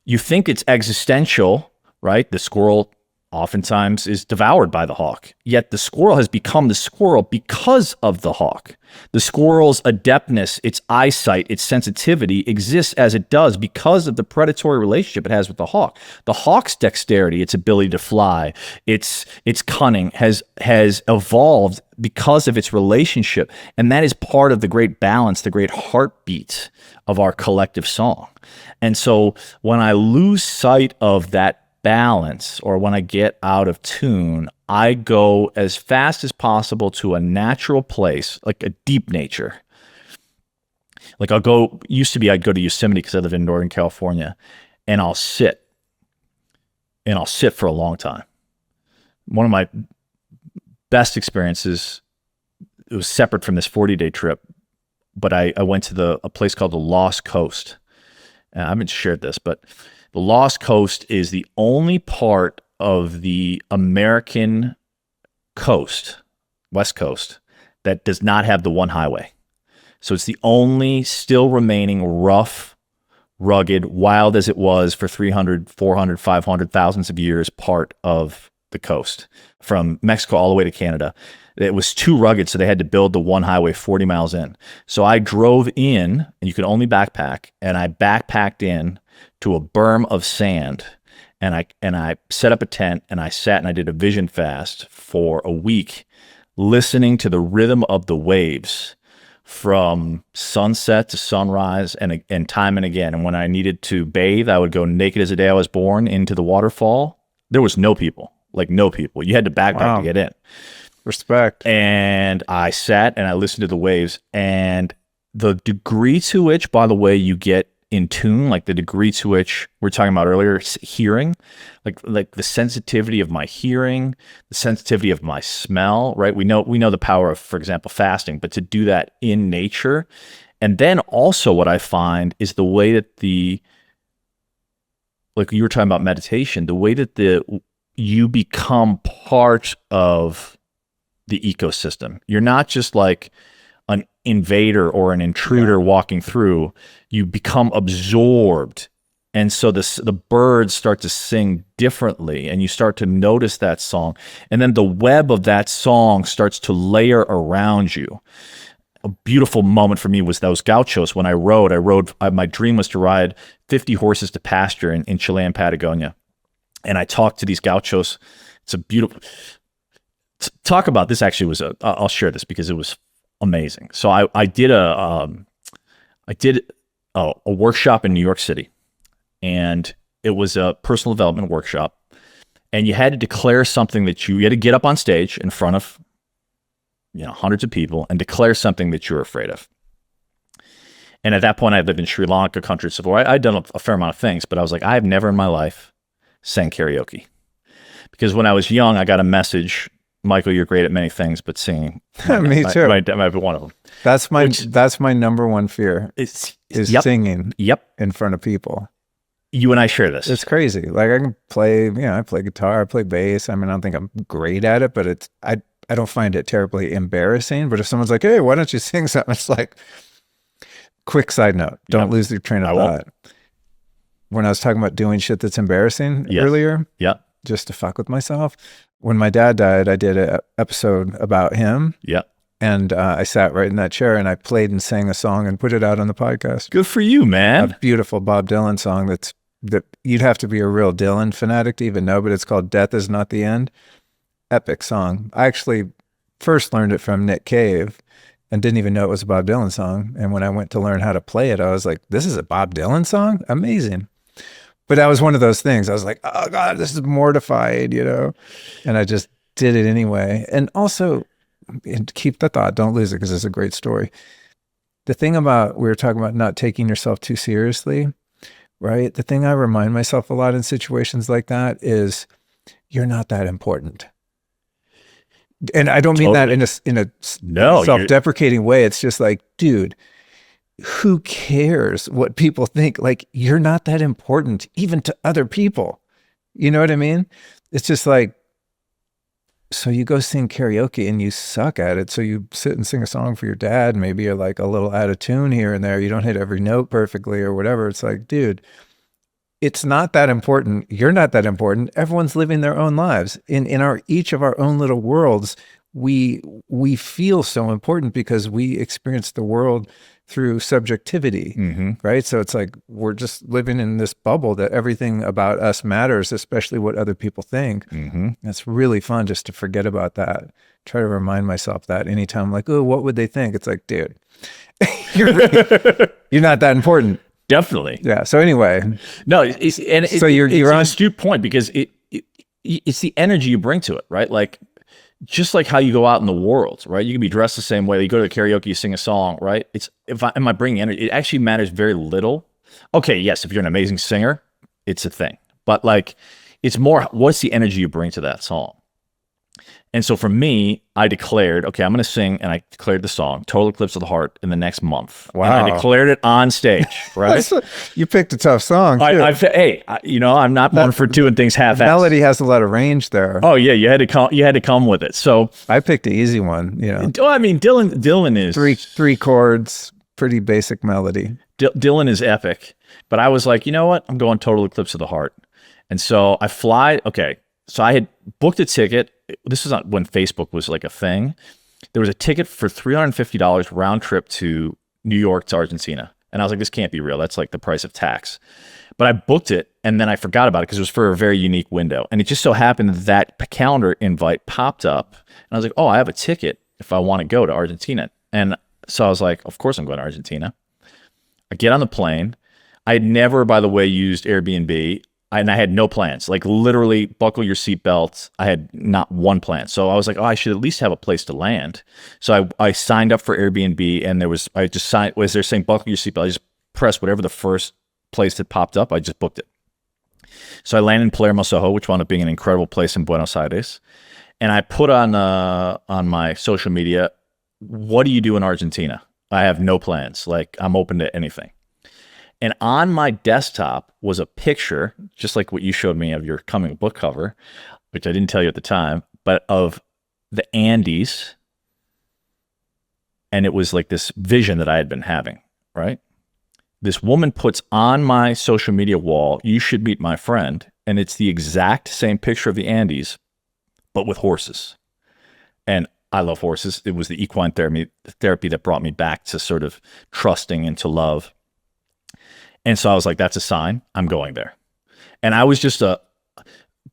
you think it's existential, right? The squirrel oftentimes is devoured by the hawk, yet the squirrel has become the squirrel because of the hawk. The squirrel's adeptness, its eyesight, its sensitivity exists as it does because of the predatory relationship it has with the hawk. The hawk's dexterity, its ability to fly, its cunning has evolved because of its relationship. And that is part of the great balance, the great heartbeat of our collective song. And so when I lose sight of that balance, or when I get out of tune, I go as fast as possible to a natural place, like a deep nature. Like I'd go to Yosemite because I live in Northern California, and I'll sit for a long time. One of my best experiences, it was separate from this 40-day trip, but I went to a place called the Lost Coast. I haven't shared this, but the Lost Coast is the only part of the American coast, West Coast, that does not have the one highway. So it's the only still remaining rough, rugged, wild as it was for 300, 400, 500, thousands of years part of the coast from Mexico all the way to Canada. It was too rugged, so they had to build the one highway 40 miles in. So I drove in, and you could only backpack, and I backpacked in to a berm of sand, and I set up a tent, and I sat and I did a vision fast for a week, listening to the rhythm of the waves from sunset to sunrise and time and again. And when I needed to bathe, I would go naked as the day I was born into the waterfall. There was no people, like no people. You had to backpack to get in. Respect. And I sat and I listened to the waves, and the degree to which, by the way, you get in tune, like the degree to which we're talking about earlier, hearing, like the sensitivity of my hearing, the sensitivity of my smell, right? We know the power of, for example, fasting, but to do that in nature. And then also what I find is the way that like you were talking about meditation, the way that you become part of the ecosystem. You're not just like an invader or an intruder walking through. You become absorbed. And so the birds start to sing differently, and you start to notice that song. And then the web of that song starts to layer around you. A beautiful moment for me was those gauchos. When I rode, my dream was to ride 50 horses to pasture in Chilean Patagonia. And I talked to these gauchos. It's a beautiful... Talk about this. Actually, I'll share this because it was amazing. So I did a workshop in New York City, and it was a personal development workshop, and you had to declare something that you had to get up on stage in front of hundreds of people and declare something that you're afraid of. And at that point, I lived in Sri Lanka, country civil war. I'd done a fair amount of things, but I was like, I have never in my life sang karaoke, because when I was young, I got a message. Michael, you're great at many things, but singing Me too. might be one of them. That's my number one fear is singing in front of people. You and I share this. It's crazy. Like I can play, I play guitar, I play bass. I mean, I don't think I'm great at it, but I don't find it terribly embarrassing. But if someone's like, hey, why don't you sing something? It's like, quick side note, don't lose your train of thought. When I was talking about doing shit that's embarrassing earlier, just to fuck with myself. When my dad died, I did an episode about him. Yeah. And I sat right in that chair and I played and sang a song and put it out on the podcast. Good for you, man. A beautiful Bob Dylan song that you'd have to be a real Dylan fanatic to even know, but it's called Death Is Not the End. Epic song. I actually first learned it from Nick Cave and didn't even know it was a Bob Dylan song. And when I went to learn how to play it, I was like, this is a Bob Dylan song? Amazing. But that was one of those things. I was like, oh God, this is mortified, and I just did it anyway. And also, keep the thought, don't lose it, because it's a great story. The thing about, we were talking about not taking yourself too seriously, right? The thing I remind myself a lot in situations like that is, you're not that important. And I don't mean that in a self-deprecating way. It's just like, dude, who cares what people think? Like, you're not that important, even to other people. You know what I mean? It's just like, so you go sing karaoke and you suck at it. So you sit and sing a song for your dad. Maybe you're like a little out of tune here and there. You don't hit every note perfectly or whatever. It's like, dude, it's not that important. You're not that important. Everyone's living their own lives. In each of our own little worlds, we feel so important because we experience the world through subjectivity, right? So it's like we're just living in this bubble that everything about us matters, especially what other people think. It's really fun just to forget about that. Try to remind myself that anytime I'm like, oh, what would they think? It's like, dude, you're not that important. Definitely. Yeah. So anyway, no, it's an astute point, because it's the energy you bring to it, right? Like, just like how you go out in the world, right? You can be dressed the same way. You go to karaoke, you sing a song, right? Am I bringing energy? It actually matters very little. Okay, yes, if you're an amazing singer, it's a thing. But like, it's more, what's the energy you bring to that song? And so for me, I declared, okay, I'm going to sing, and I declared the song, Total Eclipse of the Heart, in the next month. Wow. And I declared it on stage, right? You picked a tough song, too. I'm not one for doing things half-assed. Melody has a lot of range there. Oh, yeah, you had to come with it. So I picked the easy one, I mean, Dylan is... Three chords, pretty basic melody. Dylan is epic. But I was like, you know what? I'm going Total Eclipse of the Heart. And so I fly, okay, So I had booked a ticket. This was not when Facebook was like a thing. There was a ticket for $350 round trip to New York to Argentina. And I was like, this can't be real. That's like the price of tax. But I booked it and then I forgot about it because it was for a very unique window. And it just so happened that calendar invite popped up. And I was like, oh, I have a ticket if I want to go to Argentina. And so I was like, of course I'm going to Argentina. I get on the plane. I had never, by the way, used Airbnb. And I had no plans, like literally buckle your seatbelt. I had not one plan. So I was like, oh, I should at least have a place to land. So I signed up for Airbnb and was there saying buckle your seatbelt. I just pressed whatever the first place that popped up. I just booked it. So I landed in Palermo, Soho, which wound up being an incredible place in Buenos Aires. And I put on my social media, what do you do in Argentina? I have no plans. Like I'm open to anything. And on my desktop was a picture, just like what you showed me of your coming book cover, which I didn't tell you at the time, but of the Andes. And it was like this vision that I had been having, right? This woman puts on my social media wall, you should meet my friend. And it's the exact same picture of the Andes, but with horses. And I love horses. It was the equine therapy that brought me back to sort of trusting and to love. And so I was like, that's a sign. I'm going there. And I was just a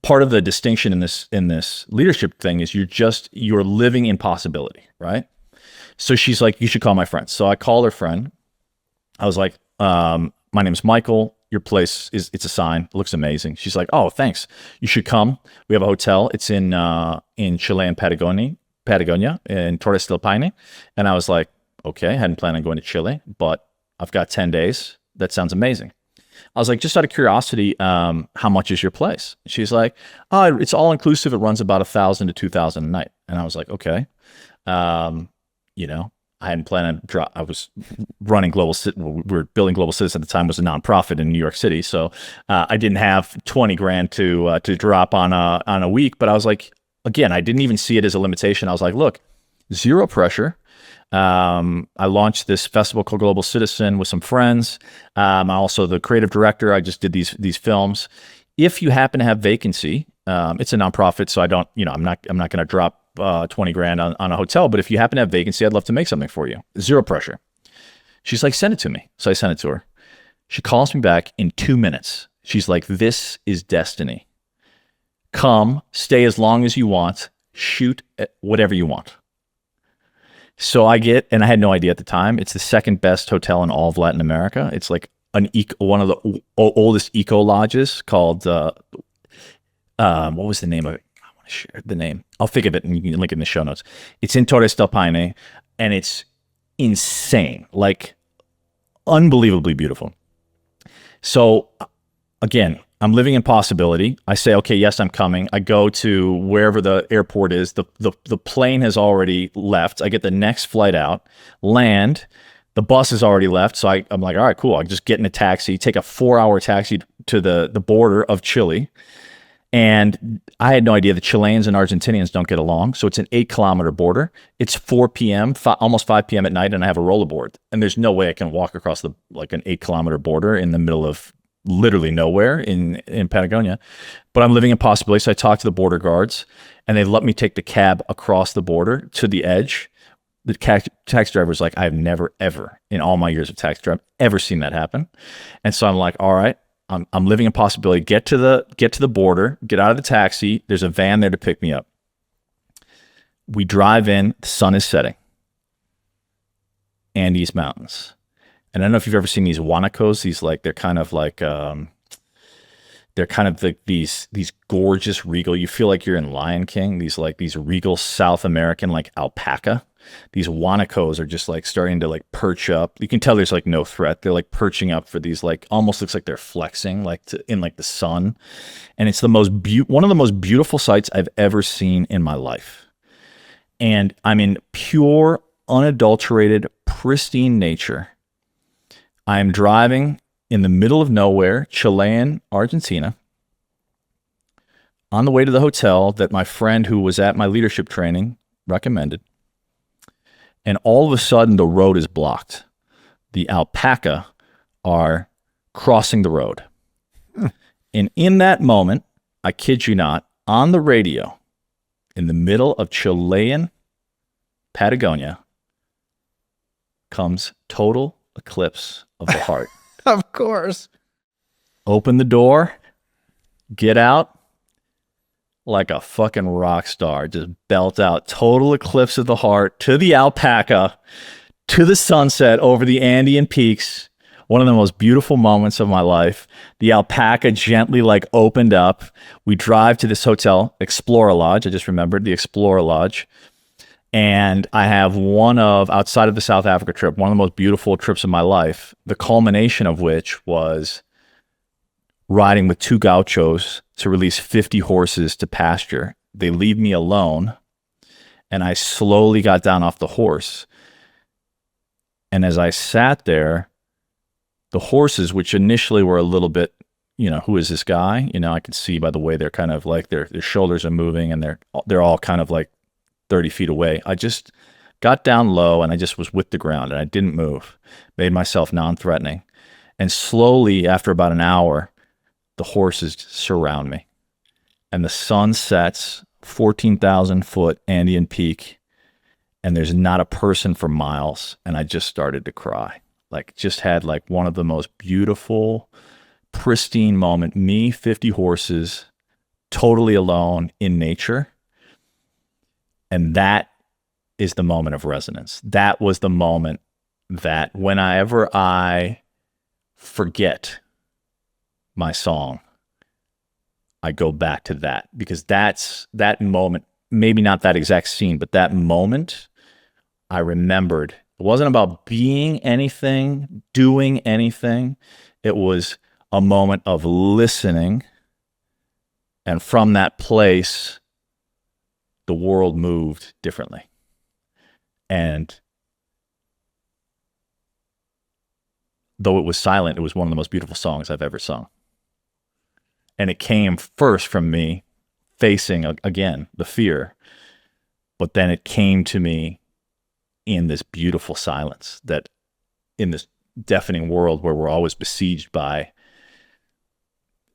part of the distinction in this leadership thing is you're living in possibility, right? So she's like, you should call my friend. So I called her friend. I was like, my name's Michael. Your place it's a sign. It looks amazing. She's like, oh, thanks. You should come. We have a hotel. It's in Chilean Patagonia in Torres del Paine. And I was like, okay, I hadn't planned on going to Chile, but I've got 10 days. That sounds amazing. I was like, just out of curiosity, how much is your place? She's like, oh, it's all inclusive. It runs about $1,000 to $2,000 a night. And I was like, okay. I hadn't planned on I was running we were building Global Citizen at the time, was a nonprofit in New York City. So I didn't have 20 grand to drop on a week. But I was like, again, I didn't even see it as a limitation. I was like, look, zero pressure. I launched this festival called Global Citizen with some friends. I'm also the creative director. I just did these films. If you happen to have vacancy, it's a nonprofit, so I don't, I'm not going to drop 20 grand on a hotel. But if you happen to have vacancy, I'd love to make something for you. Zero pressure. She's like, send it to me. So I sent it to her. She calls me back in 2 minutes. She's like, this is destiny. Come, stay as long as you want, shoot whatever you want. So I had no idea at the time, it's the second best hotel in all of Latin America. It's like one of the oldest eco lodges called, what was the name of it? I want to share the name. I'll think of it and you can link it in the show notes. It's in Torres del Paine and it's insane, like unbelievably beautiful. So again, I'm living in possibility. I say, okay, yes, I'm coming. I go to wherever the airport is. The plane has already left. I get the next flight out, land. The bus has already left. So I'm like, all right, cool. I just get in a taxi, take a 4-hour taxi to the border of Chile. And I had no idea the Chileans and Argentinians don't get along. So it's an 8-kilometer border. It's 4 p.m., almost 5 p.m. at night, and I have a rollerboard. And there's no way I can walk across an 8-kilometer border in the middle of literally nowhere in Patagonia. But I'm living in possibility. So I talked to the border guards and they let me take the cab across the border to the edge. The taxi driver was like, I have never, ever in all my years of taxi drive ever seen that happen. And so I'm like, all right, I'm living in possibility. Get to the border, get out of the taxi. There's a van there to pick me up. We drive in, the sun is setting. Andes Mountains. And I don't know if you've ever seen these Guanacos. They're kind of like these gorgeous regal. You feel like you're in Lion King. These regal South American like alpaca. These Guanacos are just like starting to like perch up. You can tell there's like no threat. They're like perching up for these like almost looks like they're flexing in the sun. And it's one of the most beautiful sights I've ever seen in my life. And I'm in pure, unadulterated, pristine nature. I am driving in the middle of nowhere, Chilean, Argentina, on the way to the hotel that my friend who was at my leadership training recommended. And all of a sudden, the road is blocked. The alpaca are crossing the road. And in that moment, I kid you not, On the radio, in the middle of Chilean Patagonia, comes Total Eclipse of the Heart. Of course. Open the door, get out, like a fucking rock star, just belt out Total Eclipse of the Heart to the alpaca, to the sunset over the Andean peaks. One of the most beautiful moments of my life. The alpaca gently like opened up. We drive to this hotel, Explorer Lodge. I just remembered the Explorer Lodge. And I have outside of the South Africa trip, one of the most beautiful trips of my life, the culmination of which was riding with 2 gauchos to release 50 horses to pasture. They leave me alone, and I slowly got down off the horse. And as I sat there, the horses, which initially were a little bit, who is this guy? I could see by the way they're kind of like their shoulders are moving, and they're all kind of like 30 feet away. I just got down low, and I just was with the ground, and I didn't move, made myself non-threatening. And slowly, after about an hour, the horses surround me, and the sun sets, 14,000 foot Andean peak, and there's not a person for miles. And I just started to cry. Like, just had like one of the most beautiful, pristine moment. Me, 50 horses, totally alone in nature. And that is the moment of resonance. That was the moment that whenever I forget my song, I go back to that, because that's that moment, maybe not that exact scene, but that moment I remembered. It wasn't about being anything, doing anything. It was a moment of listening. And from that place, the world moved differently. And though it was silent, it was one of the most beautiful songs I've ever sung. And it came first from me facing, again, the fear. But then it came to me in this beautiful silence, that in this deafening world where we're always besieged by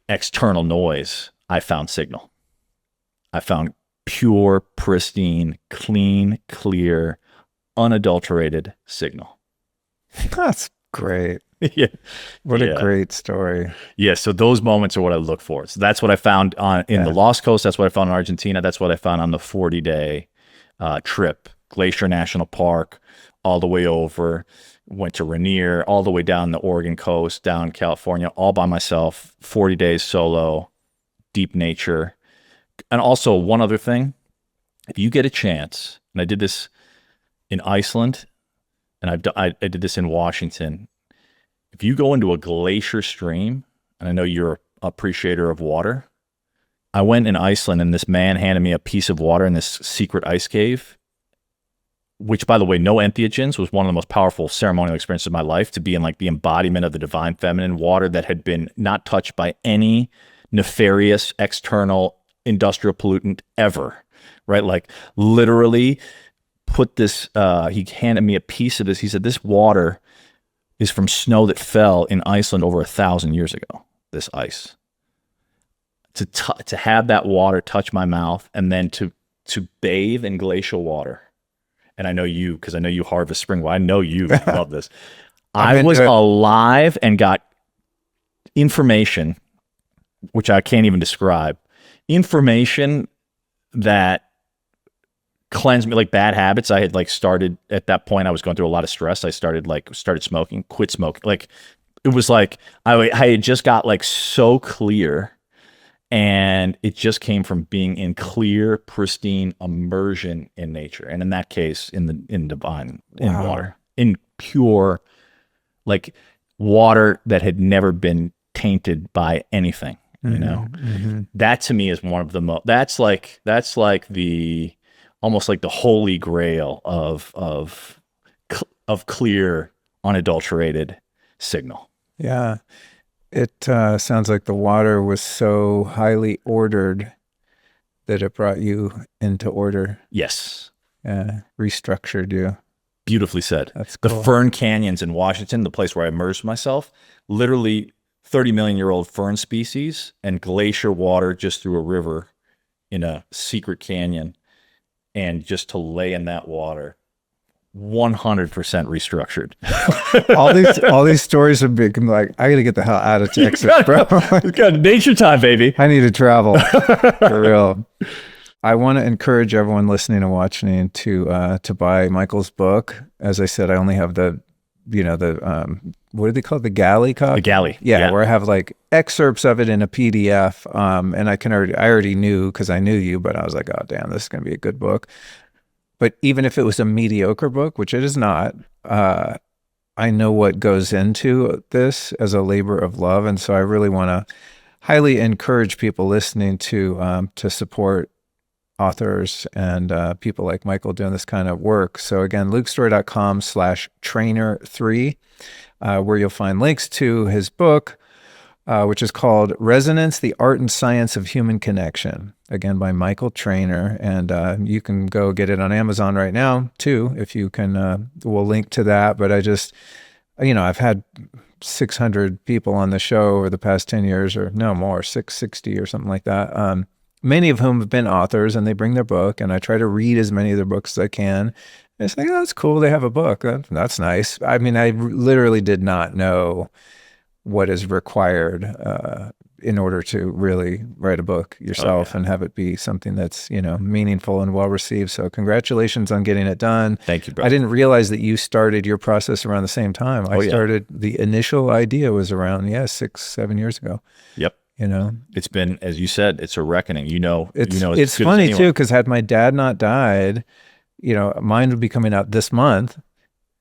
external noise, I found signal. I found pure, pristine, clean, clear, unadulterated signal. That's great. Yeah. What a great story. Yeah. So those moments are what I look for. So that's what I found in the Lost Coast. That's what I found in Argentina. That's what I found on the 40-day trip. Glacier National Park, all the way over, went to Rainier, all the way down the Oregon coast, down California, all by myself, 40 days solo, deep nature. And also one other thing, if you get a chance, and I did this in Iceland, and I did this in Washington, if you go into a glacier stream, and I know you're an appreciator of water, I went in Iceland and this man handed me a piece of water in this secret ice cave, which, by the way, no entheogens, was one of the most powerful ceremonial experiences of my life, to be in like the embodiment of the divine feminine, water that had been not touched by any nefarious external industrial pollutant ever, right? Like literally put this, he handed me a piece of this. He said, this water is from snow that fell in Iceland over 1,000 years ago, this ice. To have that water touch my mouth, and then to bathe in glacial water. And I know you, because I know you harvest spring water. I know you love this. I was alive and got information, which I can't even describe, information that cleansed me, like bad habits. I had like started at that point. I was going through a lot of stress. I started smoking, quit smoking. Like it was like I had just got like so clear. And it just came from being in clear, pristine immersion in nature. And in that case, in divine, in water, in pure, like water that had never been tainted by anything, That to me is one of the most, that's like the, almost like the holy grail of clear, unadulterated signal. Yeah. It sounds like the water was so highly ordered that it brought you into order. Yes. Restructured you. Beautifully said. That's cool. The Fern Canyons in Washington, the place where I immersed myself, literally 30 million year old fern species and glacier water just through a river in a secret canyon and just to lay in that water, 100% restructured. all these stories have been like, I got to get the hell out of Texas, bro. It's got nature time, baby. I need to travel for real. I want to encourage everyone listening and watching to buy Michael's book. As I said, I only have the what do they call it? The galley copy? The galley. Yeah, where I have like excerpts of it in a PDF. And I already knew because I knew you, but I was like, oh damn, this is going to be a good book. But even if it was a mediocre book, which it is not, I know what goes into this as a labor of love. And so I really want to highly encourage people listening to support authors and people like Michael doing this kind of work. So again, lukestory.com/trainer3, where you'll find links to his book, which is called Resonance, the Art and Science of Human Connection, again, by Michael Trainer. And you can go get it on Amazon right now, too, if you can. We'll link to that. But I just, I've had 600 people on the show over the past 10 years, or no more, 660 or something like that. Many of whom have been authors, and they bring their book, and I try to read as many of their books as I can. And it's like, oh, that's cool. They have a book. That's nice. I mean, I literally did not know what is required in order to really write a book yourself and have it be something that's, meaningful and well received. So congratulations on getting it done. Thank you, bro. I didn't realize that you started your process around the same time. I started, the initial idea was around, 6-7 years ago. Yep. It's been, as you said, it's a reckoning. It's funny too, because had my dad not died, mine would be coming out this month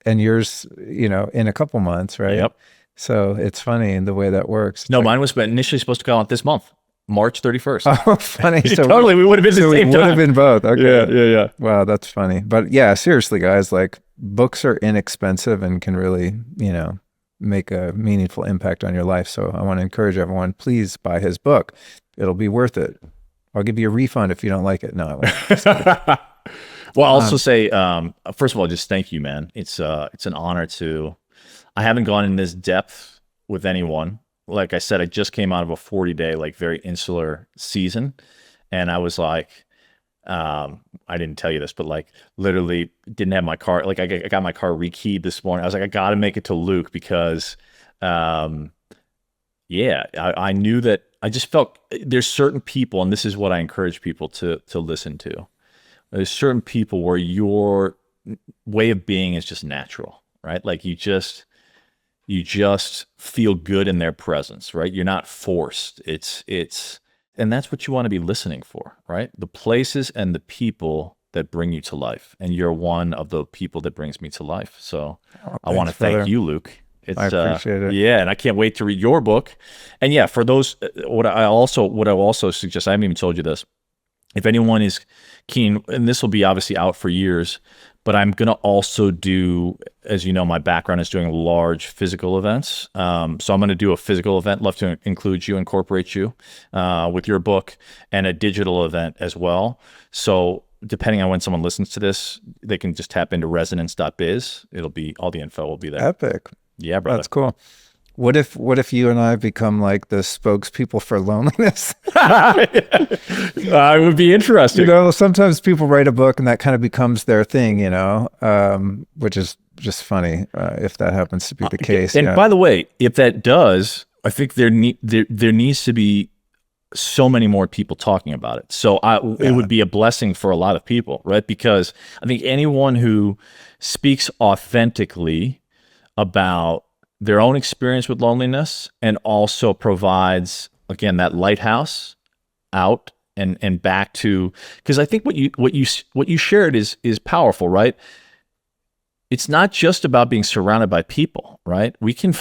and yours, in a couple months, right? Yep. So it's funny in the way that works. It's mine was initially supposed to come out this month, March 31st. Oh, funny. So totally, we would have been the same time. We would have been both. Okay. Yeah. Wow, that's funny. But yeah, seriously, guys, like books are inexpensive and can really, make a meaningful impact on your life. So I want to encourage everyone, please buy his book. It'll be worth it. I'll give you a refund if you don't like it. No, I won't. Well, I'll also say, first of all, just thank you, man. It's an honor I haven't gone in this depth with anyone. Like I said, I just came out of a 40-day, like very insular season. And I was like, I didn't tell you this, but like literally didn't have my car. Like I got my car rekeyed this morning. I was like, I got to make it to Luke because, I knew that I just felt there's certain people, and this is what I encourage people to listen to. There's certain people where your way of being is just natural, right? Like you just feel good in their presence, right? You're not forced. And that's what you want to be listening for, right? The places and the people that bring you to life. And you're one of the people that brings me to life. So I want to thank you, Luke. I appreciate it. Yeah, and I can't wait to read your book. And yeah, for those, what I also suggest, I haven't even told you this. If anyone is keen, and this will be obviously out for years, but I'm going to also do, as you know, my background is doing large physical events. So I'm going to do a physical event, love to include you, incorporate you with your book, and a digital event as well. So depending on when someone listens to this, they can just tap into resonance.biz. It'll be, all the info will be there. Epic. Yeah, brother. That's cool. What if you and I become like the spokespeople for loneliness? It would be interesting. Sometimes people write a book and that kind of becomes their thing, which is just funny if that happens to be the case. And by the way, if that does, I think there needs to be so many more people talking about it. So it would be a blessing for a lot of people, right? Because I think anyone who speaks authentically about their own experience with loneliness and also provides, again, that lighthouse out and back to, because I think what you shared is powerful, right? It's not just about being surrounded by people, right? We can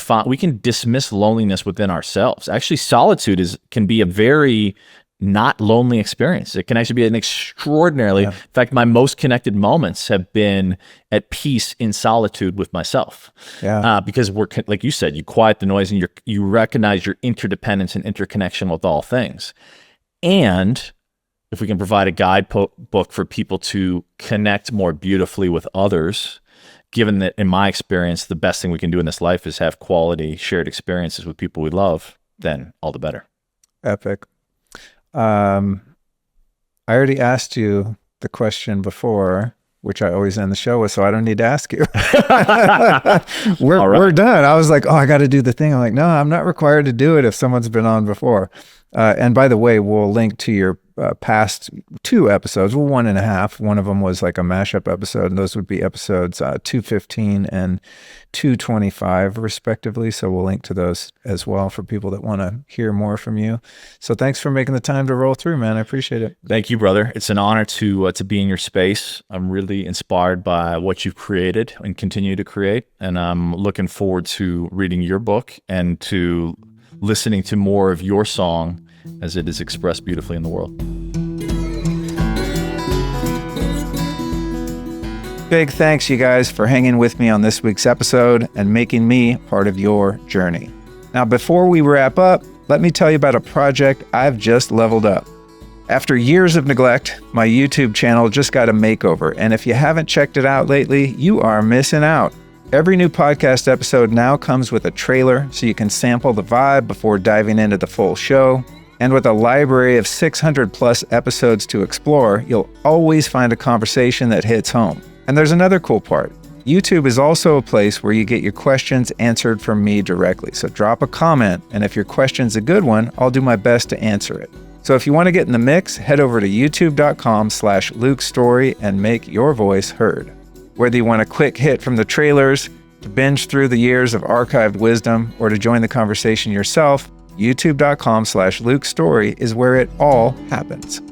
dismiss loneliness within ourselves. Actually, solitude can be a very not lonely experience. It can actually be an extraordinarily, in fact, my most connected moments have been at peace in solitude with myself. Yeah. Because like you said, you quiet the noise and you recognize your interdependence and interconnection with all things. And if we can provide a guidebook for people to connect more beautifully with others, given that in my experience, the best thing we can do in this life is have quality shared experiences with people we love, then all the better. Epic. I already asked you the question before, which I always end the show with, so I don't need to ask you. We're done. I was like, oh, I got to do the thing. I'm like, no, I'm not required to do it if someone's been on before. And by the way, we'll link to your past 2 episodes. Well, 1.5. One of them was like a mashup episode, and those would be episodes 215 and 225 respectively. So we'll link to those as well for people that want to hear more from you. So thanks for making the time to roll through, man. I appreciate it. Thank you, brother. It's an honor to be in your space. I'm really inspired by what you've created and continue to create, and I'm looking forward to reading your book and to listening to more of your song as it is expressed beautifully in the world. Big thanks, you guys, for hanging with me on this week's episode and making me part of your journey. Now, before we wrap up, let me tell you about a project I've just leveled up. After years of neglect, my YouTube channel just got a makeover, and if you haven't checked it out lately, you are missing out. Every new podcast episode now comes with a trailer so you can sample the vibe before diving into the full show. And with a library of 600 plus episodes to explore, you'll always find a conversation that hits home. And there's another cool part. YouTube is also a place where you get your questions answered from me directly. So drop a comment, and if your question's a good one, I'll do my best to answer it. So if you want to get in the mix, head over to youtube.com/LukeStory and make your voice heard. Whether you want a quick hit from the trailers, to binge through the years of archived wisdom, or to join the conversation yourself, youtube.com/LukeStory is where it all happens.